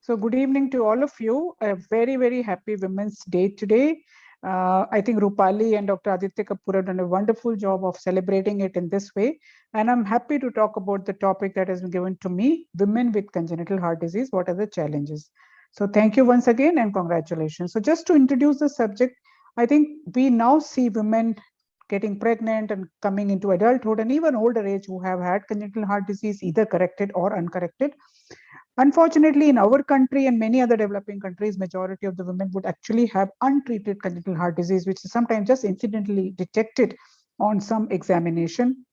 Speaker 15: So good evening to all of you. A very, very happy Women's Day today. I think Rupali and Dr. Aditya Kapoor have done a wonderful job of celebrating it in this way. And I'm happy to talk about the topic that has been given to me, women with congenital heart disease, what are the challenges? So thank you once again and congratulations. So just to introduce the subject, I think we now see women getting pregnant and coming into adulthood and even older age who have had congenital heart disease, either corrected or uncorrected. Unfortunately, in our country and many other developing countries, majority of the women would actually have untreated congenital heart disease, which is sometimes just incidentally detected on some examination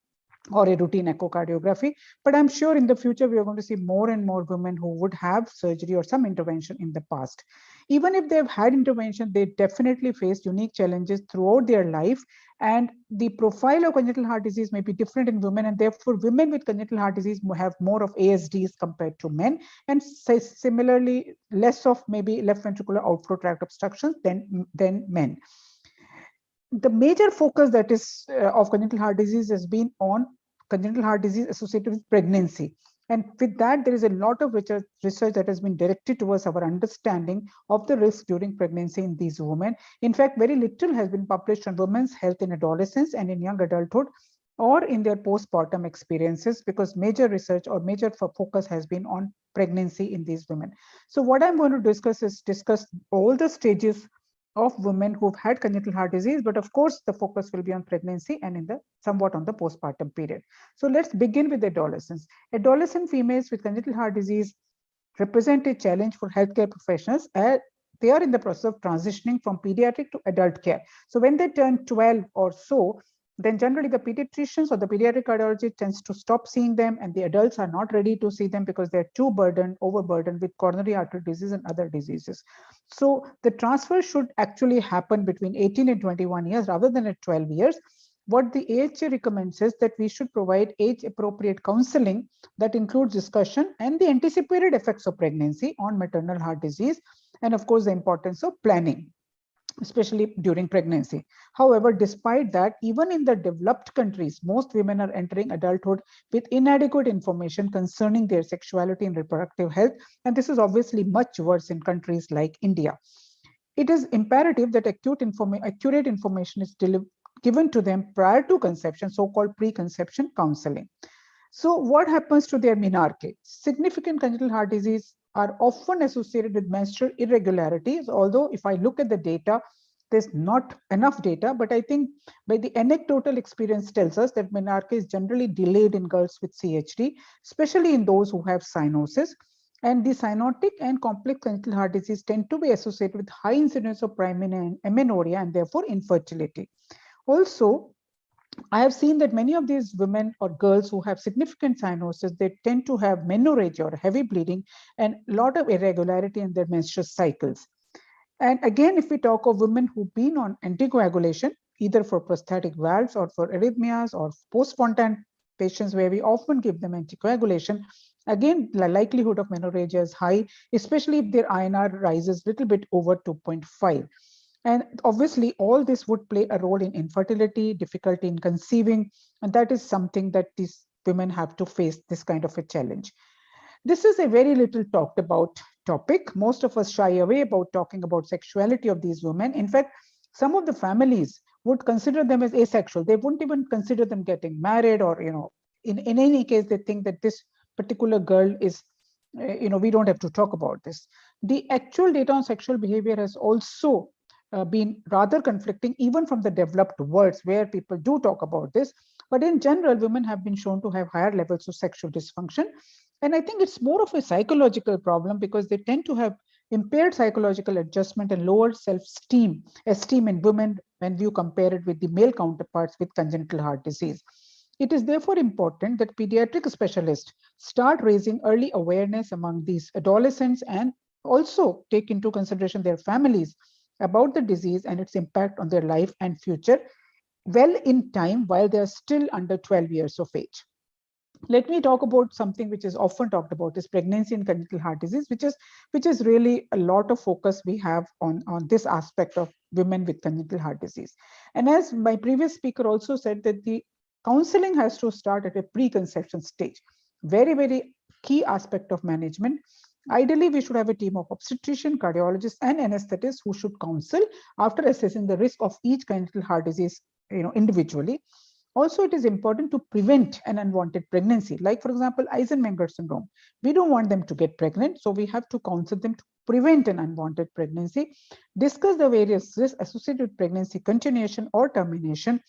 Speaker 15: or a routine echocardiography. But I'm sure in the future, we are going to see more and more women who would have surgery or some intervention in the past. Even if they've had intervention, they definitely face unique challenges throughout their life. And the profile of congenital heart disease may be different in women, and therefore women with congenital heart disease have more of ASDs compared to men, and similarly less of maybe left ventricular outflow tract obstructions than men. The major focus that is of congenital heart disease has been on congenital heart disease associated with pregnancy. And with that, there is a lot of research that has been directed towards our understanding of the risk during pregnancy in these women. In fact, very little has been published on women's health in adolescence and in young adulthood, or in their postpartum experiences, because major research or major focus has been on pregnancy in these women. So what I'm going to discuss is all the stages of women who've had congenital heart disease, but of course the focus will be on pregnancy and in the somewhat on the postpartum period. So let's begin with adolescents. Adolescent females with congenital heart disease represent a challenge for healthcare professionals as they are in the process of transitioning from pediatric to adult care. So when they turn 12 or so, then generally the pediatricians or the pediatric cardiologist tends to stop seeing them, and the adults are not ready to see them because they're too overburdened with coronary artery disease and other diseases. So the transfer should actually happen between 18 and 21 years rather than at 12 years. What the AHA recommends is that we should provide age-appropriate counseling that includes discussion and the anticipated effects of pregnancy on maternal heart disease, and of course the importance of planning, especially during pregnancy. However, despite that, even in the developed countries, most women are entering adulthood with inadequate information concerning their sexuality and reproductive health, and this is obviously much worse in countries like India. It is imperative that accurate information is given to them prior to conception, so-called preconception counseling. So what happens to their menarche? Significant congenital heart disease are often associated with menstrual irregularities, although if I look at the data, there's not enough data, but I think by the anecdotal experience tells us that menarche is generally delayed in girls with CHD, especially in those who have cyanosis. And the cyanotic and complex congenital heart disease tend to be associated with high incidence of primary amenorrhea and therefore infertility. Also, I have seen that many of these women or girls who have significant cyanosis, they tend to have menorrhagia or heavy bleeding and a lot of irregularity in their menstrual cycles. And again, if we talk of women who've been on anticoagulation, either for prosthetic valves or for arrhythmias or post-spontan patients where we often give them anticoagulation, again, the likelihood of menorrhagia is high, especially if their INR rises a little bit over 2.5. And obviously, all this would play a role in infertility, difficulty in conceiving, and that is something that these women have to face, this kind of a challenge. This is a very little talked about topic. Most of us shy away about talking about sexuality of these women. In fact, some of the families would consider them as asexual. They wouldn't even consider them getting married, or, in any case, they think that this particular girl is, we don't have to talk about this. The actual data on sexual behavior has also been rather conflicting, even from the developed worlds where people do talk about this. But in general, women have been shown to have higher levels of sexual dysfunction. And I think it's more of a psychological problem because they tend to have impaired psychological adjustment and lower self-esteem in women when you compare it with the male counterparts with congenital heart disease. It is therefore important that pediatric specialists start raising early awareness among these adolescents and also take into consideration their families about the disease and its impact on their life and future well in time while they are still under 12 years of age. Let me talk about something which is often talked about, is pregnancy and congenital heart disease, which is really a lot of focus we have on this aspect of women with congenital heart disease. And as my previous speaker also said, that the counseling has to start at a preconception stage. Very, very key aspect of management. Ideally, we should have a team of obstetrician, cardiologists, and anesthetists who should counsel after assessing the risk of each congenital heart disease, individually. Also, it is important to prevent an unwanted pregnancy, like, for example, Eisenmenger syndrome. We don't want them to get pregnant, so we have to counsel them to prevent an unwanted pregnancy, discuss the various risks associated with pregnancy continuation or termination,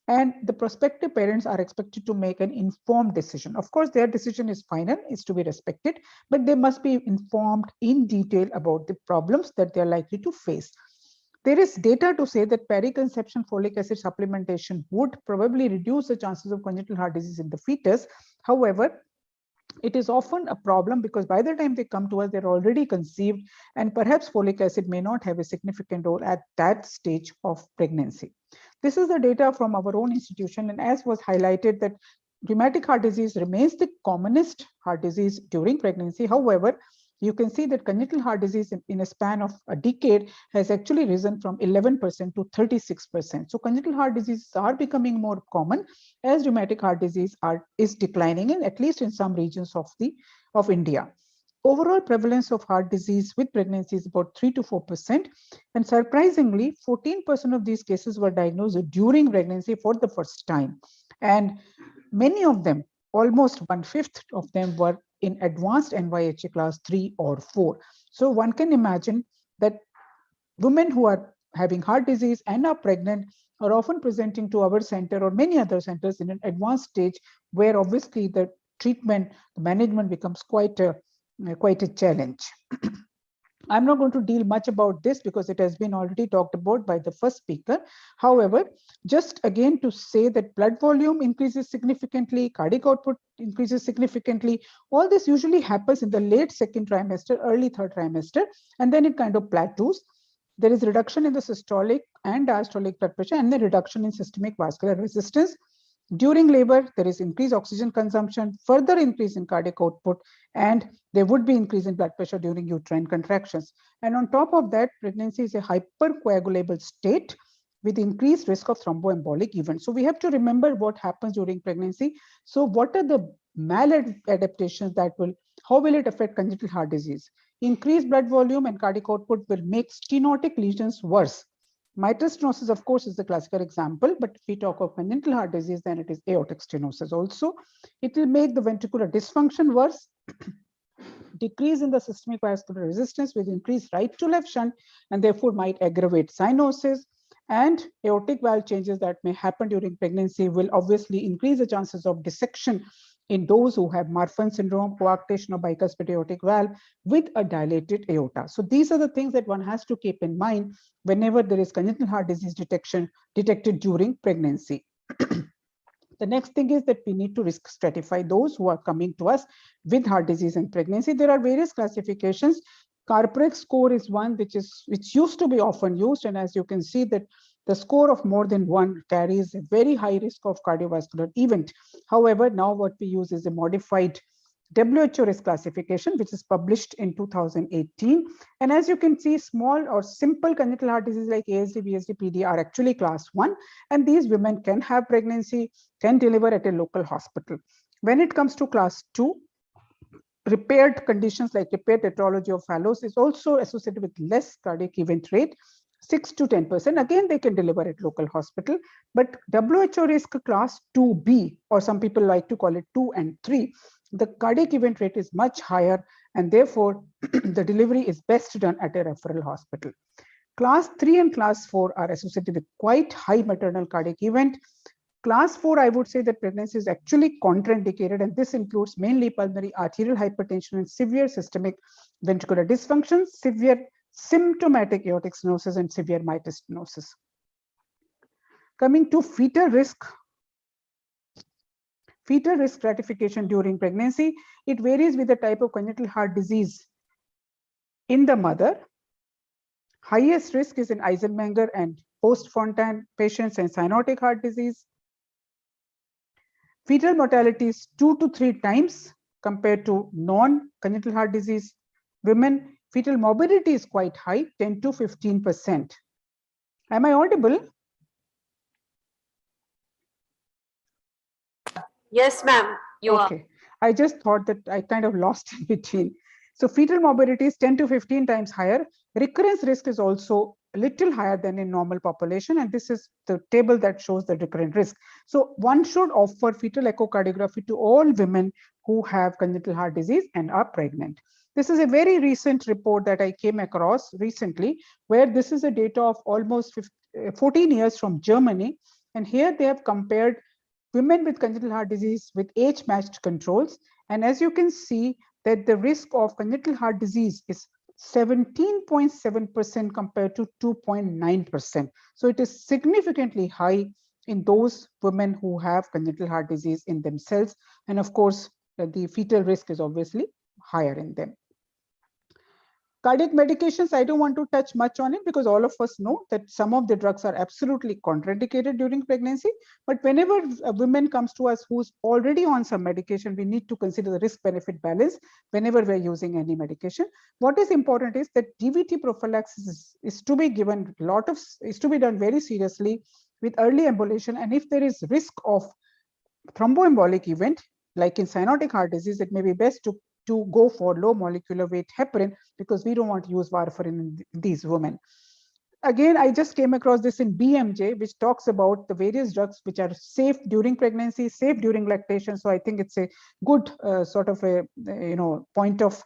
Speaker 15: and the prospective parents are expected to make an informed decision. Of course, their decision is final, is to be respected, but they must be informed in detail about the problems that they are likely to face. There is data to say that periconception folic acid supplementation would probably reduce the chances of congenital heart disease in the fetus. However, it is often a problem because by the time they come to us, they're already conceived, and perhaps folic acid may not have a significant role at that stage of pregnancy. This is the data from our own institution, and as was highlighted, that rheumatic heart disease remains the commonest heart disease during pregnancy. However, you can see that congenital heart disease in a span of a decade has actually risen from 11% to 36%. So congenital heart diseases are becoming more common as rheumatic heart disease is declining, in at least in some regions of India. Overall prevalence of heart disease with pregnancy is about 3 to 4%. And surprisingly, 14% of these cases were diagnosed during pregnancy for the first time. And many of them, almost 1/5 of them, were in advanced NYHA class 3 or 4. So one can imagine that women who are having heart disease and are pregnant are often presenting to our center or many other centers in an advanced stage, where obviously the treatment, the management becomes quite a challenge. I'm not going to deal much about this because it has been already talked about by the first speaker. However, just again to say that blood volume increases significantly, cardiac output increases significantly. All this usually happens in the late second trimester, early third trimester, and then it kind of plateaus. There is reduction in the systolic and diastolic blood pressure and the reduction in systemic vascular resistance. During labor, there is increased oxygen consumption, further increase in cardiac output, and there would be increase in blood pressure during uterine contractions. And on top of that, pregnancy is a hypercoagulable state with increased risk of thromboembolic events. So we have to remember what happens during pregnancy. So what are the maladaptations how will it affect congenital heart disease? Increased blood volume and cardiac output will make stenotic lesions worse. Mitral stenosis, of course, is the classical example, but if we talk of congenital heart disease, then it is aortic stenosis also. It will make the ventricular dysfunction worse, decrease in the systemic vascular resistance with increased right to left shunt, and therefore might aggravate cyanosis. And aortic valve changes that may happen during pregnancy will obviously increase the chances of dissection in those who have Marfan syndrome, coarctation of bicuspid aortic valve with a dilated aorta. So these are the things that one has to keep in mind whenever there is congenital heart disease detected during pregnancy. The next thing is that we need to risk stratify those who are coming to us with heart disease and pregnancy. There are various classifications. Carprex score is one which used to be often used, and as you can see that the score of more than 1 carries a very high risk of cardiovascular event. However, now what we use is a modified WHO risk classification, which is published in 2018. And as you can see, small or simple congenital heart disease like ASD, VSD, PD are actually class 1. And these women can have pregnancy, can deliver at a local hospital. When it comes to class 2, repaired conditions like repaired tetralogy of Fallot is also associated with less cardiac event rate, 6 to 10%. Again, they can deliver at local hospital. But WHO risk class 2B, or some people like to call it 2 and 3, the cardiac event rate is much higher, and therefore the delivery is best done at a referral hospital. Class 3 and class 4 are associated with quite high maternal cardiac event. Class 4, I would say that pregnancy is actually contraindicated, and this includes mainly pulmonary arterial hypertension and severe systemic ventricular dysfunction, severe symptomatic aortic stenosis, and severe mitral stenosis. Coming to fetal risk stratification during pregnancy, it varies with the type of congenital heart disease in the mother. Highest risk is in Eisenmenger and post-Fontan patients and cyanotic heart disease. Fetal mortality is 2 to 3 times compared to non-congenital heart disease women. Fetal morbidity is quite high, 10 to 15%. Am I audible?
Speaker 11: Yes, ma'am, you are.
Speaker 15: Okay. I just thought that I kind of lost in between. So fetal morbidity is 10 to 15 times higher. Recurrence risk is also a little higher than in normal population, and this is the table that shows the recurrent risk. So one should offer fetal echocardiography to all women who have congenital heart disease and are pregnant. This is a very recent report that I came across recently, where this is a data of almost 14 years from Germany, and here they have compared women with congenital heart disease with age-matched controls, and as you can see that the risk of congenital heart disease is 17.7% compared to 2.9%. So it is significantly high in those women who have congenital heart disease in themselves. And of course, the fetal risk is obviously higher in them. Cardiac medications, I don't want to touch much on it because all of us know that some of the drugs are absolutely contraindicated during pregnancy. But whenever a woman comes to us who's already on some medication, we need to consider the risk-benefit balance whenever we're using any medication. What is important is that DVT prophylaxis is to be given, is to be done very seriously with early ambulation. And if there is risk of thromboembolic event, like in cyanotic heart disease, it may be best to go for low molecular weight heparin because we don't want to use warfarin in these women. Again, I just came across this in BMJ, which talks about the various drugs which are safe during pregnancy, safe during lactation. So I think it's a good sort of a point of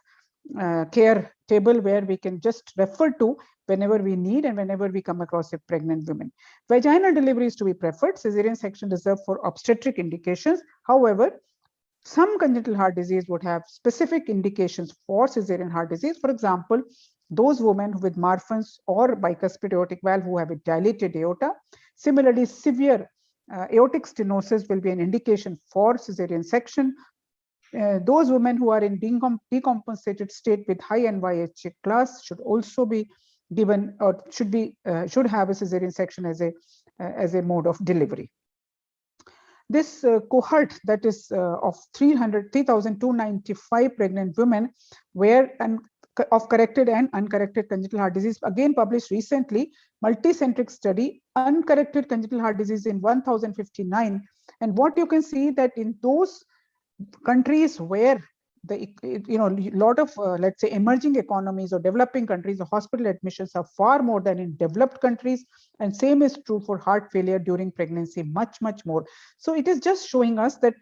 Speaker 15: care table where we can just refer to whenever we need and whenever we come across a pregnant woman. Vaginal delivery is to be preferred. Cesarean section reserved for obstetric indications. However, some congenital heart disease would have specific indications for cesarean heart disease. For example, those women with Marfan's or bicuspid aortic valve who have a dilated aorta. Similarly, severe aortic stenosis will be an indication for cesarean section. Those women who are in decompensated state with high NYHA class should also be given or should have a cesarean section as a mode of delivery. This cohort that is of 3,295 pregnant women were of corrected and uncorrected congenital heart disease, again published recently, multicentric study, uncorrected congenital heart disease in 1,059. And what you can see that in those countries where the lot of let's say emerging economies or developing countries, the hospital admissions are far more than in developed countries, and same is true for heart failure during pregnancy, much more. So it is just showing us that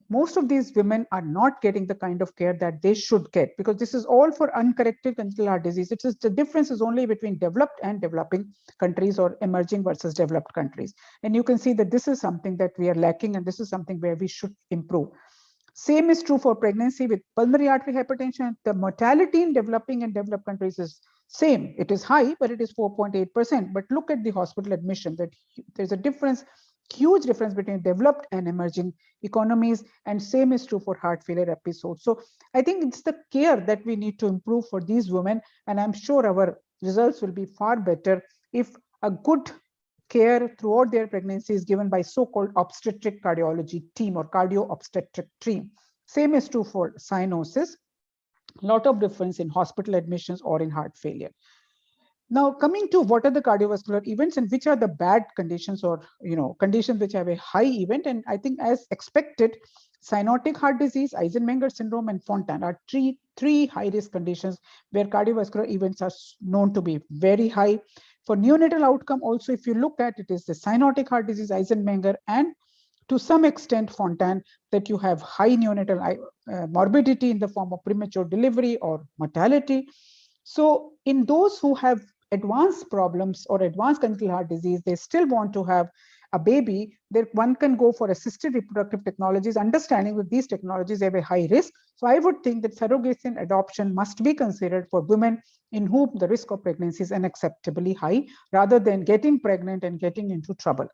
Speaker 15: most of these women are not getting the kind of care that they should get, because this is all for uncorrected congenital heart disease. It is the difference is only between developed and developing countries or emerging versus developed countries. And you can see that this is something that we are lacking, and this is something where we should improve. Same is true for pregnancy with pulmonary artery hypertension. The mortality in developing and developed countries is same. It is high, but it is 4.8%. But look at the hospital admission, that there's a difference, huge difference between developed and emerging economies, and same is true for heart failure episodes. So I think it's the care that we need to improve for these women, and I'm sure our results will be far better if a good care throughout their pregnancy is given by so-called obstetric cardiology team or cardio obstetric team. Same is true for cyanosis. Lot of difference in hospital admissions or in heart failure. Now, coming to what are the cardiovascular events and which are the bad conditions or conditions which have a high event, and I think as expected, cyanotic heart disease, Eisenmenger syndrome, and Fontan are three high-risk conditions where cardiovascular events are known to be very high. For neonatal outcome, also, if you look at it, is the cyanotic heart disease, Eisenmenger, and to some extent Fontan, that you have high neonatal morbidity in the form of premature delivery or mortality. So in those who have advanced problems or advanced congenital heart disease, they still want to have a baby, there one can go for assisted reproductive technologies, understanding that these technologies have a high risk. So I would think that surrogacy and adoption must be considered for women in whom the risk of pregnancy is unacceptably high, rather than getting pregnant and getting into trouble.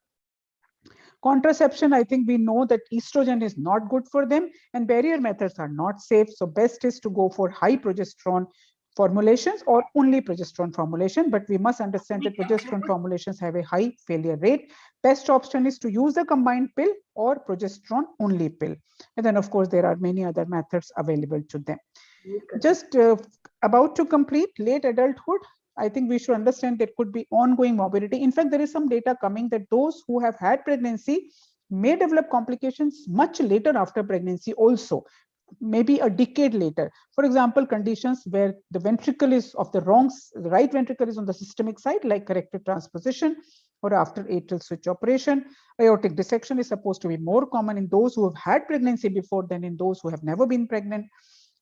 Speaker 15: Contraception, I think we know that estrogen is not good for them and barrier methods are not safe. So best is to go for high progesterone formulations or only progesterone formulation, but we must understand that progesterone formulations have a high failure rate. Best option is to use the combined pill or progesterone only pill. And then of course, there are many other methods available to them. Just about to complete late adulthood, I think we should understand there could be ongoing morbidity. In fact, there is some data coming that those who have had pregnancy may develop complications much later after pregnancy also, maybe a decade later. For example, conditions where the ventricle is of the right ventricle is on the systemic side, like corrective transposition, or after atrial switch operation. Aortic dissection is supposed to be more common in those who have had pregnancy before than in those who have never been pregnant.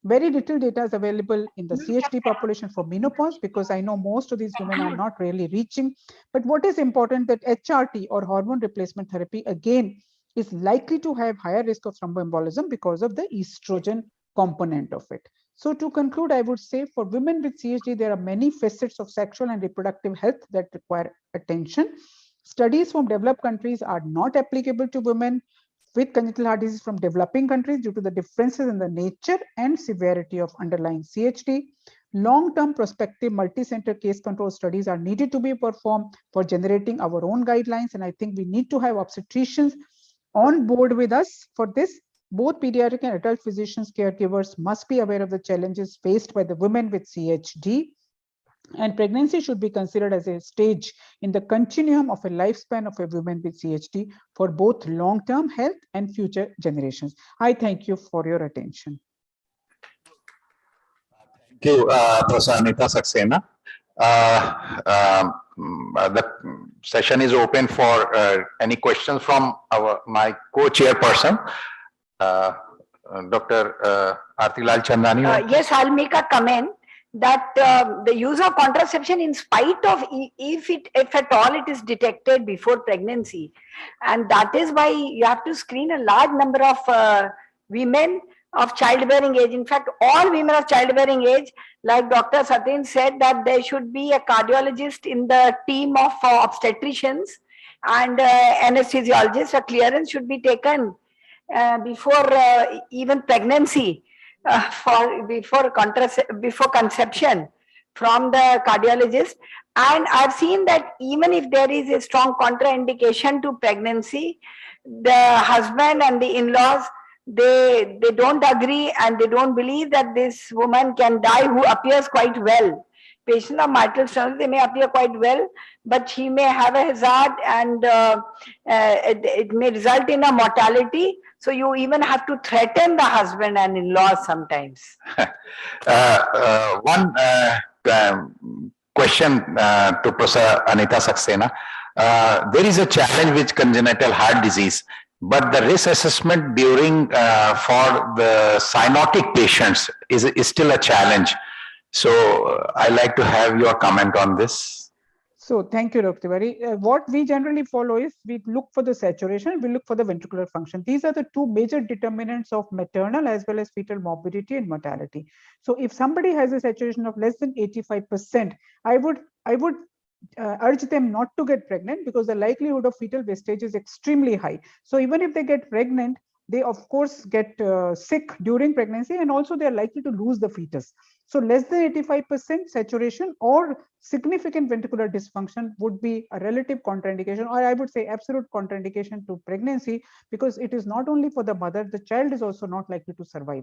Speaker 15: Very little data is available in the CHD population for menopause, because I know most of these women are not really reaching. But what is important, that HRT or hormone replacement therapy again is likely to have higher risk of thromboembolism because of the estrogen component of it. So to conclude, I would say for women with CHD, there are many facets of sexual and reproductive health that require attention. Studies from developed countries are not applicable to women. with congenital heart disease from developing countries due to the differences in the nature and severity of underlying CHD. Long-term prospective multi-center case control studies are needed to be performed for generating our own guidelines. And I think we need to have obstetricians on board with us for this. Both pediatric and adult physicians, caregivers must be aware of the challenges faced by the women with CHD. And pregnancy should be considered as a stage in the continuum of a lifespan of a woman with CHD for both long-term health and future generations. I thank you for your attention.
Speaker 10: Thank you, Professor Anita Saxena. The session is open for any questions from my co-chairperson, Dr. Artilal Chandani.
Speaker 9: Yes, I'll make a comment that the use of contraception, in spite of if at all it is detected before pregnancy, and that is why you have to screen a large number of women of childbearing age. In fact, all women of childbearing age, like Dr. Satin said, that there should be a cardiologist in the team of obstetricians and anesthesiologists. A clearance should be taken before even pregnancy. Before conception from the cardiologist. And I've seen that even if there is a strong contraindication to pregnancy, the husband and the in-laws, they don't agree and they don't believe that this woman can die who appears quite well. Patient of mitral stenosis, they may appear quite well, but she may have a hazard and it may result in a mortality. So you even have to threaten the husband and in-laws sometimes.
Speaker 10: One question to Professor Anita Saxena. There is a challenge with congenital heart disease, but the risk assessment during for the cyanotic patients is still a challenge. So I'd like to have your comment on this.
Speaker 15: So thank you, Dr. Tiwari. What we generally follow is we look for the saturation, we look for the ventricular function. These are the two major determinants of maternal as well as fetal morbidity and mortality. So if somebody has a saturation of less than 85%, I would urge them not to get pregnant because the likelihood of fetal wastage is extremely high. So even if they get pregnant, they of course get sick during pregnancy, and also they are likely to lose the fetus. So less than 85% saturation or significant ventricular dysfunction would be a relative contraindication, or I would say absolute contraindication to pregnancy, because it is not only for the mother, the child is also not likely to survive.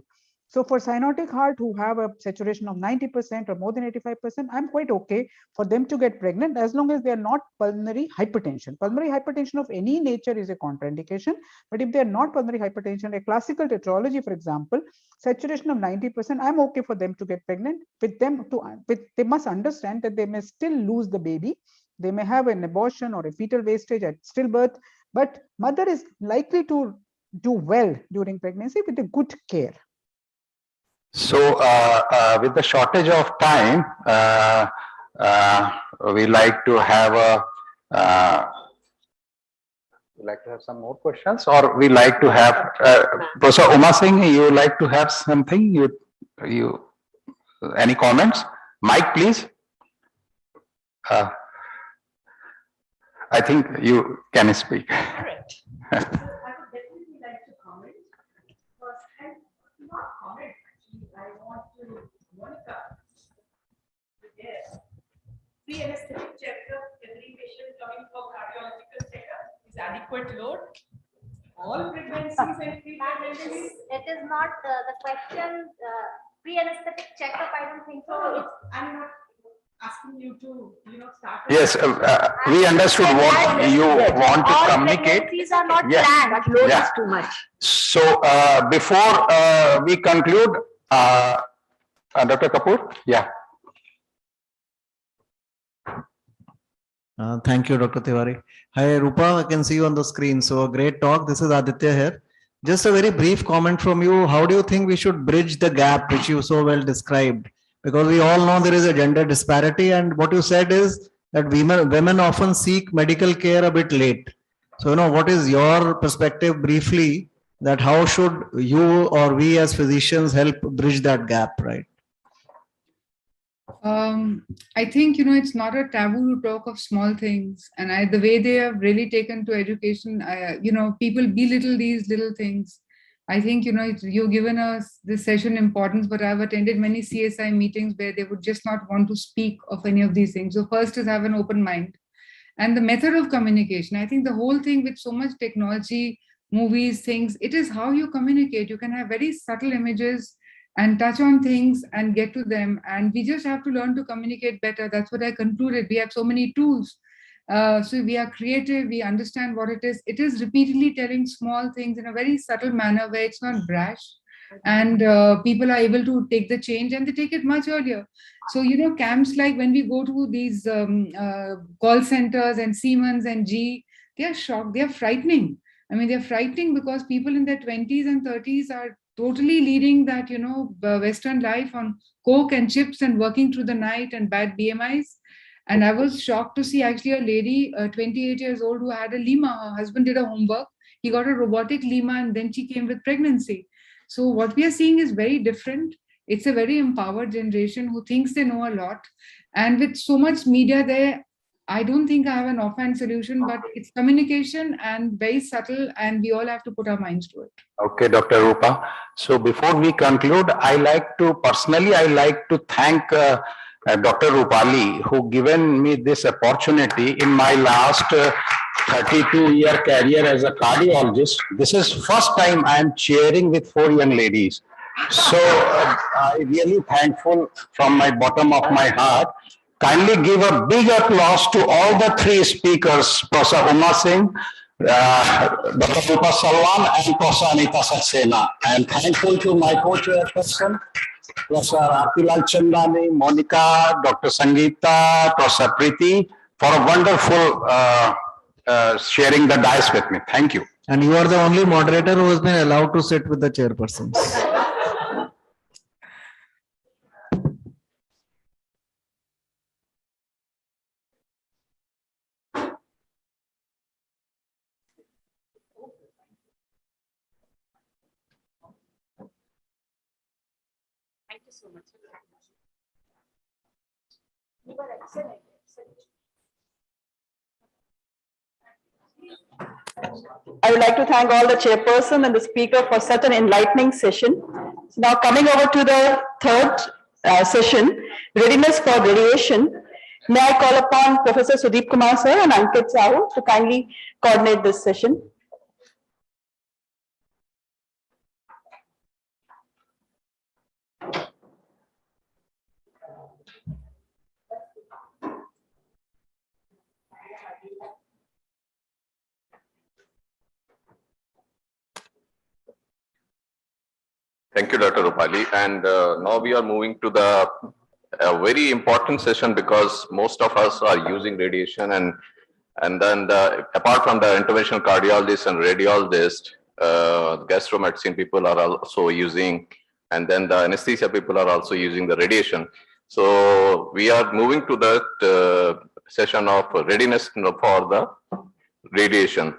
Speaker 15: So for cyanotic heart who have a saturation of 90% or more than 85%, I'm quite okay for them to get pregnant as long as they are not pulmonary hypertension. Pulmonary hypertension of any nature is a contraindication, but if they are not pulmonary hypertension, a classical tetralogy, for example, saturation of 90%, I'm okay for them to get pregnant. They must understand that they may still lose the baby. They may have an abortion or a fetal wastage at stillbirth, but mother is likely to do well during pregnancy with a good care.
Speaker 10: So with the shortage of time, we like to have some more questions, or we like to have Professor Uma Singh, you like to have something? You any comments? Mike, please. I think you can speak.
Speaker 1: Correct. I would definitely like to comment. Not comment, actually. I want to Monica. Yes. Pre-anesthetic checkup, every patient coming for cardiological checkup is adequate load. All pregnancies and pre-pregnancies.
Speaker 16: It is not the question. Pre-anesthetic checkup, I don't think so.
Speaker 1: I'm not asking you to, start.
Speaker 10: Yes, we understood what you want to communicate.
Speaker 16: Pregnancies are not
Speaker 10: Yes.
Speaker 16: planned.
Speaker 9: That load is too much.
Speaker 10: So before we conclude, Dr. Kapoor, yeah.
Speaker 2: Thank you, Dr. Tiwari. Hi, Rupa, I can see you on the screen. So a great talk. This is Aditya here. Just a very brief comment from you. How do you think we should bridge the gap which you so well described? Because we all know there is a gender disparity, and what you said is that women often seek medical care a bit late. So, what is your perspective briefly, that how should you or we as physicians help bridge that gap, right?
Speaker 14: I think, it's not a taboo to talk of small things. And the way they have really taken to education, people belittle these little things. I think, you've given us this session importance, but I've attended many CSI meetings where they would just not want to speak of any of these things. So first is have an open mind. And the method of communication, I think the whole thing with so much technology, movies, things, it is how you communicate. You can have very subtle images and touch on things and get to them. And we just have to learn to communicate better. That's what I concluded. We have so many tools. So we are creative, we understand what it is. It is repeatedly telling small things in a very subtle manner where it's not brash. And people are able to take the change and they take it much earlier. So, camps like when we go to these call centers and Siemens and G, they are shocked, they are frightening. I mean, they're frightening because people in their 20s and 30s are totally leading that, Western life on coke and chips and working through the night and bad BMIs. And I was shocked to see actually a lady, 28 years old, who had a Lima. Her husband did a homework. He got a robotic Lima and then she came with pregnancy. So what we are seeing is very different. It's a very empowered generation who thinks they know a lot. And with so much media there, I don't think I have an offhand solution, but it's communication and very subtle, and we all have to put our minds to it.
Speaker 10: Okay, Dr. Rupa. So before we conclude, I like to thank Dr. Rupali, who given me this opportunity in my last 32-year career as a cardiologist. This is first time I am chairing with 4 young ladies. So I really thankful from my bottom of my heart. Kindly give a big applause to all the 3 speakers, Professor Uma Singh, Dr. Rupa Salwan, and Professor Anita Saxena. And thankful to my co-chairperson, Professor Atilal Chandani, Monica, Dr. Sangeeta, Professor Preeti, for a wonderful sharing the dais with me. Thank you.
Speaker 2: And you are the only moderator who has been allowed to sit with the chairpersons.
Speaker 11: Thank you so much.
Speaker 16: You were excellent.
Speaker 1: I would like to thank all the chairperson and the speaker for such an enlightening session. So now coming over to the third session, readiness for radiation. May I call upon Professor Sudeep Kumar sir and Ankit Sahu to kindly coordinate this session.
Speaker 17: Thank you, Dr. Rupali. And now we are moving to the very important session because most of us are using radiation, and then apart from the interventional cardiologists and radiologists, gastromedicine people are also using, and then the anesthesia people are also using the radiation. So we are moving to that session of readiness for the radiation.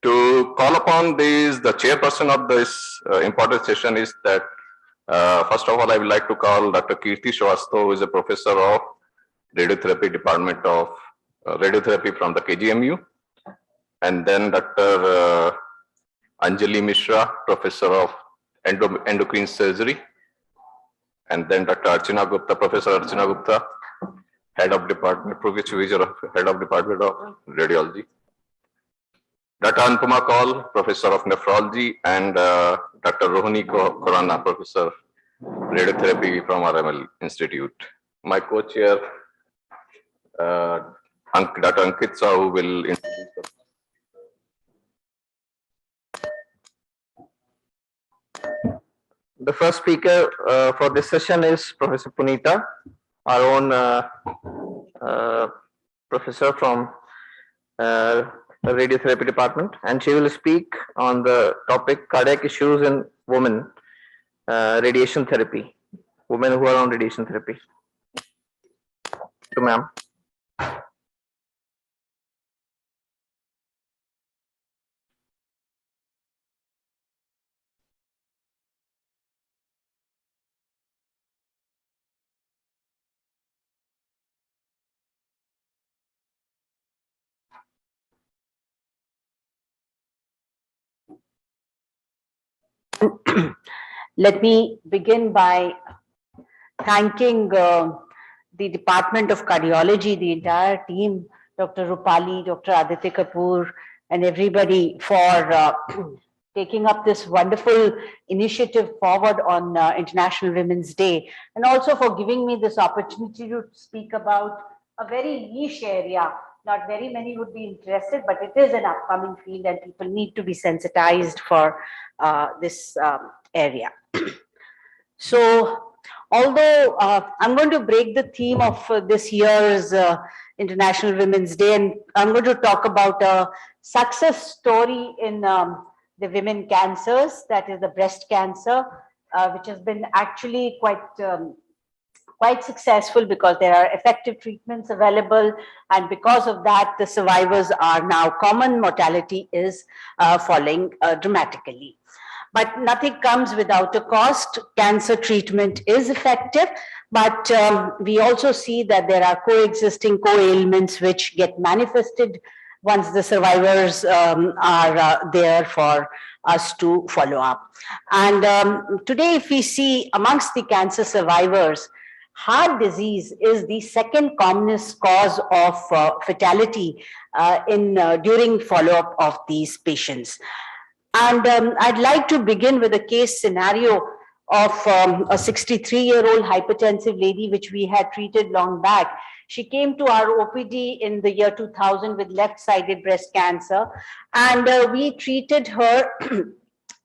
Speaker 17: To call upon the chairperson of this important session is that, first of all, I would like to call Dr. Kirti Shrivastava, who is a professor of radiotherapy department of radiotherapy from the KGMU. And then Dr. Anjali Mishra, professor of endocrine surgery. And then Dr. Archana Gupta, Professor Archana Gupta, head of department, head of department of radiology. Dr. Anupama Kaul, Professor of Nephrology, and Dr. Rohini Khurana, Professor Radiotherapy from RML Institute. My co-chair, Dr. Ankit Sahu, will introduce
Speaker 18: the first speaker for this session is Professor Punita, our own professor from the radiotherapy department, and she will speak on the topic cardiac issues in women, radiation therapy, women who are on radiation therapy. So, ma'am.
Speaker 12: Let me begin by thanking the Department of Cardiology, the entire team, Dr. Rupali, Dr. Adit Kapoor, and everybody for taking up this wonderful initiative forward on International Women's Day, and also for giving me this opportunity to speak about a very niche area. Not very many would be interested, but it is an upcoming field and people need to be sensitized for this area. So, although I'm going to break the theme of this year's International Women's Day, and I'm going to talk about a success story in the women cancers, that is the breast cancer, which has been actually quite successful because there are effective treatments available, and because of that the survivors are now common. Mortality is falling dramatically. But nothing comes without a cost. Cancer treatment is effective, but we also see that there are coexisting co-ailments which get manifested once the survivors are there for us to follow up. And today, if we see amongst the cancer survivors, heart disease is the second commonest cause of fatality during follow-up of these patients. And I'd like to begin with a case scenario of a 63-year-old hypertensive lady, which we had treated long back. She came to our OPD in the year 2000 with left-sided breast cancer, and we treated her.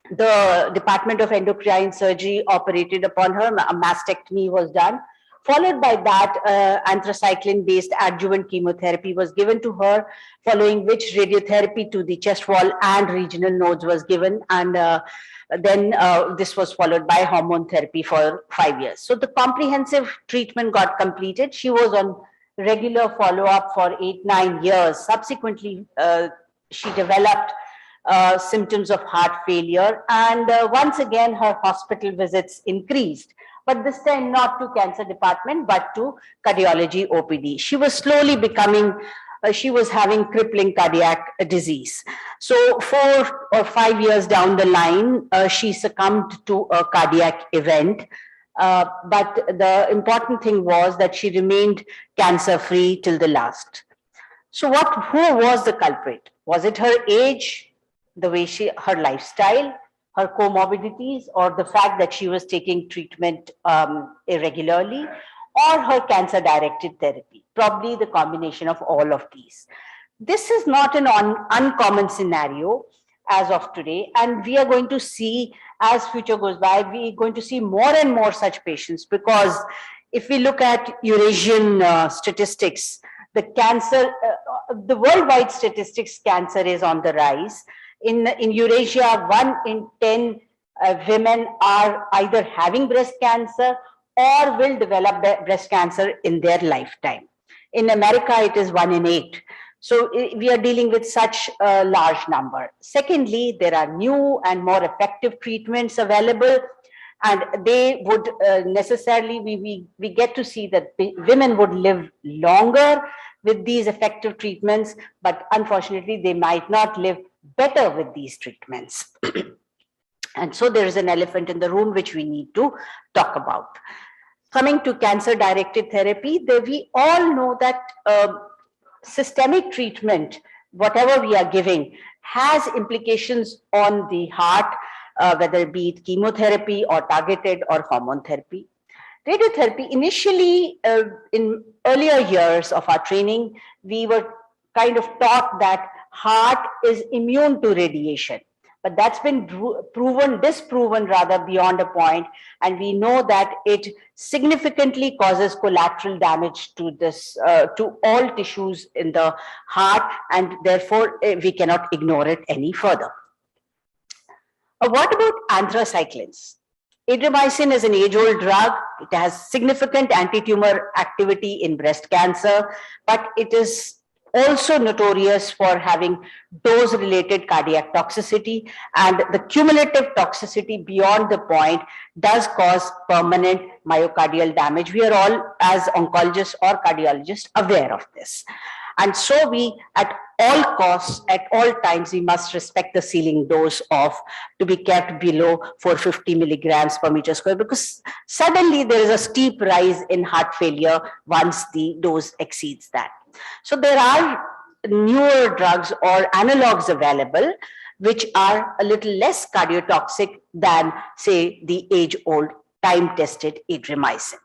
Speaker 12: The Department of Endocrine Surgery operated upon her, a mastectomy was done. Followed by that, anthracycline-based adjuvant chemotherapy was given to her, following which radiotherapy to the chest wall and regional nodes was given, and then this was followed by hormone therapy for 5 years. So the comprehensive treatment got completed. She was on regular follow-up for 8-9 years. Subsequently, she developed symptoms of heart failure, and once again her hospital visits increased, but this time not to cancer department but to cardiology OPD. She was slowly becoming, she was having crippling cardiac disease. So 4 or 5 years down the line, she succumbed to a cardiac event. But the important thing was that she remained cancer-free till the last. So who was the culprit? Was it her age, the way her lifestyle, her comorbidities, or the fact that she was taking treatment irregularly, or her cancer-directed therapy? Probably the combination of all of these. This is not an uncommon scenario as of today, and we are going to see, as future goes by, we are going to see more and more such patients, because if we look at Eurasian statistics, the cancer, the worldwide statistics, cancer is on the rise. In Eurasia, 1 in 10 women are either having breast cancer or will develop breast cancer in their lifetime. In America, it is 1 in 8. So we are dealing with such a large number. Secondly, there are new and more effective treatments available, and they would necessarily, we get to see that women would live longer with these effective treatments, but unfortunately, they might not live better with these treatments. And so there is an elephant in the room which we need to talk about. Coming to cancer-directed therapy, we all know that systemic treatment, whatever we are giving, has implications on the heart, whether it be chemotherapy or targeted or hormone therapy. Radiotherapy, initially in earlier years of our training, we were kind of taught that heart is immune to radiation, but that's been disproven rather beyond a point, and we know that it significantly causes collateral damage to to all tissues in the heart, and therefore we cannot ignore it any further. What about anthracyclines? Adriamycin is an age-old drug. It has significant anti-tumor activity in breast cancer, but it is also notorious for having dose-related cardiac toxicity, and the cumulative toxicity beyond the point does cause permanent myocardial damage. We are all, as oncologists or cardiologists, aware of this. And so we, at all costs, at all times, we must respect the ceiling dose to be kept below 450 milligrams per meter square, because suddenly there is a steep rise in heart failure once the dose exceeds that. So there are newer drugs or analogs available which are a little less cardiotoxic than, say, the age-old time-tested adriamycin.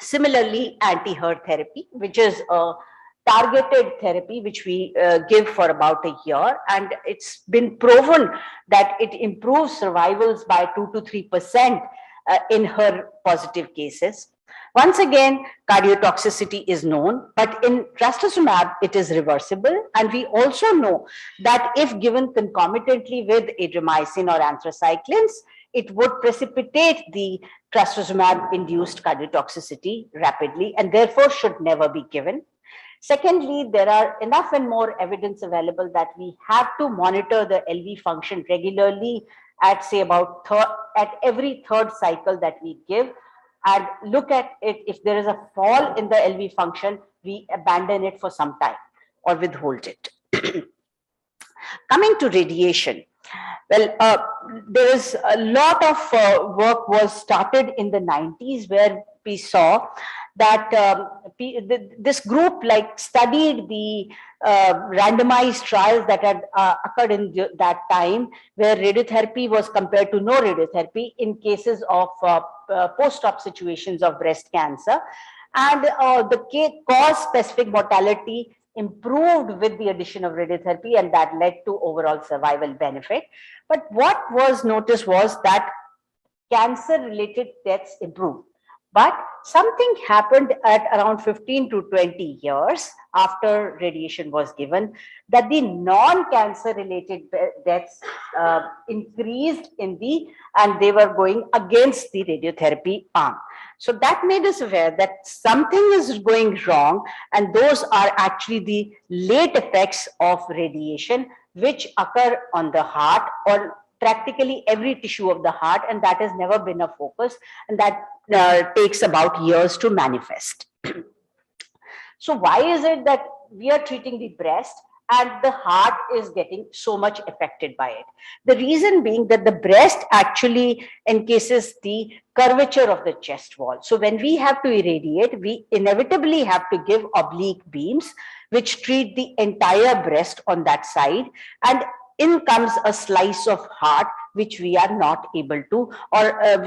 Speaker 12: Similarly, anti-HER therapy, which is a targeted therapy which we give for about a year, and it's been proven that it improves survivals by 2 to 3% in HER positive cases. Once again, cardiotoxicity is known, but in trastuzumab, it is reversible. And we also know that if given concomitantly with adriamycin or anthracyclines, it would precipitate the trastuzumab-induced cardiotoxicity rapidly and therefore should never be given. Secondly, there are enough and more evidence available that we have to monitor the LV function regularly at, say, about at every third cycle that we give, and look at it. If there is a fall in the LV function, we abandon it for some time or withhold it. Coming to radiation, well, there is a lot of work was started in the 90s where we saw that this group studied the randomized trials that had occurred in that time, where radiotherapy was compared to no radiotherapy in cases of post-op situations of breast cancer, and the cause-specific mortality improved with the addition of radiotherapy, and that led to overall survival benefit. But what was noticed was that cancer-related deaths improved. But something happened at around 15 to 20 years after radiation was given, that the non-cancer related deaths increased and they were going against the radiotherapy arm. So that made us aware that something is going wrong, and those are actually the late effects of radiation which occur on the heart or practically every tissue of the heart, and that has never been a focus, and that takes about years to manifest. So why is it that we are treating the breast and the heart is getting so much affected by it? The reason being that the breast actually encases the curvature of the chest wall. So when we have to irradiate, we inevitably have to give oblique beams which treat the entire breast on that side, and in comes a slice of heart which we are not able to, or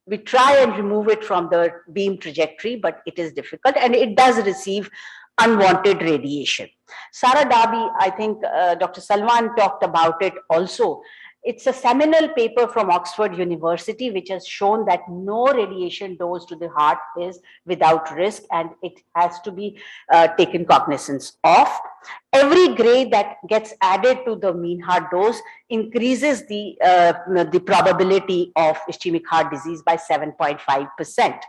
Speaker 12: we try and remove it from the beam trajectory, but it is difficult and it does receive unwanted radiation. Sarah Darby, I think Dr. Salwan talked about it also. It's a seminal paper from Oxford University which has shown that no radiation dose to the heart is without risk, and it has to be taken cognizance of. Every grade that gets added to the mean heart dose increases the probability of ischemic heart disease by 7.5%.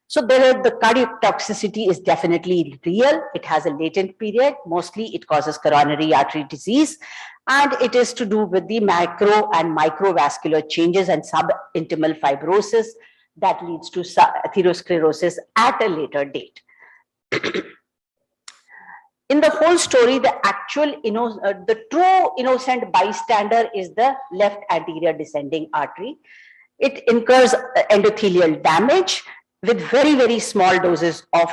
Speaker 12: So the cardiotoxicity is definitely real. It has a latent period. Mostly it causes coronary artery disease, and it is to do with the macro and microvascular changes and subintimal fibrosis that leads to atherosclerosis at a later date. In the whole story, the true innocent bystander is the left anterior descending artery. It incurs endothelial damage with very, very small doses of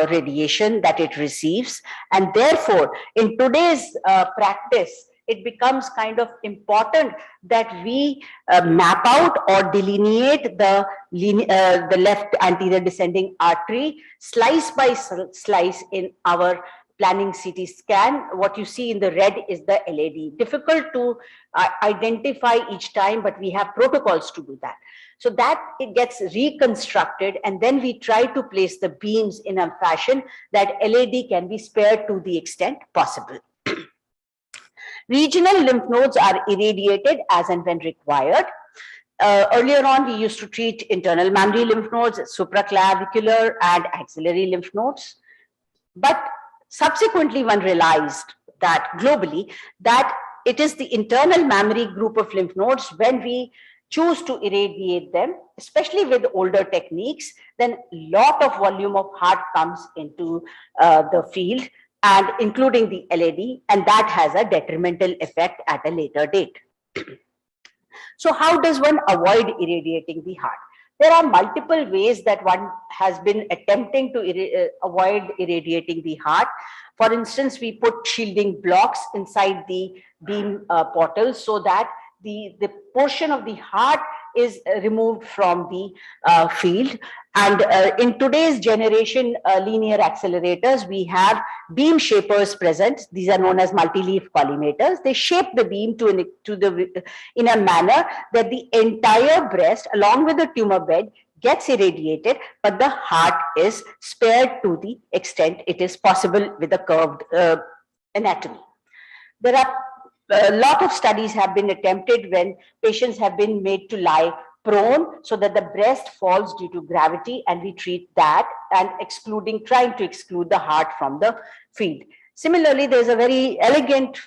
Speaker 12: radiation that it receives. And therefore, in today's practice, it becomes kind of important that we map out or delineate the left anterior descending artery slice by slice in our planning CT scan. What you see in the red is the LAD. Difficult to identify each time, but we have protocols to do that. So that it gets reconstructed, and then we try to place the beams in a fashion that LAD can be spared to the extent possible. Regional lymph nodes are irradiated as and when required. Earlier on, we used to treat internal mammary lymph nodes, supraclavicular and axillary lymph nodes. But subsequently, one realized that globally, that it is the internal mammary group of lymph nodes when we choose to irradiate them, especially with older techniques, then lot of volume of heart comes into the field, and including the LED, and that has a detrimental effect at a later date. So how does one avoid irradiating the heart? There are multiple ways that one has been attempting to avoid irradiating the heart. For instance, we put shielding blocks inside the beam portals so that the portion of the heart is removed from the field. And in today's generation linear accelerators, we have beam shapers present. These are known as multi-leaf collimators. They shape the beam in a manner that the entire breast, along with the tumor bed, gets irradiated, but the heart is spared to the extent it is possible with a curved anatomy. There are a lot of studies have been attempted when patients have been made to lie prone so that the breast falls due to gravity, and we treat that, and trying to exclude the heart from the field. Similarly, there's a very elegant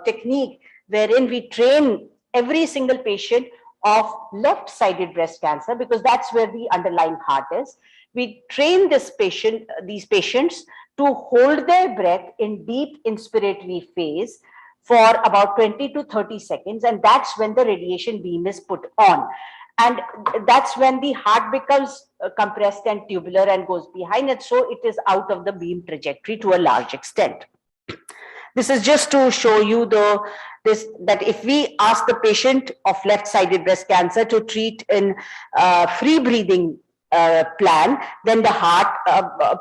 Speaker 12: technique wherein we train every single patient of left-sided breast cancer, because that's where the underlying heart is. We train these patients to hold their breath in deep inspiratory phase for about 20 to 30 seconds, and that's when the radiation beam is put on. And that's when the heart becomes compressed and tubular and goes behind it, so it is out of the beam trajectory to a large extent. This is just to show you that if we ask the patient of left-sided breast cancer to treat in free breathing plan, then the heart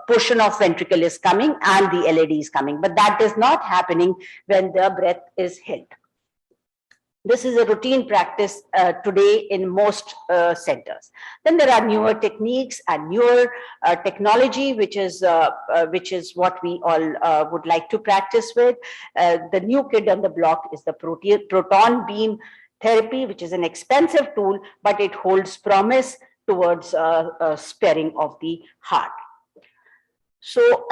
Speaker 12: portion of ventricle is coming and the LED is coming, but that is not happening when the breath is held. This is a routine practice today in most centers. Then there are newer techniques and newer technology, which is what we all would like to practice with. The new kid on the block is the proton beam therapy, which is an expensive tool, but it holds promise towards sparing of the heart. So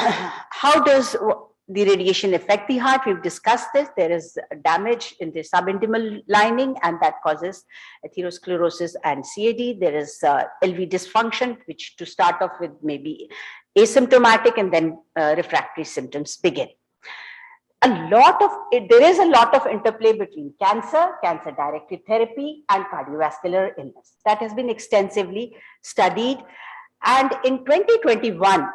Speaker 12: how does the radiation affect the heart? We've discussed this. There is damage in the subintimal lining, and that causes atherosclerosis and CAD. There is LV dysfunction, which to start off with may be asymptomatic, and then refractory symptoms begin. There is a lot of interplay between cancer-directed therapy, and cardiovascular illness. That has been extensively studied. And in 2021,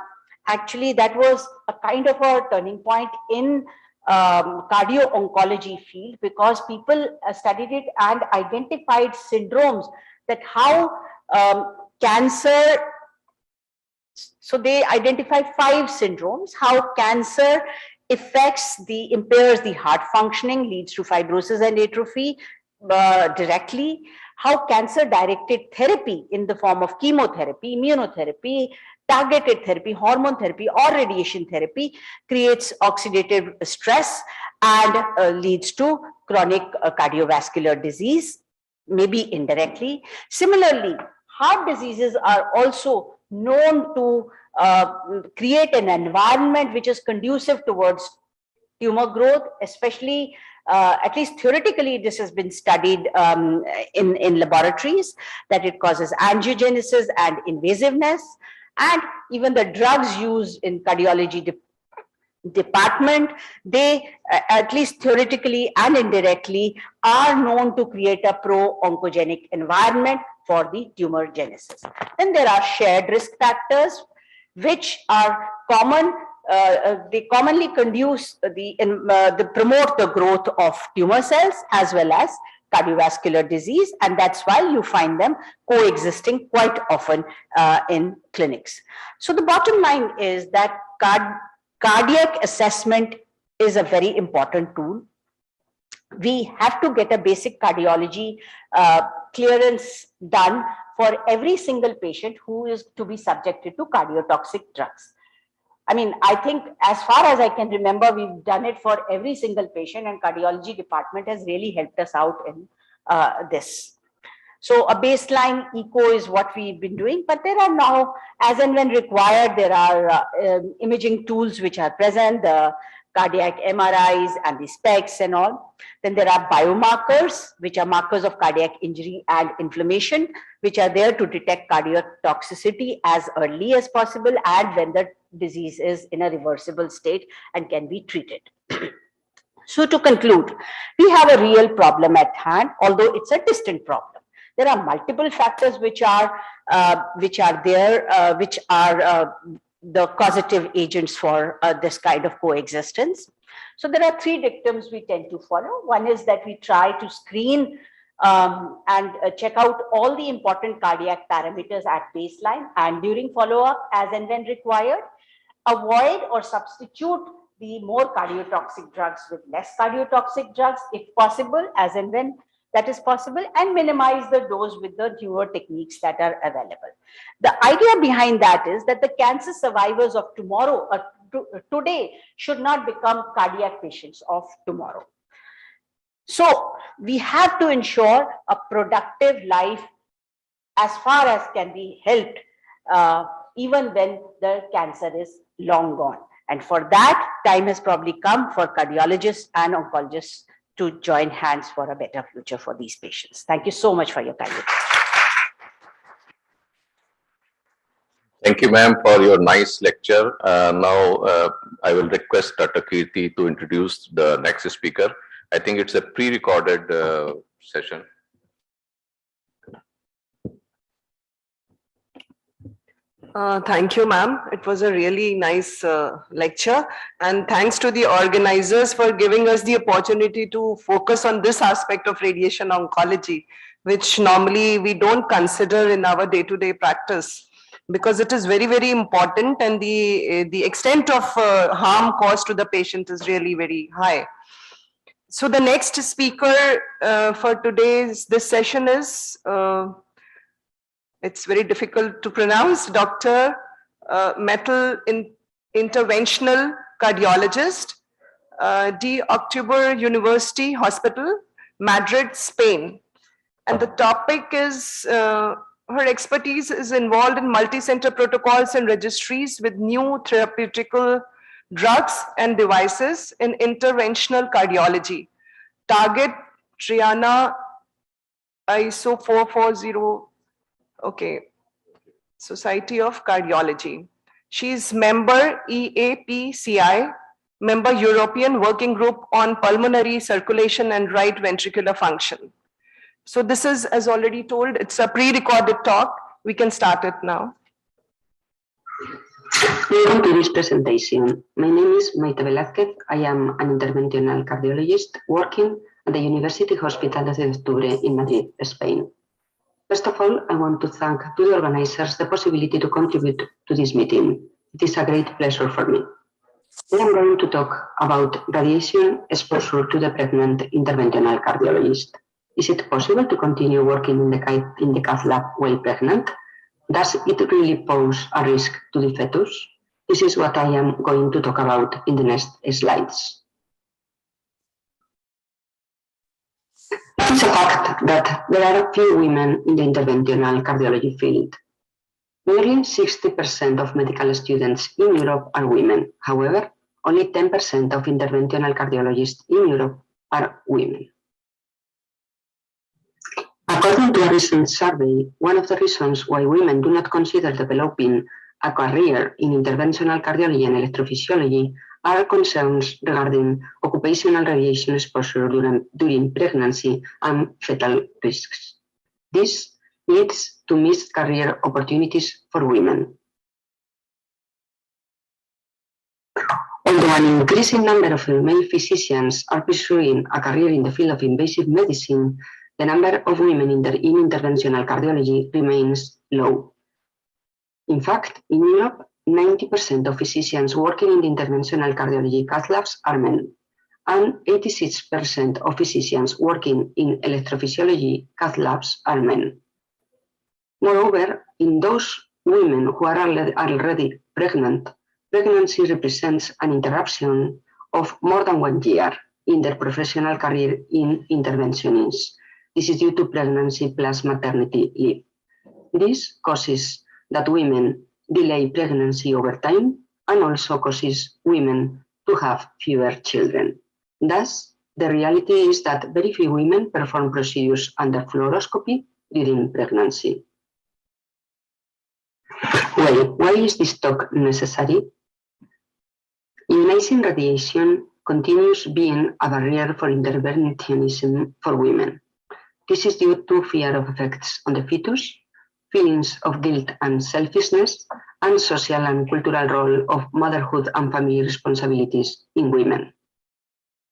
Speaker 12: actually, that was a kind of a turning point in cardio-oncology field, because people studied it and identified syndromes that how cancer, so they identified 5 syndromes, how cancer impairs the heart functioning, leads to fibrosis and atrophy directly, how cancer-directed therapy in the form of chemotherapy, immunotherapy, targeted therapy, hormone therapy, or radiation therapy creates oxidative stress and leads to chronic cardiovascular disease, maybe indirectly. Similarly, heart diseases are also known to create an environment which is conducive towards tumor growth, especially at least theoretically, this has been studied in laboratories, that it causes angiogenesis and invasiveness. And even the drugs used in cardiology department, they at least theoretically and indirectly are known to create a pro-oncogenic environment for the tumor genesis. Then there are shared risk factors, which are common. They commonly conduce they promote the growth of tumor cells as well as cardiovascular disease, and that's why you find them coexisting quite often in clinics. So the bottom line is that cardiac assessment is a very important tool. We have to get a basic cardiology clearance done for every single patient who is to be subjected to cardiotoxic drugs. I mean, I think as far as I can remember, we've done it for every single patient, and cardiology department has really helped us out in this. So a baseline echo is what we've been doing, but there are now, as and when required, there are imaging tools which are present. The cardiac MRIs and the specs and all. Then there are biomarkers, which are markers of cardiac injury and inflammation, which are there to detect cardiac toxicity as early as possible and when the disease is in a reversible state and can be treated. So to conclude, we have a real problem at hand, although it's a distant problem. There are multiple factors which are the causative agents for this kind of coexistence. So there are three dictums we tend to follow. One is that we try to screen and check out all the important cardiac parameters at baseline and during follow-up as and when required. Avoid or substitute the more cardiotoxic drugs with less cardiotoxic drugs if possible, as and when that is possible, and minimize the dose with the newer techniques that are available. The idea behind that is that the cancer survivors of tomorrow or today should not become cardiac patients of tomorrow. So we have to ensure a productive life as far as can be helped, even when the cancer is long gone. And for that, time has probably come for cardiologists and oncologists to join hands for a better future for these patients. Thank you so much for your kind attention.
Speaker 17: Thank you, ma'am, for your nice lecture. Now, I will request Dr. Kirti to introduce the next speaker. I think it's a pre-recorded session.
Speaker 19: Thank you, ma'am. It was a really nice lecture. And thanks to the organizers for giving us the opportunity to focus on this aspect of radiation oncology, which normally we don't consider in our day-to-day practice, because it is very, very important and the extent of harm caused to the patient is really very high. So the next speaker for today's this session is it's very difficult to pronounce, Dr. Metal Interventional Cardiologist, de Octubre University Hospital, Madrid, Spain. And the topic is, her expertise is involved in multi-center protocols and registries with new therapeutical drugs and devices in interventional cardiology. Target Triana ISO 440. Okay, Society of Cardiology. She is member EAPCI, member European Working Group on Pulmonary Circulation and Right Ventricular Function. So this is, as already told, it's a pre-recorded talk. We can start it now.
Speaker 20: Welcome to this presentation. My name is Maite Velázquez. I am an interventional cardiologist working at the University Hospital de Octubre in Madrid, Spain. First of all, I want to thank to the organizers the possibility to contribute to this meeting. It is a great pleasure for me. Today I'm going to talk about radiation exposure to the pregnant interventional cardiologist. Is it possible to continue working in the cath lab while pregnant? Does it really pose a risk to the fetus? This is what I am going to talk about in the next slides. It's a fact that there are few women in the interventional cardiology field. Nearly 60% of medical students in Europe are women. However, only 10% of interventional cardiologists in Europe are women. According to a recent survey, one of the reasons why women do not consider developing a career in interventional cardiology and electrophysiology are concerns regarding occupational radiation exposure during pregnancy and fetal risks. This leads to missed career opportunities for women. Although an increasing number of female physicians are pursuing a career in the field of invasive medicine, the number of women in interventional cardiology remains low. In fact, in Europe, 90% of physicians working in the interventional cardiology cath labs are men, and 86% of physicians working in electrophysiology cath labs are men. Moreover, in those women who are already pregnant, pregnancy represents an interruption of more than 1 year in their professional career in interventionists. This is due to pregnancy plus maternity leave. This causes that women delay pregnancy over time and also causes women to have fewer children. Thus, the reality is that very few women perform procedures under fluoroscopy during pregnancy. Well, why is this talk necessary? Ionizing radiation continues being a barrier for interventionism for women. This is due to fear of effects on the fetus, feelings of guilt and selfishness, and social and cultural role of motherhood and family responsibilities in women.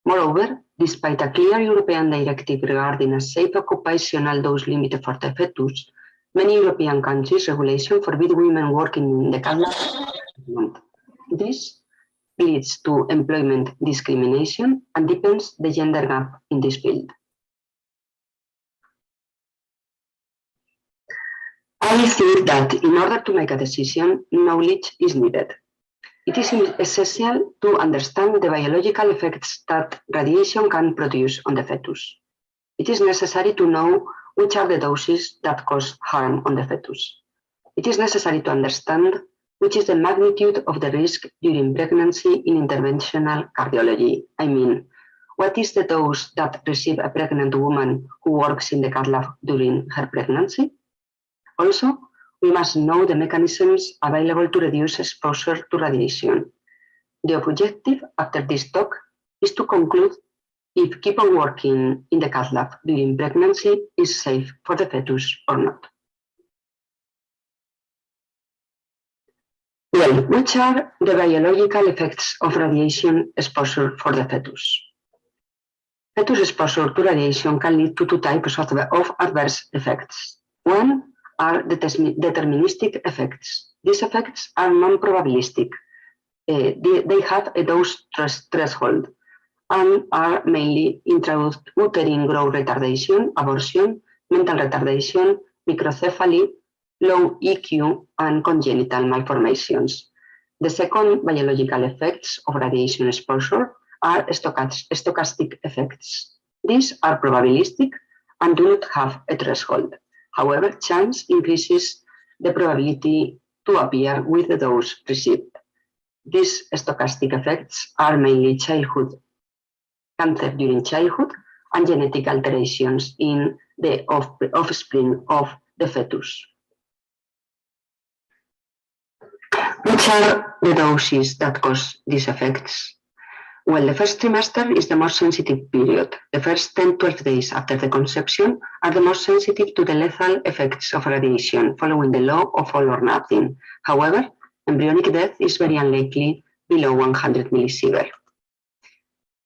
Speaker 20: Moreover, despite a clear European directive regarding a safe occupational dose limit for the fetus, many European countries' regulation forbid women working in the cath lab. This leads to employment discrimination and deepens the gender gap in this field. I think that in order to make a decision, knowledge is needed. It is essential to understand the biological effects that radiation can produce on the fetus. It is necessary to know which are the doses that cause harm on the fetus. It is necessary to understand which is the magnitude of the risk during pregnancy in interventional cardiology. I mean, what is the dose that receives a pregnant woman who works in the cath lab during her pregnancy? Also, we must know the mechanisms available to reduce exposure to radiation. The objective after this talk is to conclude if keep on working in the cath lab during pregnancy is safe for the fetus or not. Well, which are the biological effects of radiation exposure for the fetus? Fetus exposure to radiation can lead to two types of adverse effects. One are deterministic effects. These effects are non-probabilistic. They have a dose threshold and are mainly intrauterine growth retardation, abortion, mental retardation, microcephaly, low EQ, and congenital malformations. The second biological effects of radiation exposure are stochastic effects. These are probabilistic and do not have a threshold. However, chance increases the probability to appear with the dose received. These stochastic effects are mainly childhood cancer during childhood and genetic alterations in the offspring of the fetus. Which are the doses that cause these effects? Well, the first trimester is the most sensitive period. The first 10-12 days after the conception are the most sensitive to the lethal effects of radiation, following the law of all or nothing. However, embryonic death is very unlikely below 100 millisievert.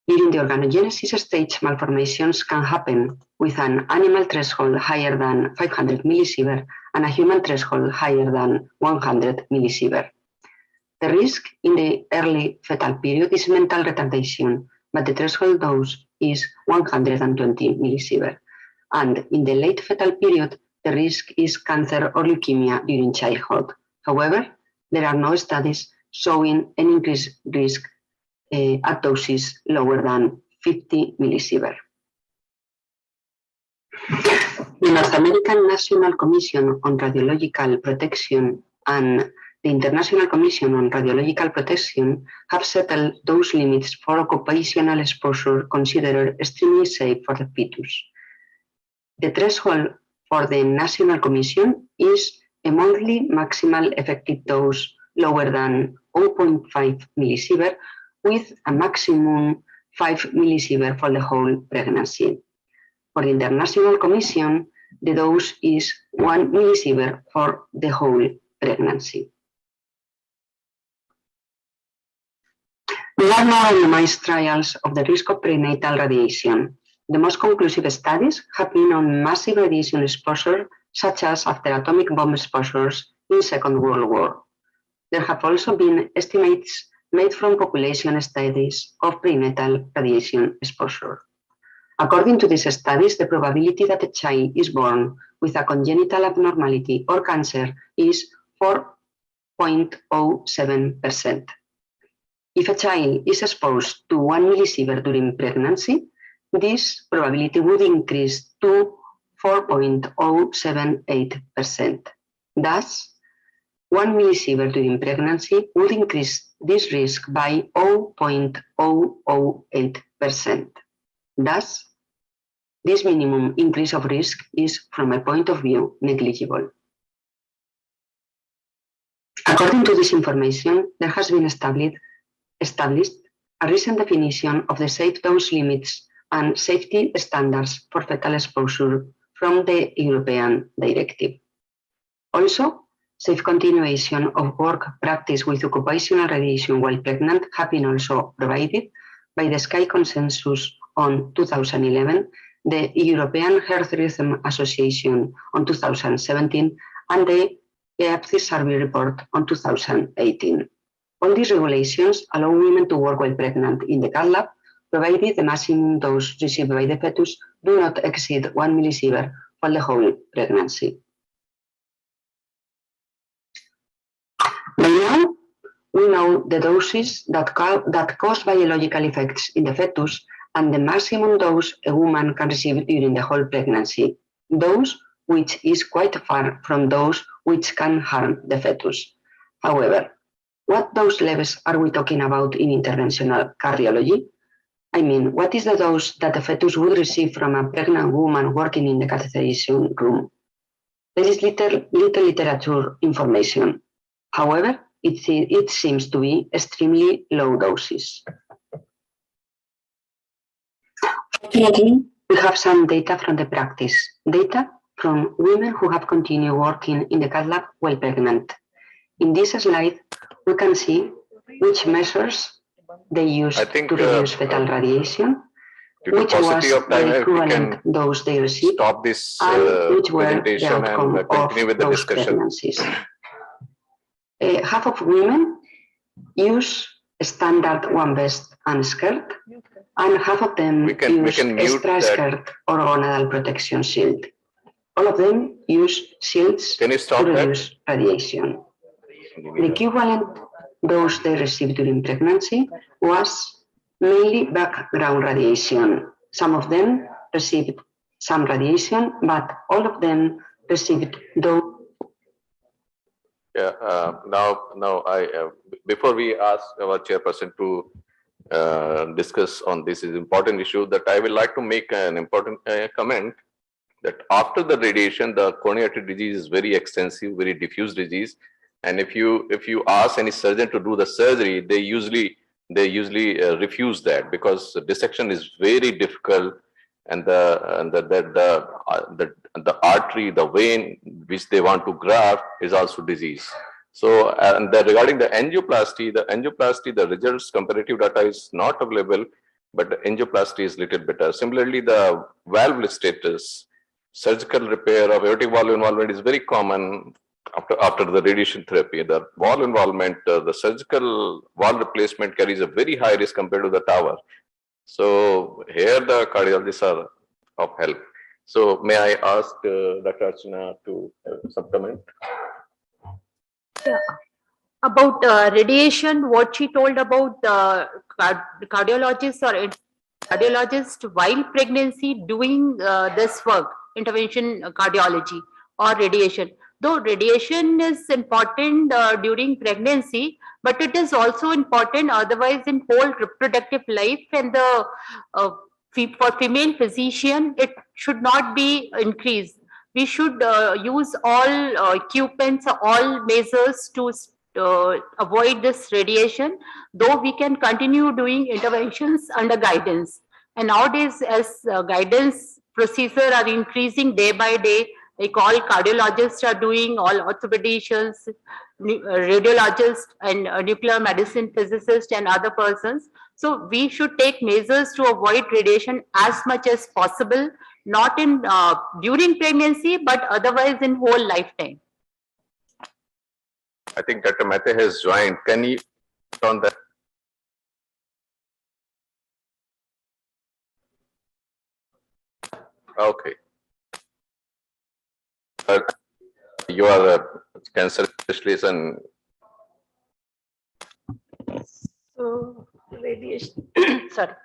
Speaker 20: During the organogenesis stage, malformations can happen with an animal threshold higher than 500 millisievert and a human threshold higher than 100 millisievert. The risk in the early fetal period is mental retardation, but the threshold dose is 120 millisievert. And in the late fetal period, the risk is cancer or leukemia during childhood. However, there are no studies showing an increased risk at doses lower than 50 millisievert. The North American National Commission on Radiological Protection and the International Commission on Radiological Protection have settled dose limits for occupational exposure considered extremely safe for the fetus. The threshold for the National Commission is a monthly maximal effective dose lower than 0.5 millisievert with a maximum 5 millisievert for the whole pregnancy. For the International Commission, the dose is 1 millisievert for the whole pregnancy. There are no randomized trials of the risk of prenatal radiation. The most conclusive studies have been on massive radiation exposure, such as after atomic bomb exposures in Second World War. There have also been estimates made from population studies of prenatal radiation exposure. According to these studies, the probability that a child is born with a congenital abnormality or cancer is 4.07%. If a child is exposed to 1 millisievert during pregnancy, this probability would increase to 4.078%. Thus, 1 millisievert during pregnancy would increase this risk by 0.008%. Thus, this minimum increase of risk is, from my point of view, negligible. According to this information, there has been established a recent definition of the safe dose limits and safety standards for fetal exposure from the European Directive. Also, safe continuation of work practice with occupational radiation while pregnant have been also provided by the SKY Consensus on 2011, the European Health Rhythm Association on 2017, and the EAPTI survey report on 2018. All these regulations allow women to work while pregnant in the cath lab, provided the maximum dose received by the fetus do not exceed 1 millisievert for the whole pregnancy. By now, we know the doses that cause biological effects in the fetus and the maximum dose a woman can receive during the whole pregnancy, dose which is quite far from those which can harm the fetus. However, what dose levels are we talking about in interventional cardiology? I mean, what is the dose that the fetus would receive from a pregnant woman working in the catheterization room? There is little literature information. However, it seems to be extremely low doses. Fortunately, we have some data from the practice, data from women who have continued working in the cath lab while pregnant. In this slide, we can see which measures they used to reduce fetal radiation, which was the equivalent dose they received,
Speaker 17: stop this
Speaker 20: and which were the
Speaker 17: presentation
Speaker 20: outcome
Speaker 17: and continue with the
Speaker 20: those
Speaker 17: discussion.
Speaker 20: pregnancies. Half of women use standard one vest and skirt, and half of them use extra skirt or gonadal protection shield. All of them use shields to reduce radiation. The equivalent dose they received during pregnancy was mainly background radiation. Some of them received some radiation, but all of them received those.
Speaker 17: Yeah. Now, before we ask our chairperson to discuss on this important issue, that I would like to make an important comment that after the radiation, the coronary artery disease is very extensive, very diffuse disease, and if you ask any surgeon to do the surgery, they usually refuse that because dissection is very difficult, and the artery, the vein which they want to graft is also disease. So, and regarding the angioplasty, the results, comparative data is not available, but the angioplasty is little better. Similarly, the valve status, surgical repair of aortic valve involvement is very common after the radiation therapy. The valve involvement, the surgical valve replacement carries a very high risk compared to the tower. So here the cardiologists are of help. So may I ask Dr. Archana to some comment?
Speaker 12: Yeah. About radiation, what she told about cardiologists or cardiologists while pregnancy doing this work, intervention cardiology or radiation. Though radiation is important during pregnancy, but it is also important otherwise in whole reproductive life, and the for female physician, it should not be increased. We should use all equipments, all measures to avoid this radiation, though we can continue doing interventions under guidance. And nowadays, as guidance procedures are increasing day by day, like all cardiologists are doing, all orthopedicians, radiologists, and nuclear medicine physicists and other persons. So we should take measures to avoid radiation as much as possible, not in during pregnancy, but otherwise in whole lifetime.
Speaker 17: I think Dr. Mehta has joined. Can you on that? Okay. You are a cancer specialist and
Speaker 21: so radiation. Sorry.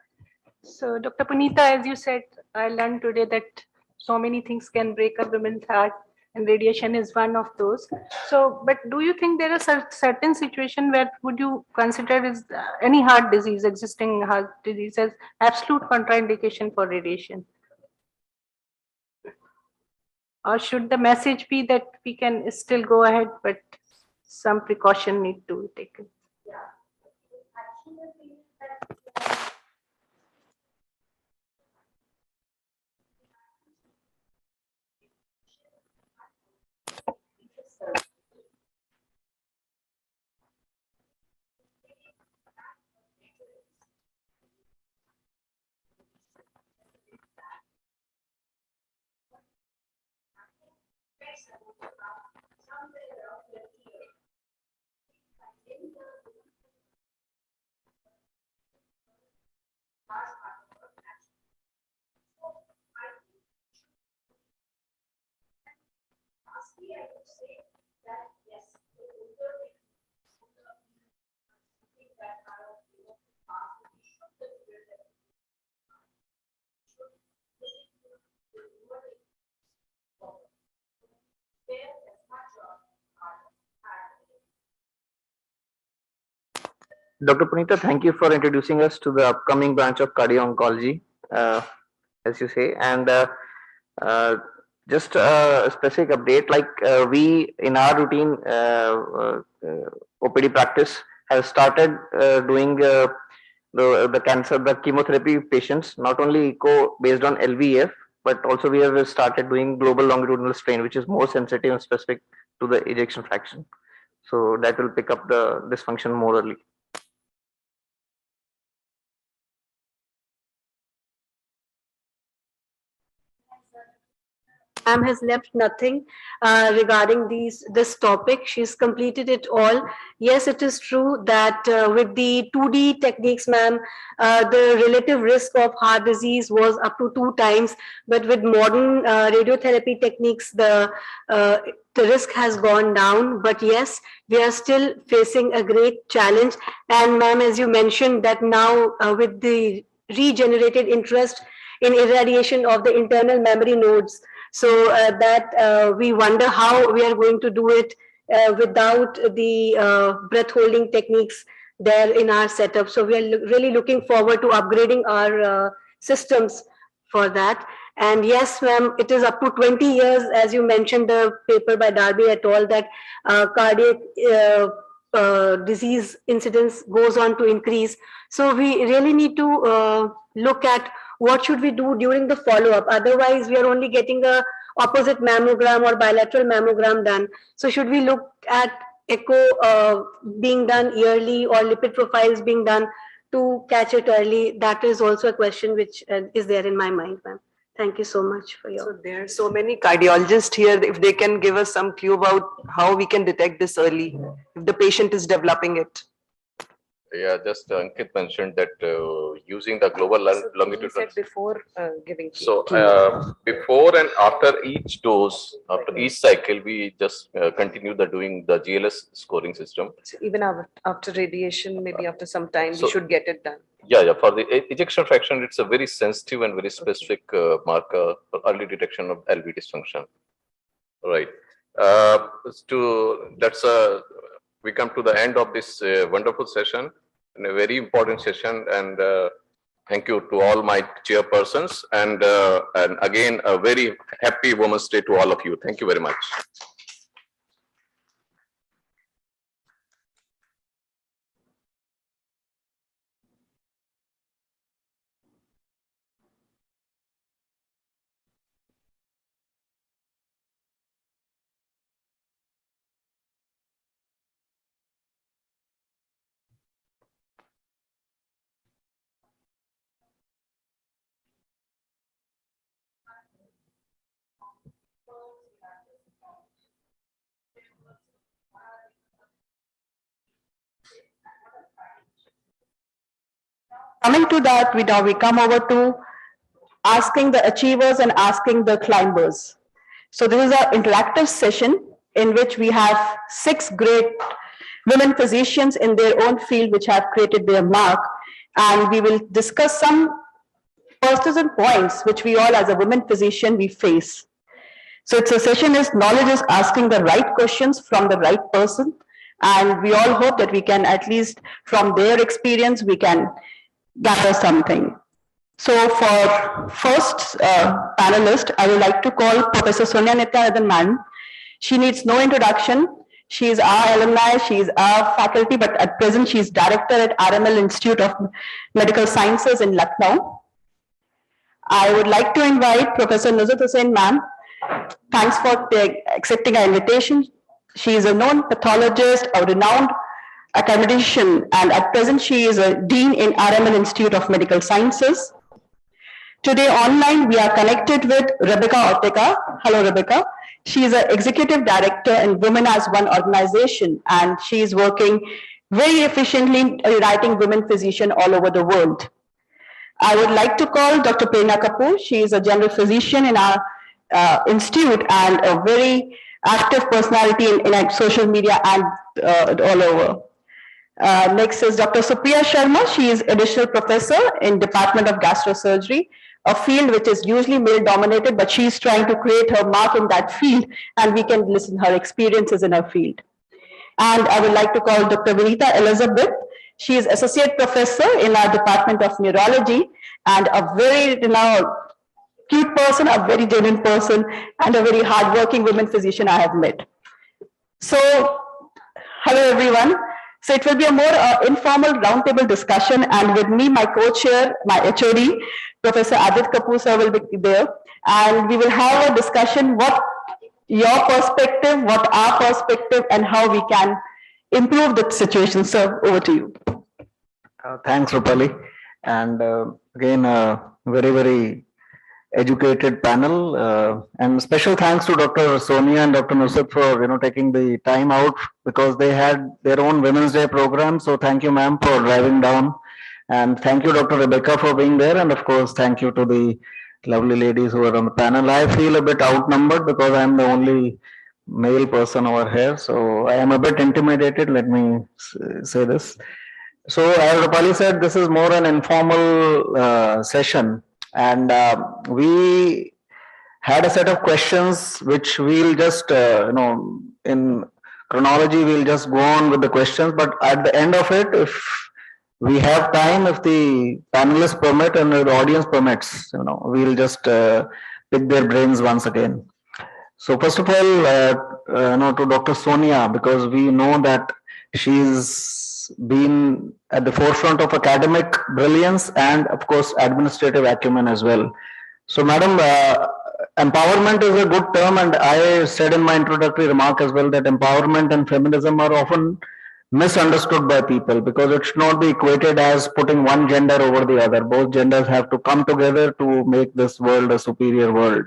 Speaker 21: So Dr. Punita, as you said, I learned today that so many things can break a woman's heart, and radiation is one of those. So, but do you think there are certain situation where would you consider is any heart disease, existing heart disease as absolute contraindication for radiation? Or should the message be that we can still go ahead, but some precaution need to be taken?
Speaker 18: Dr. Punita, thank you for introducing us to the upcoming branch of cardio-oncology, as you say. And just a specific update, like we in our routine OPD practice have started doing the cancer, the chemotherapy patients, not only echo based on LVEF, but also we have started doing global longitudinal strain, which is more sensitive and specific to the ejection fraction. So that will pick up the dysfunction more early.
Speaker 12: Ma'am has left nothing regarding this topic. She's completed it all. Yes, it is true that with the 2D techniques, ma'am, the relative risk of heart disease was up to 2 times. But with modern radiotherapy techniques, the risk has gone down. But yes, we are still facing a great challenge. And ma'am, as you mentioned that now with the regenerated interest in irradiation of the internal memory nodes, so that we wonder how we are going to do it without the breath holding techniques there in our setup. So we are really looking forward to upgrading our systems for that. And yes, ma'am, it is up to 20 years, as you mentioned, the paper by Darby et al., that cardiac disease incidence goes on to increase. So we really need to look at what should we do during the follow-up. Otherwise, we are only getting a opposite mammogram or bilateral mammogram done. So should we look at echo being done yearly or lipid profiles being done to catch it early? That is also a question which is there in my mind, ma'am. Thank you so much for your.
Speaker 4: So there are so many cardiologists here. If they can give us some clue about how we can detect this early, if the patient is developing it.
Speaker 17: Yeah, just Ankit mentioned that using the global longitudinal.
Speaker 4: Before giving.
Speaker 17: So before and after each dose, after each cycle, we just continue doing the GLS scoring system.
Speaker 4: So even after radiation, maybe after some time,
Speaker 17: So-
Speaker 4: we should get it done.
Speaker 17: Yeah. For the ejection fraction, it's a very sensitive and very specific marker for early detection of LV dysfunction. Right. We come to the end of this wonderful session, and a very important session. And thank you to all my chairpersons, and again a very happy Women's Day to all of you. Thank you very much.
Speaker 1: Coming to that, we come over to asking the achievers and asking the climbers. So this is an interactive session in which we have 6 great women physicians in their own field which have created their mark, and we will discuss some persistent points which we all as a women physician we face. So it's a session is knowledge is asking the right questions from the right person. And we all hope that we can, at least from their experience, we can gather something. So for first panelist, I would like to call Professor Sonia Nityanandan. She needs no introduction. She is our alumni, she is our faculty, but at present she is director at RML Institute of Medical Sciences in Lucknow. I would like to invite Professor Nusrat Hussain ma'am. Thanks for accepting our invitation. She is a known pathologist, a renowned academician, and at present she is a dean in RML Institute of Medical Sciences. Today online we are connected with Rebecca Ortega. Hello Rebecca. She is an executive director in Women as One organization, and she is working very efficiently in uniting women physicians all over the world. I would like to call Dr. Prerna Kapoor. She is a general physician in our institute and a very active personality in social media and all over. Next is Dr. Supriya Sharma. She is additional professor in Department of Gastrosurgery, a field which is usually male dominated, but she is trying to create her mark in that field, and we can listen her experiences in her field. And I would like to call Dr. Vinita Elizabeth. She is associate professor in our Department of Neurology and a very cute person, a very genuine person, and a very hardworking woman physician I have met. So, hello everyone. So it will be a more informal roundtable discussion, and with me, my co-chair, my HOD, Professor Adit Kapoor sir will be there, and we will have a discussion what your perspective, what our perspective, and how we can improve the situation. Sir, over to you.
Speaker 2: Thanks, Rupali. And again, very, very educated panel. And special thanks to Dr. Sonia and Dr. Nusrat for taking the time out, because they had their own Women's Day program. So thank you, ma'am, for driving down. And thank you, Dr. Rebecca, for being there. And of course, thank you to the lovely ladies who are on the panel. I feel a bit outnumbered because I'm the only male person over here. So I am a bit intimidated, let me say this. So as Rupali said, this is more an informal session. And we had a set of questions which we'll just, in chronology, we'll just go on with the questions. But at the end of it, if we have time, if the panelists permit and the audience permits, we'll just pick their brains once again. So first of all, to Dr. Sonia, because we know that she's been at the forefront of academic brilliance and of course administrative acumen as well. So madam, empowerment is a good term, and I said in my introductory remark as well that empowerment and feminism are often misunderstood by people, because it should not be equated as putting one gender over the other. Both genders have to come together to make this world a superior world.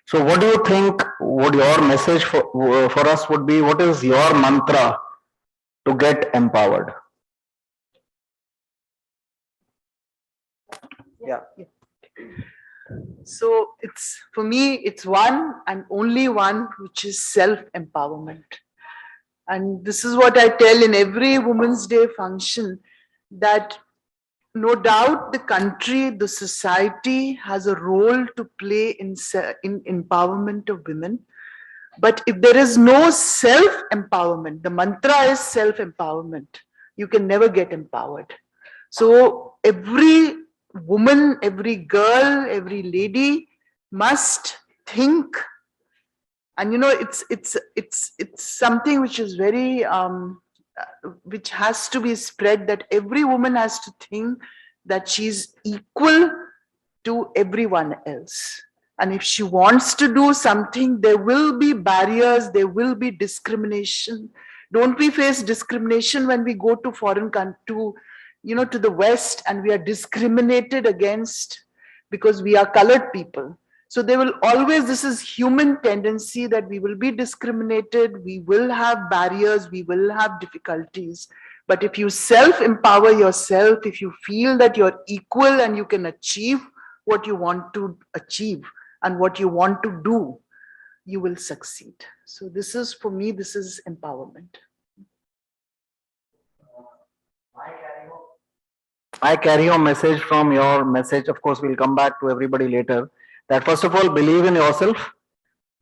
Speaker 2: So what do you think would your message for us would be? What is your mantra to get empowered?
Speaker 3: Yeah. So for me, it's one and only one, which is self-empowerment. And this is what I tell in every Women's Day function, that no doubt the country, the society has a role to play in empowerment of women. But if there is no self-empowerment, the mantra is self-empowerment, you can never get empowered. So every woman, every girl, every lady must think. And it's something which is very, which has to be spread, that every woman has to think that she's equal to everyone else. And if she wants to do something, there will be barriers, there will be discrimination. Don't we face discrimination when we go to foreign country, to the West, and we are discriminated against because we are colored people? So there will always, this is human tendency that we will be discriminated, we will have barriers, we will have difficulties. But if you self-empower yourself, if you feel that you're equal and you can achieve what you want to achieve and what you want to do, you will succeed. So this is, for me, this is empowerment.
Speaker 2: I carry your message from your message. Of course, we'll come back to everybody later. That first of all, believe in yourself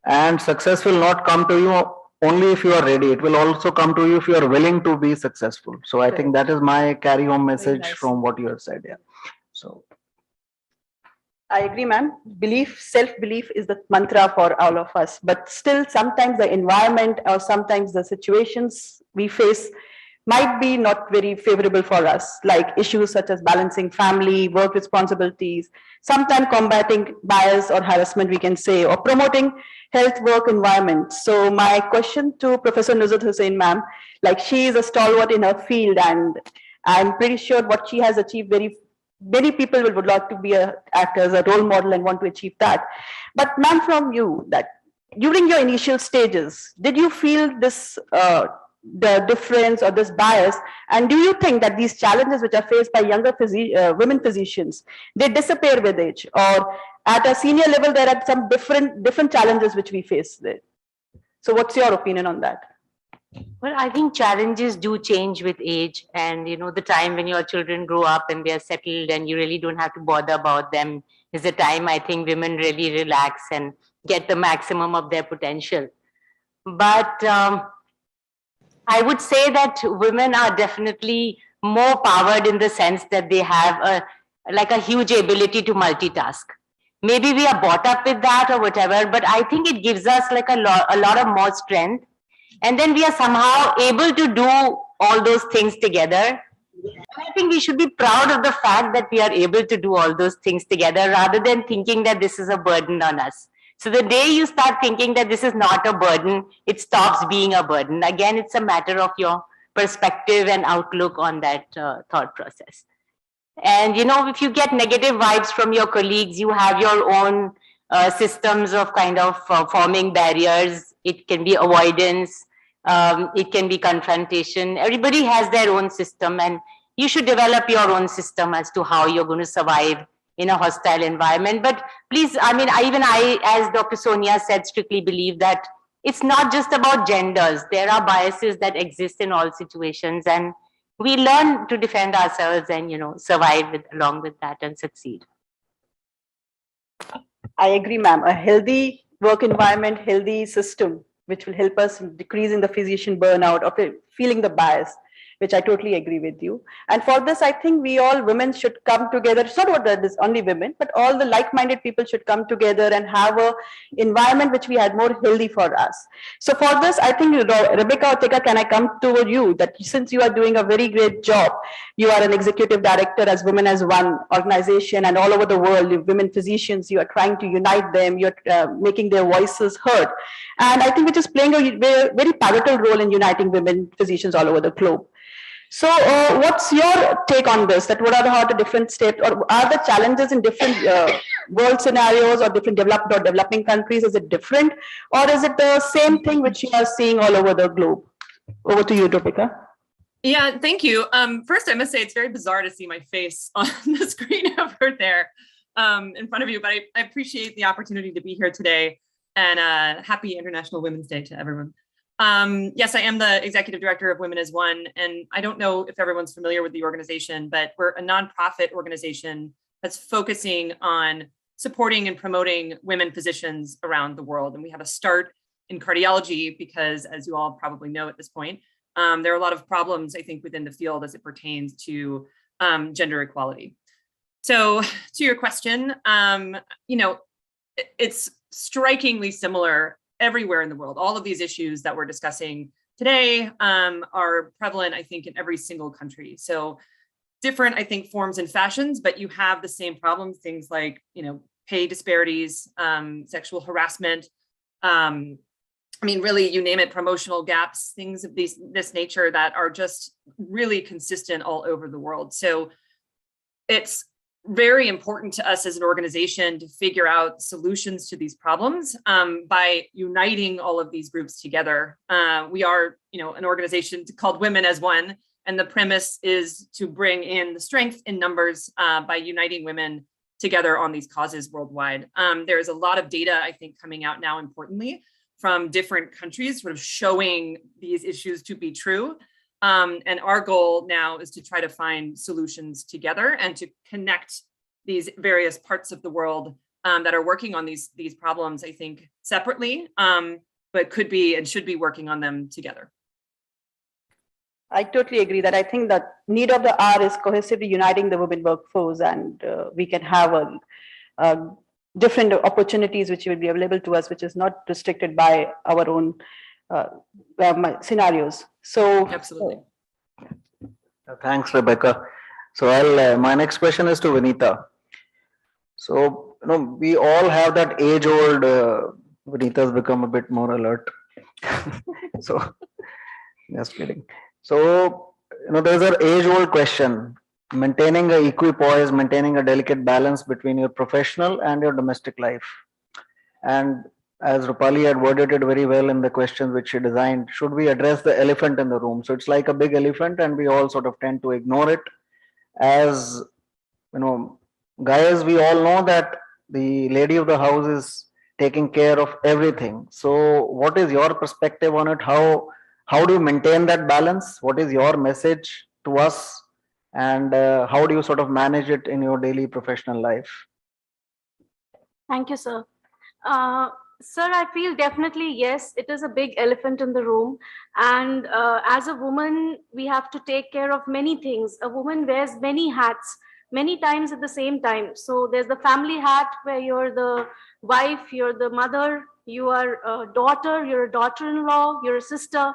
Speaker 2: And success will not come to you only if you are ready. It will also come to you if you are willing to be successful. So I think that is my carry home message from what you have said. Yeah. So
Speaker 1: I agree, ma'am. Belief, self-belief is the mantra for all of us. But still, sometimes the environment or sometimes the situations we face might be not very favorable for us, like issues such as balancing family, work responsibilities, sometimes combating bias or harassment, we can say, or promoting health work environment. So my question to Professor Nuzhat Hussain, ma'am, like she is a stalwart in her field, and I'm pretty sure what she has achieved, many people would love to be act as a role model and want to achieve that. But ma'am, from you, that during your initial stages, did you feel this the difference or this bias, and do you think that these challenges which are faced by younger women physicians, they disappear with age, or at a senior level there are some different challenges which we face there? So what's your opinion on that?
Speaker 13: Well, I think challenges do change with age, and the time when your children grow up and they're settled and you really don't have to bother about them is the time I think women really relax and get the maximum of their potential. But I would say that women are definitely more powered in the sense that they have a huge ability to multitask. Maybe we are brought up with that or whatever, but I think it gives us like a lot of more strength. And then we are somehow able to do all those things together. And I think we should be proud of the fact that we are able to do all those things together rather than thinking that this is a burden on us. So the day you start thinking that this is not a burden, it stops being a burden. Again, it's a matter of your perspective and outlook on that thought process. And if you get negative vibes from your colleagues, you have your own systems of kind of forming barriers. It can be avoidance. It can be confrontation. Everybody has their own system, and you should develop your own system as to how you're going to survive in a hostile environment. But please, even I, as Dr. Sonia said, strictly believe that it's not just about genders. There are biases that exist in all situations, and we learn to defend ourselves and, survive along with that and succeed.
Speaker 1: I agree, ma'am. A healthy work environment, healthy system, which will help us in decreasing the physician burnout or feeling the bias, which I totally agree with you. And for this, I think we all women should come together. It's not about this only women, but all the like-minded people should come together and have a environment which we had more healthy for us. So for this, I think, Rebecca Ortega, can I come to you, that since you are doing a very great job, you are an executive director as Women as One organization, and all over the world, women physicians, you are trying to unite them, you're making their voices heard. And I think it is playing a very pivotal role in uniting women physicians all over the globe. So what's your take on this? That what are the different steps, or are the challenges in different world scenarios or different developed or developing countries? Is it different, or is it the same thing which you are seeing all over the globe? Over to you, Topika.
Speaker 7: Yeah, thank you. First, I must say it's very bizarre to see my face on the screen over there in front of you, but I appreciate the opportunity to be here today, and happy International Women's Day to everyone. Yes, I am the executive director of Women as One, and I don't know if everyone's familiar with the organization, but we're a nonprofit organization that's focusing on supporting and promoting women physicians around the world. And we have a start in cardiology because, as you all probably know at this point, there are a lot of problems, I think, within the field as it pertains to gender equality. So to your question, it's strikingly similar everywhere in the world. All of these issues that we're discussing today are prevalent, I think, in every single country. So different, I think, forms and fashions, but you have the same problems, things like, pay disparities, sexual harassment, really, you name it, promotional gaps, things of this nature that are just really consistent all over the world. So it's very important to us as an organization to figure out solutions to these problems by uniting all of these groups together. We are, an organization called Women as One, and the premise is to bring in the strength in numbers by uniting women together on these causes worldwide. There's a lot of data, I think, coming out now, importantly, from different countries, sort of showing these issues to be true. And our goal now is to try to find solutions together and to connect these various parts of the world that are working on these problems, I think, separately, but could be and should be working on them together.
Speaker 1: I totally agree that I think that need of the hour is cohesively uniting the women workforce, and we can have a different opportunities which will be available to us, which is not restricted by our own scenarios. So
Speaker 7: absolutely.
Speaker 2: Thanks, Rebecca. So my next question is to Vinita. So, we all have that age-old, Vinita's become a bit more alert. So, just kidding. So, there's an age-old question, maintaining a equipoise, maintaining a delicate balance between your professional and your domestic life. And as Rupali had worded it very well in the questions which she designed, should we address the elephant in the room? So it's like a big elephant and we all sort of tend to ignore it. As, guys, we all know that the lady of the house is taking care of everything. So what is your perspective on it? How do you maintain that balance? What is your message to us? And how do you sort of manage it in your daily professional life?
Speaker 5: Thank you, sir. Sir, I feel definitely, yes, it is a big elephant in the room. And as a woman, we have to take care of many things. A woman wears many hats, many times at the same time. So there's the family hat where you're the wife, you're the mother, you are a daughter, you're a daughter-in-law, you're a sister.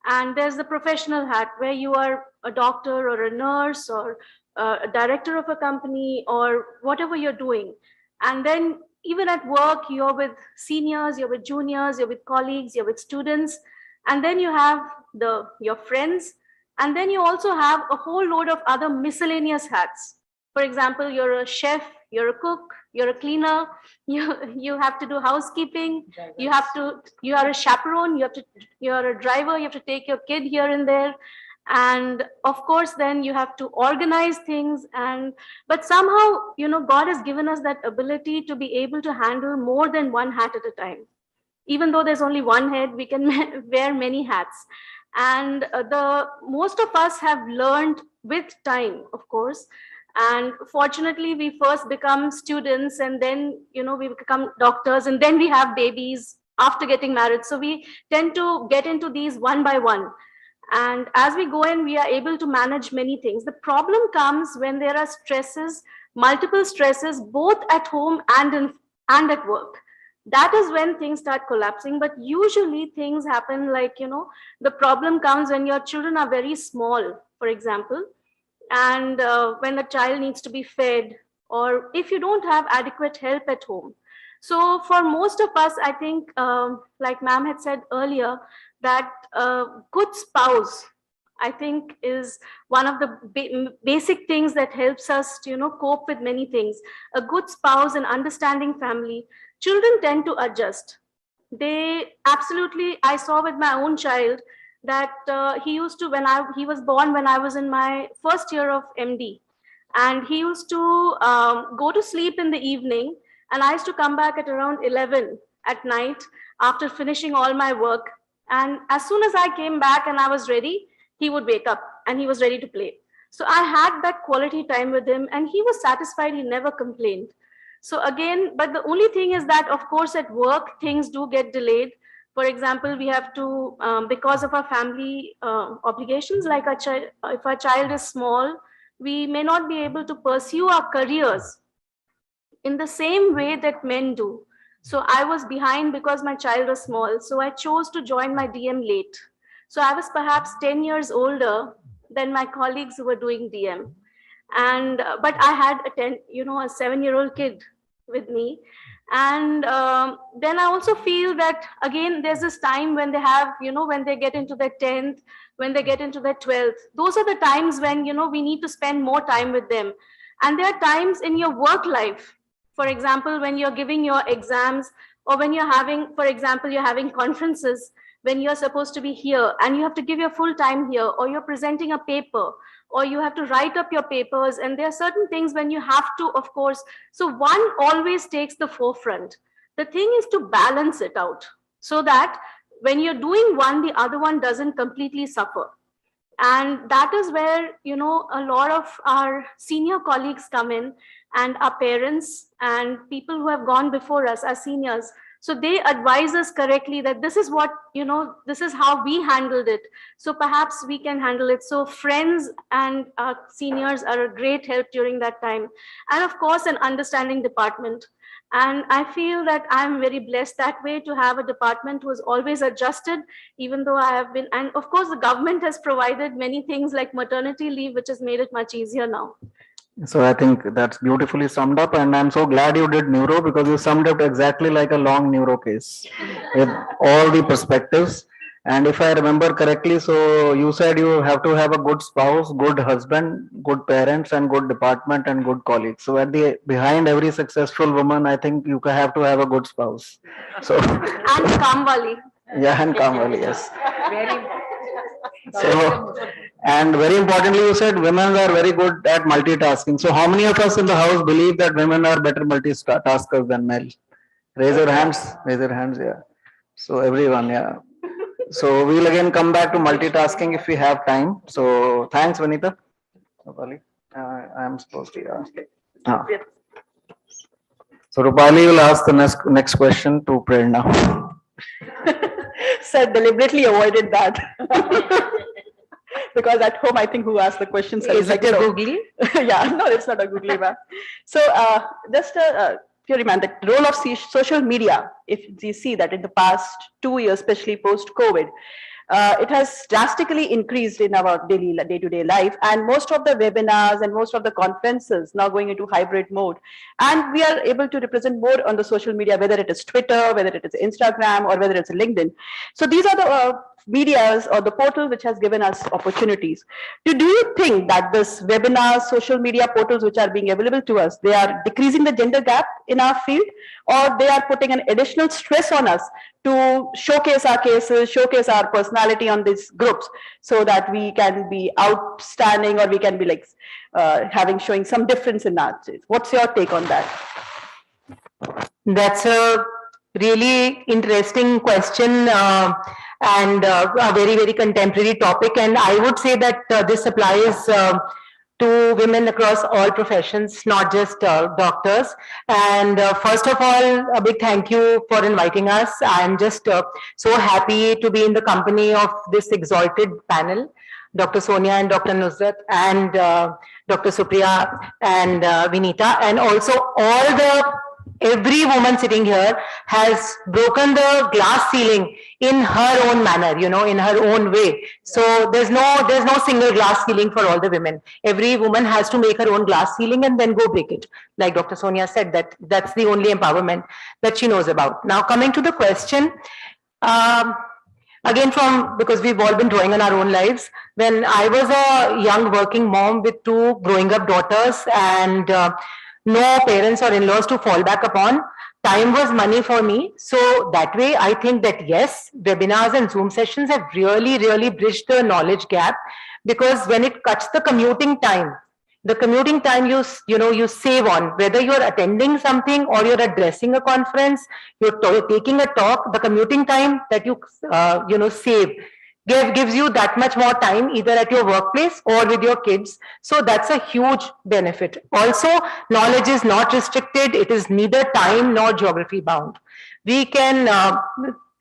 Speaker 5: And there's the professional hat where you are a doctor or a nurse or a director of a company or whatever you're doing. And then even at work, you're with seniors, you're with juniors, you're with colleagues, you're with students. And then you have your friends. And then you also have a whole load of other miscellaneous hats. For example, you're a chef, you're a cook, you're a cleaner, you have to do housekeeping, you are a chaperone, you're a driver, you have to take your kid here and there. And of course, then you have to organize things. But somehow, God has given us that ability to be able to handle more than one hat at a time. Even though there's only one head, we can wear many hats. And most of us have learned with time, of course. And fortunately, we first become students and then, we become doctors and then we have babies after getting married. So we tend to get into these one by one. And as we go in, we are able to manage many things. The problem comes when there are stresses, multiple stresses, both at home and at work. That is when things start collapsing. But usually things happen like, the problem comes when your children are very small, for example, and when the child needs to be fed, or if you don't have adequate help at home. So for most of us, I think, like ma'am had said earlier, that good spouse, I think, is one of the basic things that helps us to, cope with many things. A good spouse and understanding family. Children tend to adjust. They absolutely, I saw with my own child that he used to, he was born when I was in my first year of MD. And he used to go to sleep in the evening. And I used to come back at around 11 at night after finishing all my work. And as soon as I came back and I was ready, he would wake up and he was ready to play. So I had that quality time with him and he was satisfied. He never complained. So again, but the only thing is that, of course, at work, things do get delayed. For example, we have to, because of our family obligations, like if our child is small, we may not be able to pursue our careers in the same way that men do. So I was behind because my child was small. So I chose to join my DM late. So I was perhaps 10 years older than my colleagues who were doing DM. And, but I had a 7-year-old kid with me. And then I also feel that, again, there's this time when they have, when they get into their 10th, when they get into their 12th, those are the times when, we need to spend more time with them. And there are times in your work life, for example, when you're giving your exams, or when you're having, for example, you're having conferences, when you're supposed to be here and you have to give your full time here, or you're presenting a paper, or you have to write up your papers. And there are certain things when you have to, of course, so one always takes the forefront. The thing is to balance it out so that when you're doing one, the other one doesn't completely suffer. And that is where, a lot of our senior colleagues come in. and our parents and people who have gone before us, our seniors. So they advise us correctly that this is what, this is how we handled it. So perhaps we can handle it. So friends and seniors are a great help during that time. And of course, an understanding department. And I feel that I'm very blessed that way to have a department who is always adjusted, even though I have been, and of course the government has provided many things like maternity leave, which has made it much easier now.
Speaker 2: So I think that's beautifully summed up, and I'm so glad you did neuro because you summed up exactly like a long neuro case with all the perspectives. And if I remember correctly, so you said you have to have a good spouse, good husband, good parents, and good department and good colleagues. So at the behind every successful woman, I think you have to have a good spouse. So
Speaker 5: and Kamwali.
Speaker 2: Yeah, and Kamwali, yes.
Speaker 9: Very important.
Speaker 2: So, and very importantly, you said women are very good at multitasking. So how many of us in the house believe that women are better multitaskers than men? Raise your hands, yeah. So everyone, yeah. So we'll again come back to multitasking if we have time. So thanks, Vanita. Rupali, I am supposed to ask. So Rupali will ask the next question to Prerna.
Speaker 1: Sir deliberately avoided that. Because at home, I think who asked the questions.
Speaker 12: Is it a googly?
Speaker 1: Yeah, no, it's not a googly ma'am. So just a theory, man, the role of social media, if you see that in the past 2 years, especially post-COVID, it has drastically increased in our day-to-day life, and most of the webinars and most of the conferences now going into hybrid mode, and we are able to represent more on the social media, whether it is Twitter, whether it is Instagram, or whether it's LinkedIn. So these are the medias or the portal which has given us opportunities. Do you think that this webinars, social media portals which are being available to us, they are decreasing the gender gap in our field, or they are putting an additional stress on us to showcase our cases, showcase our personality on these groups so that we can be outstanding, or we can be like showing some difference in our case? What's your take on that?
Speaker 13: That's a really interesting question and a very, very contemporary topic. And I would say that this applies to women across all professions, not just doctors. And first of all, a big thank you for inviting us. I'm just so happy to be in the company of this exalted panel, Dr. Sonia and Dr. Nusrat and Dr. Supriya and Vinita, and also every woman sitting here has broken the glass ceiling in her own manner, in her own way. So there's no single glass ceiling for all the women. Every woman has to make her own glass ceiling and then go break it. Like Dr. Sonia said, that's the only empowerment that she knows about. Now coming to the question, again, because we've all been drawing on our own lives. When I was a young working mom with 2 growing up daughters and no parents or in-laws to fall back upon, time was money for me. So that way, I think that yes, webinars and Zoom sessions have really, really bridged the knowledge gap, because when it cuts the commuting time you save on, whether you're attending something or you're addressing a conference, you're taking a talk, the commuting time that you save gives you that much more time either at your workplace or with your kids. So that's a huge benefit. Also, knowledge is not restricted. It is neither time nor geography bound. We can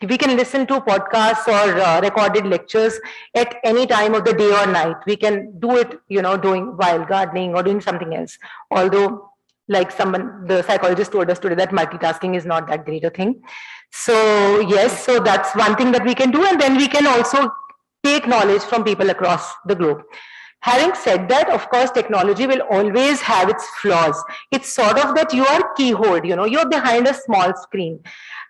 Speaker 13: listen to podcasts or recorded lectures at any time of the day or night. We can do it, doing while gardening or doing something else. Although, like the psychologist told us today, that multitasking is not that great a thing. So yes, so that's one thing that we can do, and then we can also take knowledge from people across the globe. Having said that, of course, technology will always have its flaws. It's sort of that you are keyholed, you're behind a small screen,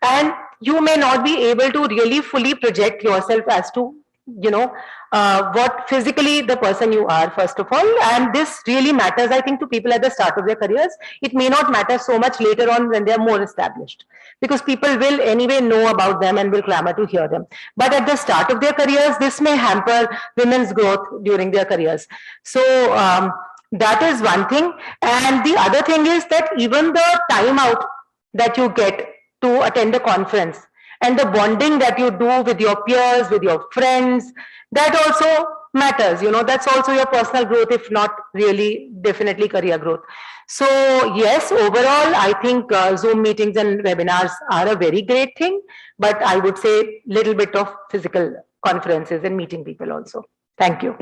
Speaker 13: and you may not be able to really fully project yourself as to, what physically the person you are, first of all. And this really matters, I think, to people at the start of their careers. It may not matter so much later on when they're more established, because people will anyway know about them and will clamor to hear them. But at the start of their careers, this may hamper women's growth during their careers. So that is one thing. And the other thing is that even the time out that you get to attend a conference and the bonding that you do with your peers, with your friends, that also matters. That's also your personal growth, if not really definitely career growth.
Speaker 8: So yes, overall, I think Zoom meetings and webinars are a very great thing, but I would say little bit of physical conferences and meeting people also. Thank you.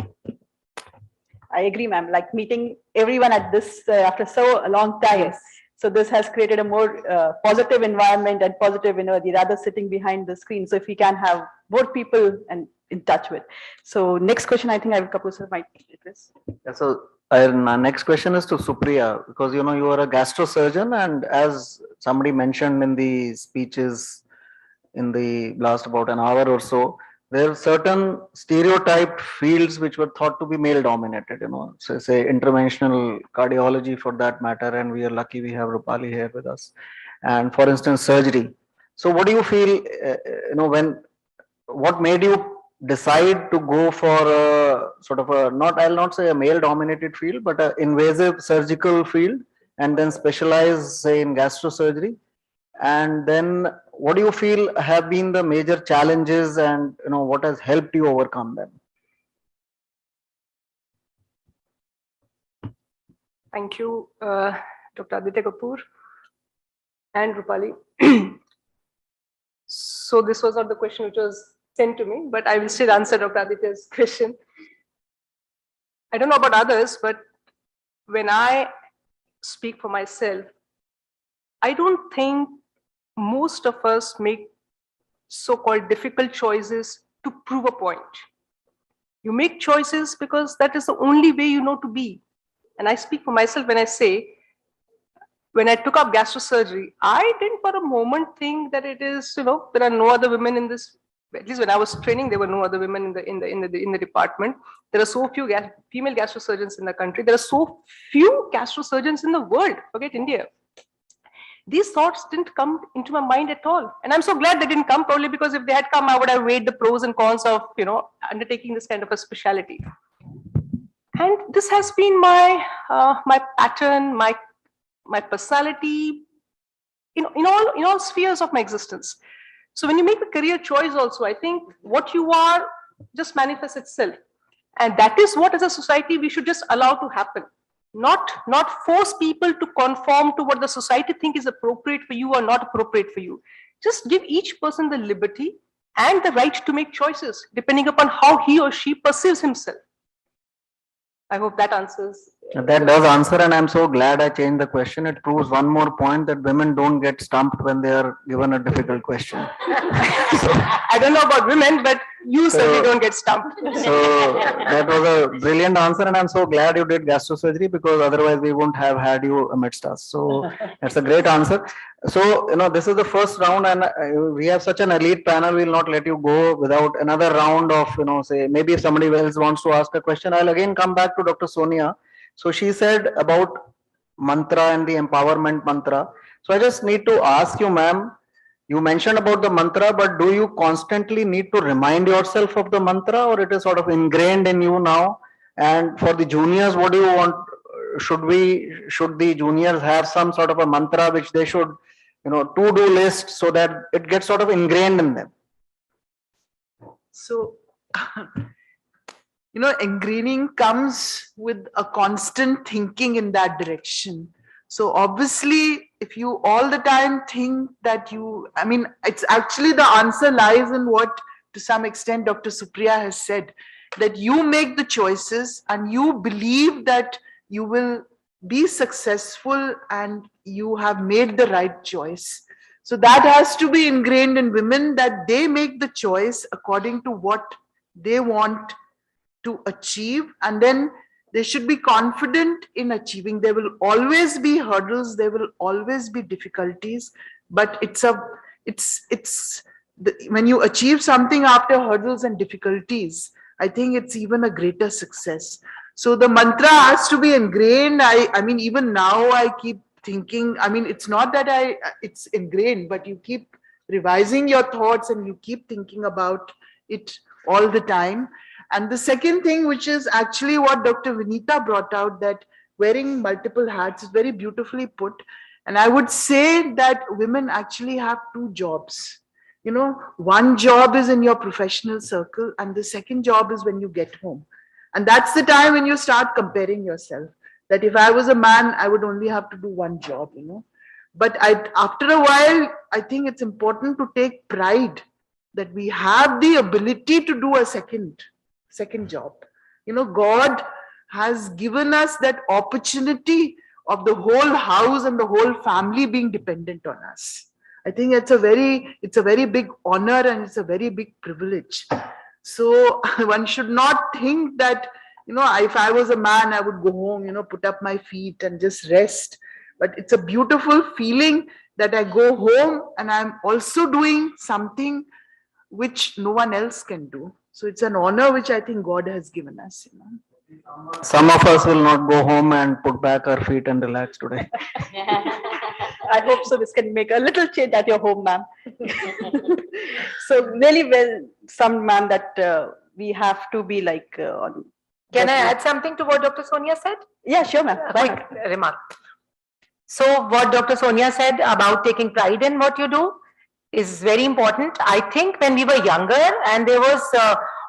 Speaker 1: I agree, ma'am. Like meeting everyone at this after so a long time.
Speaker 8: Yes.
Speaker 1: So this has created a more positive environment and positive energy rather sitting behind the screen. So if we can have more people and in touch with. So next question, I think I will Kapoor sir might address.
Speaker 2: Yeah, so my next question is to Supriya, because you know you are a gastrosurgeon, and as somebody mentioned in the speeches in the last about an hour or so, there are certain stereotyped fields which were thought to be male dominated, you know, so say interventional cardiology for that matter, and we are lucky we have Rupali here with us, and for instance surgery. So what do you feel, you know, what made you decide to go for a sort of a, not, I'll not say a male dominated field, but an invasive surgical field, and then specialize say in gastrosurgery? And then what do you feel have been the major challenges, and you know what has helped you overcome them?
Speaker 21: Thank you, Dr. Adit Kapoor and Rupali. So this was not the question which was sent to me, but I will still answer Dr. Aditya's question. I don't know about others, but when I speak for myself, I don't think most of us make so-called difficult choices to prove a point. You make choices because that is the only way you know to be. And I speak for myself when I say, when I took up gastrosurgery, I didn't for a moment think that it is, you know, there are no other women in this. At least when I was training, there were no other women in the department. There are so few female gastrosurgeons in the country. There are so few gastrosurgeons in the world. Forget India. These thoughts didn't come into my mind at all, and I'm so glad they didn't come. Probably because if they had come, I would have weighed the pros and cons of, you know, undertaking this kind of a specialty. And this has been my my pattern, my personality in all spheres of my existence. So when you make a career choice also, I think what you are just manifests itself. And that is what as a society we should just allow to happen. Not force people to conform to what the society think is appropriate for you or not appropriate for you. Just give each person the liberty and the right to make choices depending upon how he or she perceives himself. I hope that answers.
Speaker 2: That does answer, and I'm so glad I changed the question. It proves one more point that women don't get stumped when they are given a difficult question.
Speaker 21: I don't know about women, but you certainly don't get stumped.
Speaker 2: So that was a brilliant answer, and I'm so glad you did gastrosurgery, because otherwise we wouldn't have had you amidst us. So that's a great answer. So, you know, this is the first round, and we have such an elite panel. We'll not let you go without another round of, you know, say maybe if somebody else wants to ask a question. I'll again come back to Dr. Sonia. So she said about mantra and the empowerment mantra. So I just need to ask you, ma'am, you mentioned about the mantra, but do you constantly need to remind yourself of the mantra, or it is sort of ingrained in you now? And for the juniors, what do you want? Should the juniors have some sort of a mantra which they should, you know, to-do list, so that it gets sort of ingrained in them?
Speaker 3: So, you know, ingraining comes with a constant thinking in that direction. So obviously, if you all the time think that you, I mean, it's actually the answer lies in what, to some extent, Dr. Supriya has said, that you make the choices and you believe that you will be successful and you have made the right choice. So that has to be ingrained in women, that they make the choice according to what they want to achieve, and then they should be confident in achieving. There will always be hurdles, there will always be difficulties, but when you achieve something after hurdles and difficulties, I think it's even a greater success. So the mantra has to be ingrained. I mean, even now I keep thinking, I mean, it's not that it's ingrained, but you keep revising your thoughts and you keep thinking about it all the time. And the second thing, which is actually what Dr. Vinita brought out, that wearing multiple hats is very beautifully put. And I would say that women actually have two jobs. You know, one job is in your professional circle, and the second job is when you get home. And that's the time when you start comparing yourself. that if I was a man, I would only have to do one job, you know. But after a while, I think it's important to take pride that we have the ability to do a second job. You know, God has given us that opportunity of the whole house and the whole family being dependent on us. I think it's a very big honor and it's a very big privilege. So one should not think that, you know, if I was a man, I would go home, you know, put up my feet and just rest. But it's a beautiful feeling that I go home and I'm also doing something which no one else can do. So it's an honor which I think God has given us, you know.
Speaker 2: Some of us will not go home and put back our feet and relax today.
Speaker 1: I hope so. This can make a little change at your home, ma'am. So really well, some ma'am, that we have to be like on.
Speaker 8: Can I add something to what Dr. Sonia said?
Speaker 1: Yeah, sure, ma'am.
Speaker 8: Quick remark. So what Dr. Sonia said about taking pride in what you do is very important. I think when we were younger and there was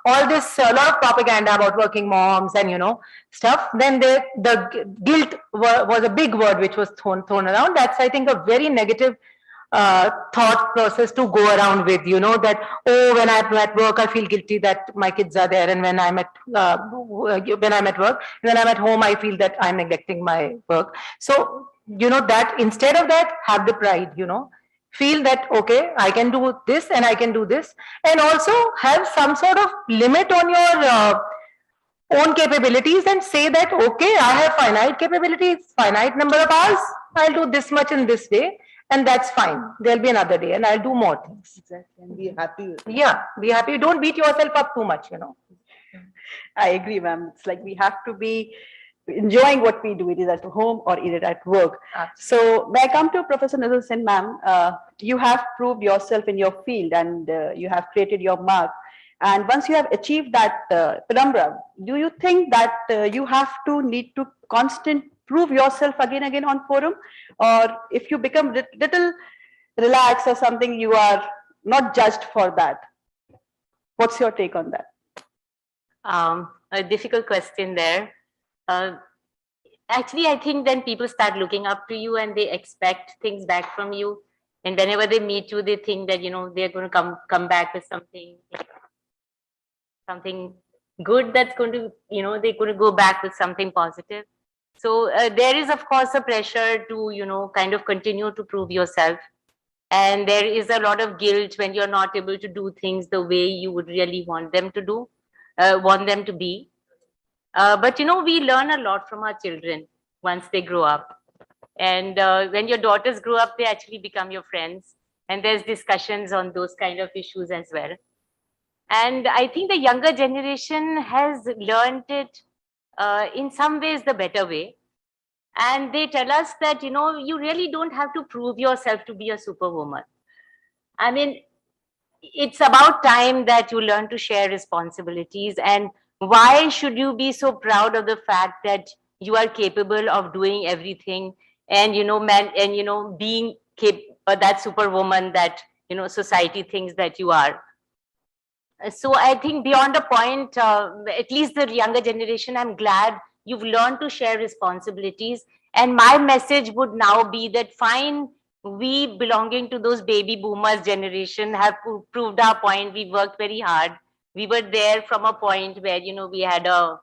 Speaker 8: all this a lot of propaganda about working moms and, you know, stuff, then the guilt was a big word which was thrown around. That's, I think, a very negative thought process to go around with, you know, that, oh, when I'm at work, I feel guilty that my kids are there, and when I'm at work, when I'm at home, I feel that I'm neglecting my work. So, you know, that instead of that, have the pride, you know, feel that, okay, I can do this and I can do this, and also have some sort of limit on your own capabilities and say that, okay, I have finite capabilities, finite number of hours, I'll do this much in this day, and that's fine. There'll be another day and I'll do more things.
Speaker 3: Exactly. And be happy with it.
Speaker 8: Yeah, be happy. Don't beat yourself up too much, you know.
Speaker 1: I agree, ma'am. It's like we have to be enjoying what we do, it is at home or either at work. So may I come to Professor Nizal Sen, ma'am? You have proved yourself in your field and you have created your mark. And once you have achieved that penumbra, do you think that you have to need to constant prove yourself again on forum? Or if you become little relaxed or something, you are not judged for that? What's your take on that?
Speaker 13: A difficult question there. Actually, I think then people start looking up to you and they expect things back from you. And whenever they meet you, they think that, you know, they're going to come back with something good that's going to, you know, they're going to go back with something positive. So there is, of course, a pressure to, you know, kind of continue to prove yourself. And there is a lot of guilt when you're not able to do things the way you would really want them to do, want them to be. But, you know, we learn a lot from our children once they grow up. And when your daughters grow up, they actually become your friends. And there's discussions on those kind of issues as well. And I think the younger generation has learned it in some ways the better way. And they tell us that, you know, you really don't have to prove yourself to be a superwoman. I mean, it's about time that you learn to share responsibilities. And why should you be so proud of the fact that you are capable of doing everything and, you know, being that superwoman that, you know, society thinks that you are? So I think beyond a point, at least the younger generation, I'm glad you've learned to share responsibilities. And my message would now be that fine, we belonging to those baby boomers generation have proved our point. We worked very hard. We were there from a point where, you know, we had a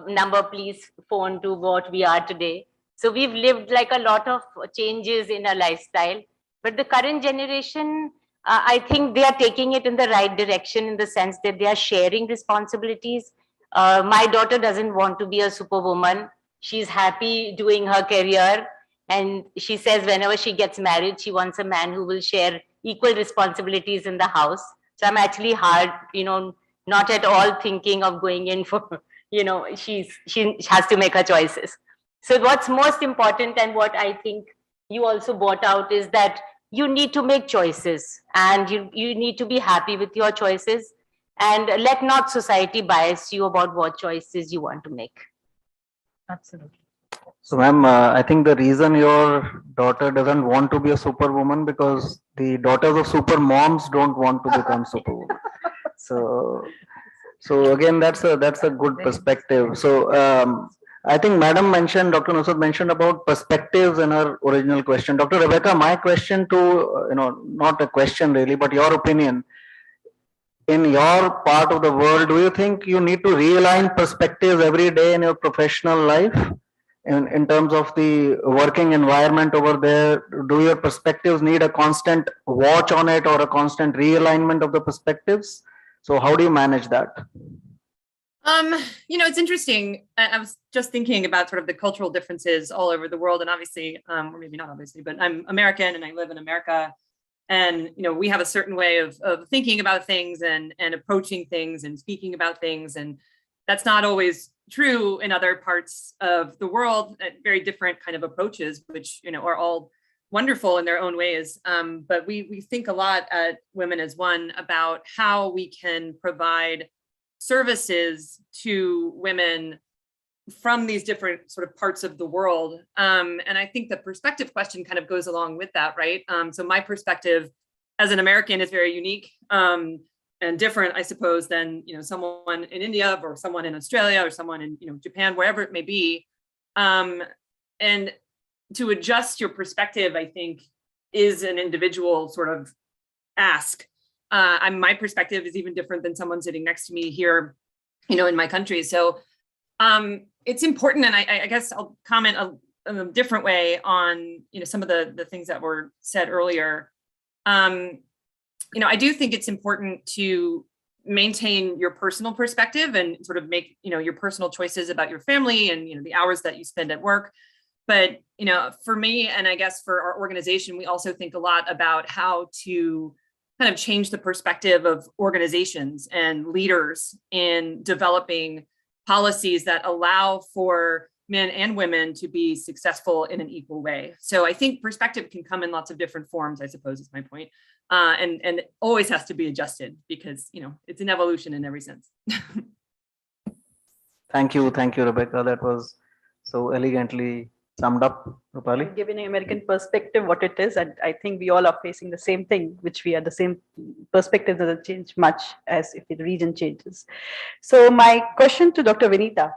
Speaker 13: number, please phone to what we are today. So we've lived like a lot of changes in our lifestyle. But the current generation, I think they are taking it in the right direction in the sense that they are sharing responsibilities. My daughter doesn't want to be a superwoman. She's happy doing her career. And she says whenever she gets married, she wants a man who will share equal responsibilities in the house. So I'm actually hard, you know, not at all thinking of going in for, you know, she has to make her choices. So what's most important and what I think you also brought out is that you need to make choices and you need to be happy with your choices and let not society bias you about what choices you want to make.
Speaker 8: Absolutely.
Speaker 2: So ma'am, I think the reason your daughter doesn't want to be a superwoman because the daughters of super moms don't want to become superwoman. So again, that's a good perspective. So I think Madam mentioned, Dr. Nusrat mentioned about perspectives in her original question. Dr. Rebecca, my question to, not a question really, but your opinion. In your part of the world, do you think you need to realign perspectives every day in your professional life? In terms of the working environment over there, do your perspectives need a constant watch on it or a constant realignment of the perspectives? So how do you manage that?
Speaker 7: It's interesting. I was just thinking about sort of the cultural differences all over the world, and obviously, or maybe not obviously, but I'm American and I live in America. And, we have a certain way of thinking about things and approaching things and speaking about things. And that's not always true in other parts of the world, very different kind of approaches, which, are all wonderful in their own ways. But we think a lot at Women as One about how we can provide services to women from these different sort of parts of the world. And I think the perspective question kind of goes along with that, right? So my perspective as an American is very unique and different, I suppose, than, someone in India or someone in Australia or someone in, Japan, wherever it may be. And to adjust your perspective, I think, is an individual sort of ask. My perspective is even different than someone sitting next to me here, in my country. So it's important, and I guess I'll comment in a different way on some of the things that were said earlier. I do think it's important to maintain your personal perspective and sort of make your personal choices about your family and the hours that you spend at work. But for me, and I guess for our organization, we also think a lot about how to kind of change the perspective of organizations and leaders in developing policies that allow for men and women to be successful in an equal way. So I think perspective can come in lots of different forms, I suppose is my point. And it always has to be adjusted because, it's an evolution in every sense.
Speaker 2: Thank you, Rebecca. That was so elegantly summed up, Rupali.
Speaker 1: Given an American perspective, what it is, and I think we all are facing the same thing, which we are the same perspective doesn't change much as if the region changes. So my question to Dr. Vinita,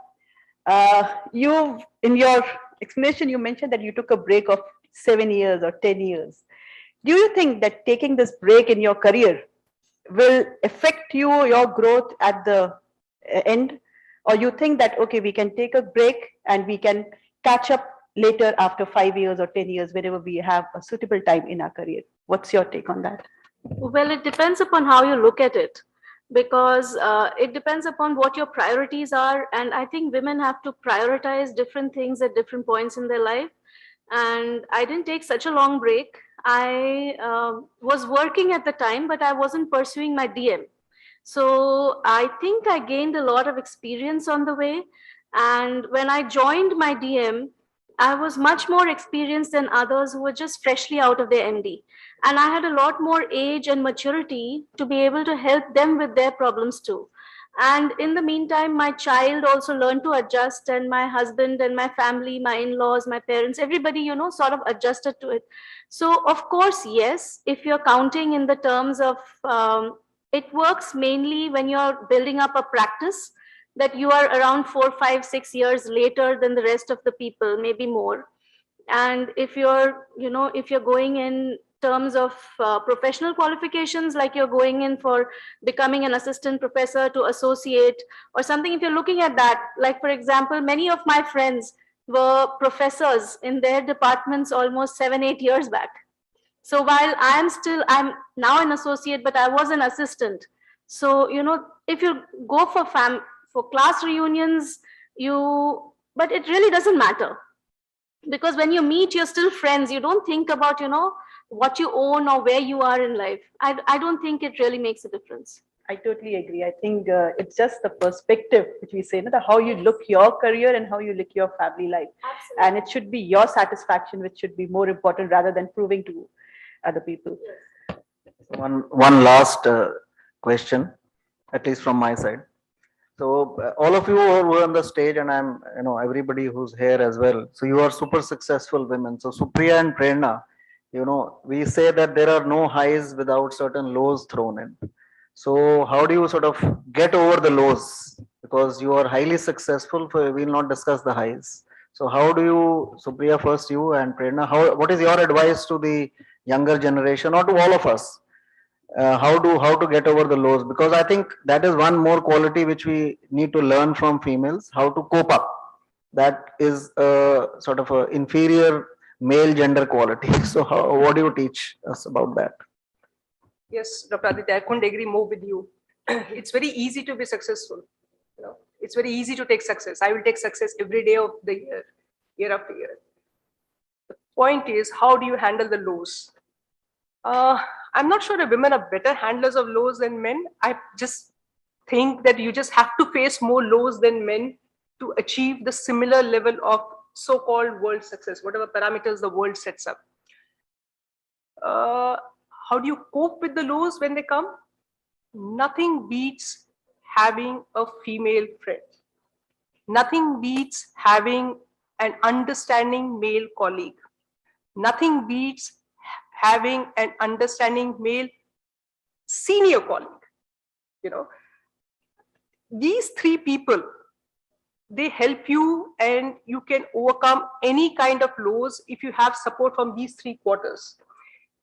Speaker 1: in your explanation, you mentioned that you took a break of 7 years or 10 years. Do you think that taking this break in your career will affect your growth at the end? Or you think that, okay, we can take a break and we can catch up later after 5 years or 10 years, whenever we have a suitable time in our career? What's your take on that?
Speaker 5: Well, it depends upon how you look at it, because it depends upon what your priorities are. And I think women have to prioritize different things at different points in their life. And I didn't take such a long break. I was working at the time, but I wasn't pursuing my DM. So I think I gained a lot of experience on the way. And when I joined my DM, I was much more experienced than others who were just freshly out of their MD. And I had a lot more age and maturity to be able to help them with their problems too. And in the meantime, my child also learned to adjust, and my husband and my family, my in-laws, my parents, everybody, sort of adjusted to it. So of course, yes, if you're counting in the terms of, it works mainly when you're building up a practice, that you are around 4, 5, 6 years later than the rest of the people, maybe more. And if you're, if you're going in terms of professional qualifications, like you're going in for becoming an assistant professor to associate or something, if you're looking at that, like for example, many of my friends were professors in their departments almost 7, 8 years back. So while I'm now an associate, but I was an assistant. So, if you go for class reunions, but it really doesn't matter, because when you meet, you're still friends. You don't think about, what you own or where you are in life. I don't think it really makes a difference.
Speaker 1: I totally agree. I think it's just the perspective which we say, how you look your career and how you look your family life. Absolutely. And it should be your satisfaction which should be more important rather than proving to other people. Yes.
Speaker 2: One last question, at least from my side. So all of you who are on the stage, and I'm, everybody who's here as well. So you are super successful women. So Supriya and Prerna, we say that there are no highs without certain lows thrown in. So how do you sort of get over the lows because you are highly successful. We'll not discuss the highs. So how do you, Supriya, first you and Prerna, what is your advice to the younger generation or to all of us? How to get over the lows? Because I think that is one more quality which we need to learn from females, how to cope up. That is a sort of a inferior male gender quality. So what do you teach us about that?
Speaker 6: Yes, Dr. Adit, I couldn't agree more with you. It's very easy to be successful. You know, it's very easy to take success. I will take success every day of the year, year after year. The point is, how do you handle the lows? I'm not sure that women are better handlers of lows than men. I just think that you just have to face more lows than men to achieve the similar level of so-called world success, whatever parameters the world sets up. How do you cope with the lows when they come? Nothing beats having a female friend. Nothing beats having an understanding male colleague. Nothing beats having an understanding male senior colleague. You know, these three people, they help you and you can overcome any kind of lows if you have support from these three quarters.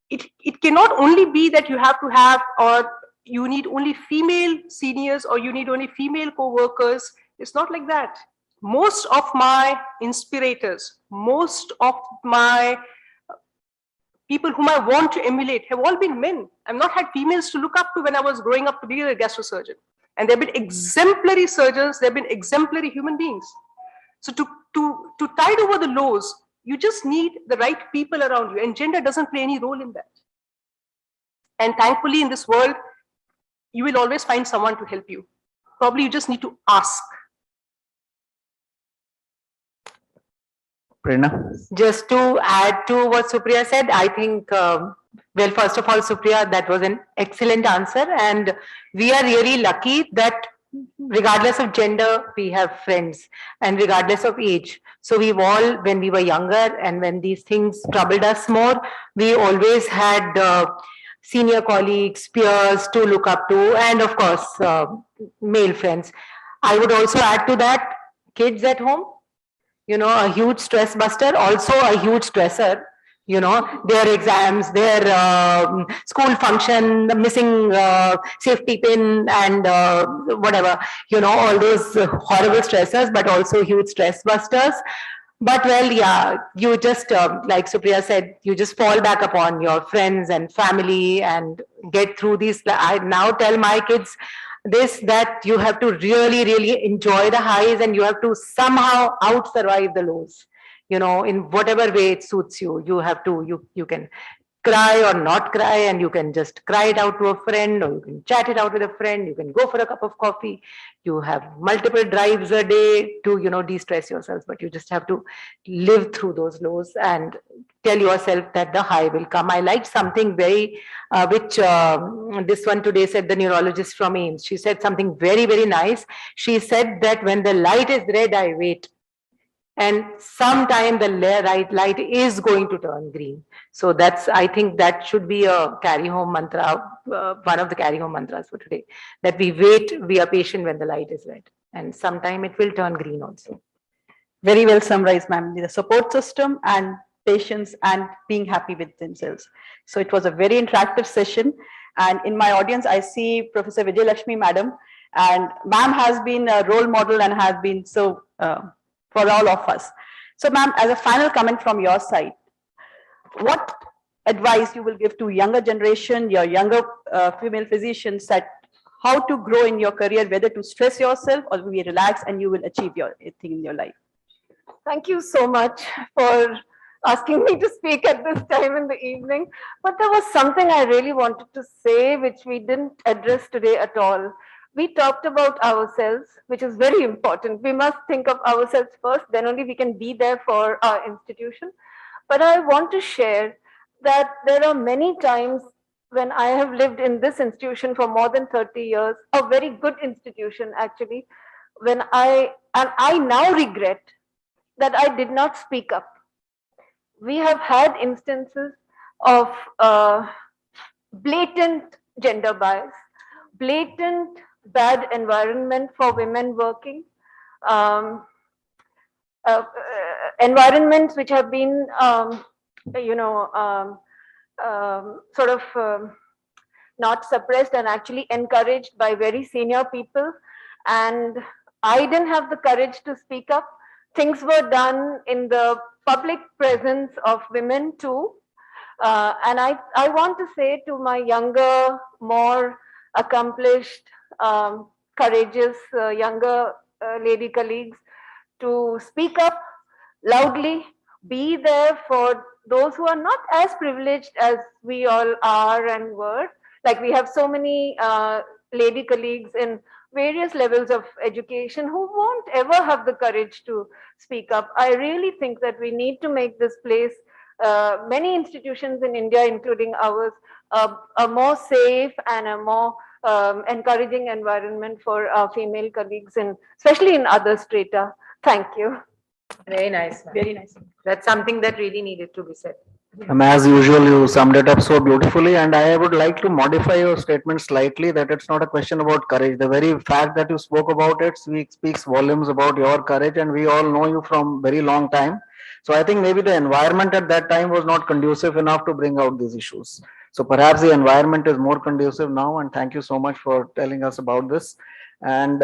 Speaker 6: It cannot only be that you have to have, or you need only female seniors, or you need only female co-workers. It's not like that. Most of my inspirators, most of my people whom I want to emulate have all been men. I've not had females to look up to when I was growing up to be a gastrosurgeon. And they've been exemplary surgeons, they've been exemplary human beings. So to tide over the lows, you just need the right people around you, and gender doesn't play any role in that. And thankfully in this world, you will always find someone to help you. Probably you just need to ask.
Speaker 2: Prerna?
Speaker 8: Just to add to what Supriya said, I think, well, first of all, Supriya, that was an excellent answer. And we are really lucky that regardless of gender, we have friends, and regardless of age. So we've all, when we were younger and when these things troubled us more, we always had senior colleagues, peers to look up to, and of course, male friends. I would also add to that, kids at home, you know, a huge stress buster, also a huge stressor. You know, their exams, their school function, the missing safety pin, and whatever, you know, all those horrible stressors, but also huge stress busters. But well, yeah, you just, like Supriya said, you just fall back upon your friends and family and get through these. I now tell my kids this, that you have to really, really enjoy the highs, and you have to somehow out survive the lows. You know, in whatever way it suits you. You have to, you can cry or not cry, and you can just cry it out to a friend, or you can chat it out with a friend, you can go for a cup of coffee. You have multiple drives a day to, you know, de-stress yourselves, but you just have to live through those lows and tell yourself that the high will come. I liked something very, which this one today said, the neurologist from AIMS. She said something very, very nice. She said that when the light is red, I wait. And sometime the light is going to turn green. So that's, I think that should be a carry home mantra, one of the carry home mantras for today, that we wait, we are patient when the light is red, and sometime it will turn green also.
Speaker 1: Very well summarized, ma'am. The support system and patience and being happy with themselves. So it was a very interactive session. And in my audience, I see Professor Vijay Lakshmi, madam, and ma'am has been a role model and has been so, for all of us. So ma'am, as a final comment from your side, what advice you will give to younger generation, your younger female physicians, that how to grow in your career, whether to stress yourself or be relaxed and you will achieve your thing in your life?
Speaker 22: Thank you so much for asking me to speak at this time in the evening. But there was something I really wanted to say, which we didn't address today at all. We talked about ourselves, which is very important. We must think of ourselves first, then only we can be there for our institution. But I want to share that there are many times when I have lived in this institution for more than 30 years, a very good institution actually, when I now regret that I did not speak up. We have had instances of blatant gender bias, blatant bad environment for women working. Environments which have been, not suppressed and actually encouraged by very senior people. And I didn't have the courage to speak up. Things were done in the public presence of women too. And I want to say to my younger, more accomplished, courageous, younger lady colleagues to speak up loudly, be there for those who are not as privileged as we all are and were. Like we have so many lady colleagues in various levels of education who won't ever have the courage to speak up. I really think that we need to make this place, many institutions in India, including ours, a more safe and a more encouraging environment for our female colleagues, and especially in other strata. Thank you.
Speaker 8: Very nice.
Speaker 22: Very nice.
Speaker 8: That's something that really needed to be said.
Speaker 2: As usual, you summed it up so beautifully, and I would like to modify your statement slightly that it's not a question about courage. The very fact that you spoke about it speaks volumes about your courage, and we all know you from very long time. So I think maybe the environment at that time was not conducive enough to bring out these issues. So perhaps the environment is more conducive now, and thank you so much for telling us about this. And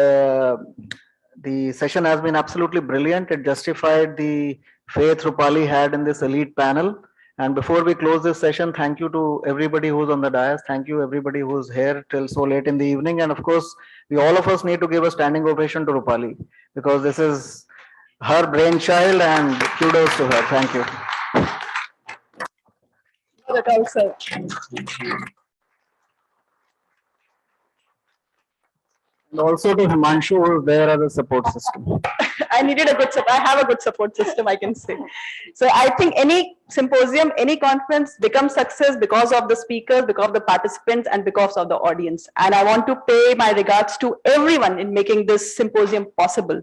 Speaker 2: the session has been absolutely brilliant. It justified the faith Rupali had in this elite panel. And before we close this session, thank you to everybody who's on the dais. Thank you everybody who's here till so late in the evening. And of course, all of us need to give a standing ovation to Rupali because this is her brainchild, and kudos to her. Thank you.
Speaker 1: That also.
Speaker 2: And also to Himanshu, who's there as a support system.
Speaker 1: I needed a good support. I have a good support system, I can say. So I think any symposium, any conference becomes success because of the speakers, because of the participants, and because of the audience. And I want to pay my regards to everyone in making this symposium possible.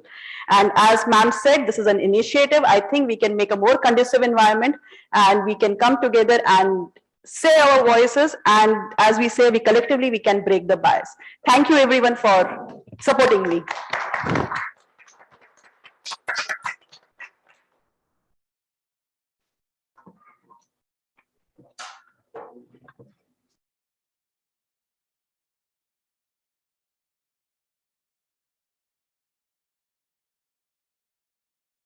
Speaker 1: And as ma'am said, this is an initiative. I think we can make a more conducive environment, and we can come together and say our voices, and as we say, we collectively, we can break the bias. Thank you everyone for supporting me.